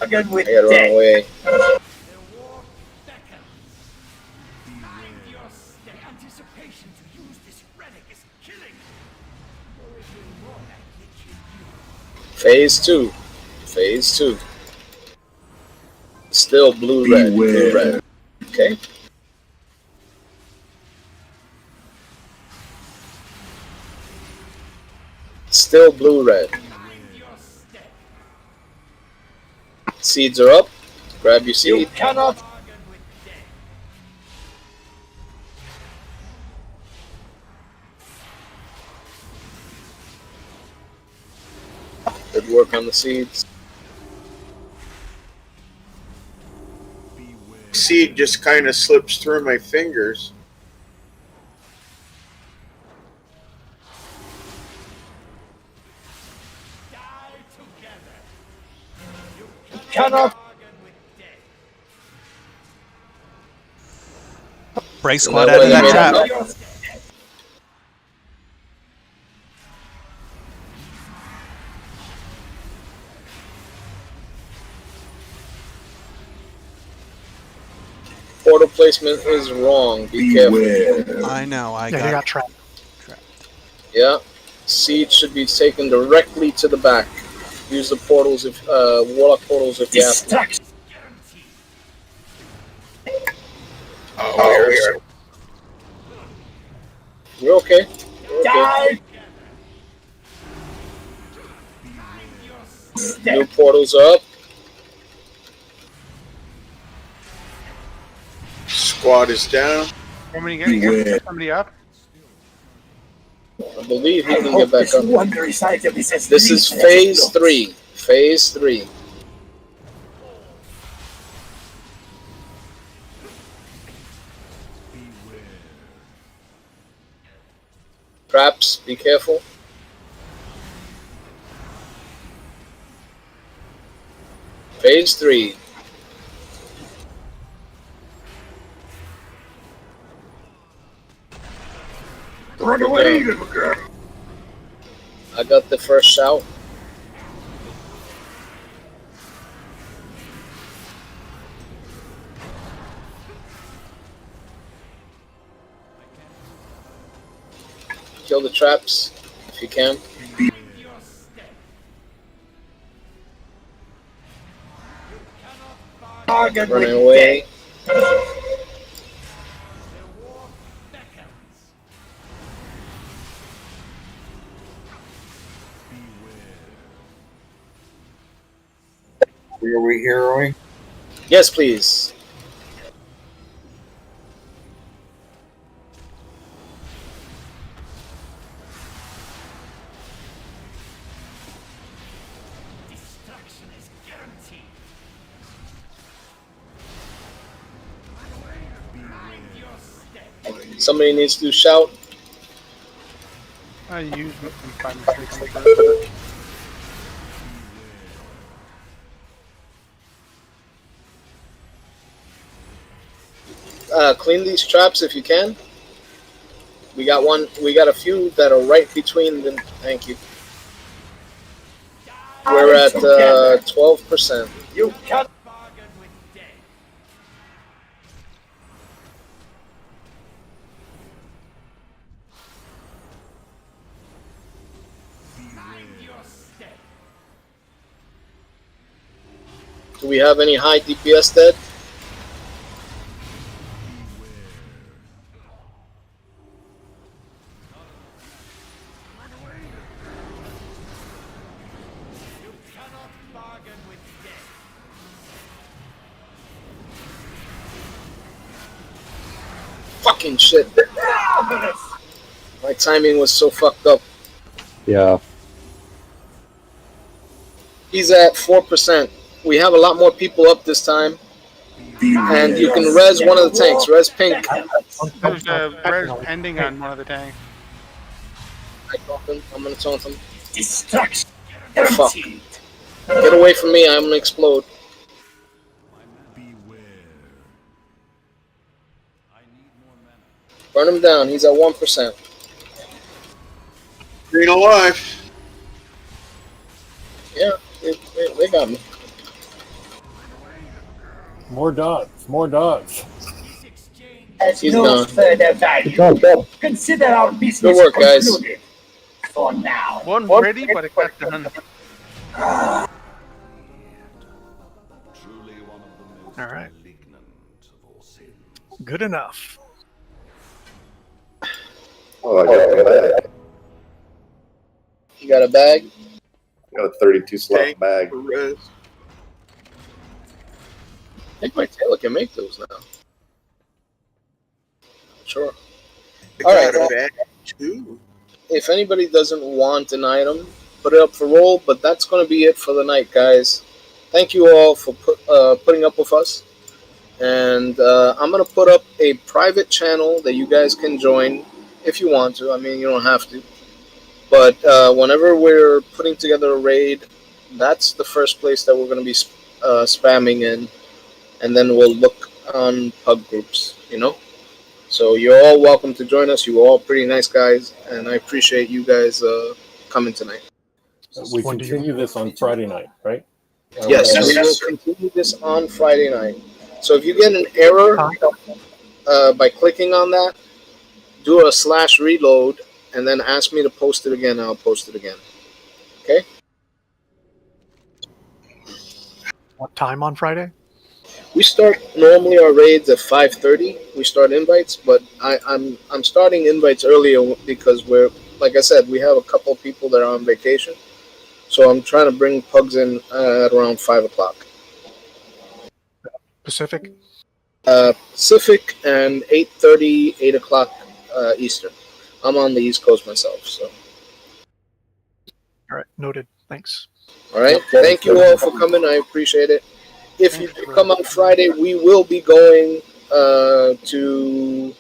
I gotta run away. Phase 2. Phase 2. Still blue red. Blue red. Okay. Still blue red. Seeds are up. Grab your seed. You cannot. Good work on the seeds. Seed just kind of slips through my fingers. Cannot. Break squad out of that trap. Portal placement is wrong. Be careful. I know. I Yeah, got trapped. Yeah. Seed should be taken directly to the back. Use the portals if warlock portals if you have to. We're okay. We're okay. New portals are up. Squad is down. Want me to get somebody up? I believe he can get back up. This is phase 3. Phase 3. Traps, be careful. Phase 3. Run away, little girl. I got the first shout. Kill the traps if you can. Running away. Are we heroing? Yes, please. Destruction is guaranteed. Mind your step. Somebody needs to shout. I use them by mistake. Clean these traps if you can. We got one. We got a few that are right between them. Thank you. We're at 12%. You can't. Do we have any high DPS dead? Fucking shit. My timing was so fucked up. Yeah. He's at 4%. We have a lot more people up this time. And you can res one of the tanks. Res pink. There's a res pending on one of the tanks. I'm gonna taunt him. Destruction. Fuck. Get away from me, I'm gonna explode. Burn him down, he's at 1%. Green alive. Yeah, they got me. More dogs. More dogs. He's gone. Further value. Consider our business Good work, guys. concluded. For now. One ready, but it got done. All right. Good enough. Oh, I got a bag. You got a bag? I got a 32 slot bag. I think my tailor can make those now. Sure. Alright, well, if anybody doesn't want an item, put it up for roll, but that's going to be it for the night, guys. Thank you all for putting up with us. And I'm going to put up a private channel that you guys can join if you want to. I mean, you don't have to. But whenever we're putting together a raid, that's the first place that we're going to be spamming in. And then we'll look on pub groups, you know? So you're all welcome to join us. You're all pretty nice guys. And I appreciate you guys coming tonight. We continue this on Friday night, right? Yes, we will continue this on Friday night. So if you get an error by clicking on that, do a /reload and then ask me to post it again. I'll post it again. Okay? What time on Friday? We start normally our raids at 5:30. We start invites, but I'm starting invites earlier because we're, like I said, we have a couple of people that are on vacation, so I'm trying to bring pugs in at around 5 o'clock. Pacific. Pacific and 8:30, 8 o'clock Eastern. I'm on the East Coast myself, so. All right, noted. Thanks. All right. Thank you all for coming. I appreciate it. If you come on Friday, we will be going to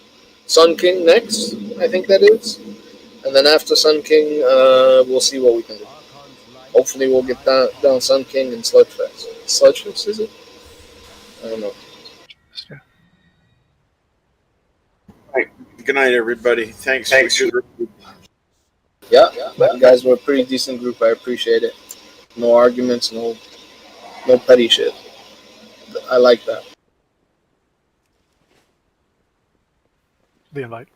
Sun King next. I think that is, and then after Sun King, we'll see what we can do. Hopefully, we'll get down Sun King and Sludgefest. Sludgefest, is it? I don't know. Yeah. Right. Good night, everybody. Thanks. For Yeah, you guys were a pretty decent group. I appreciate it. No arguments, no petty shit. I like that. The invite.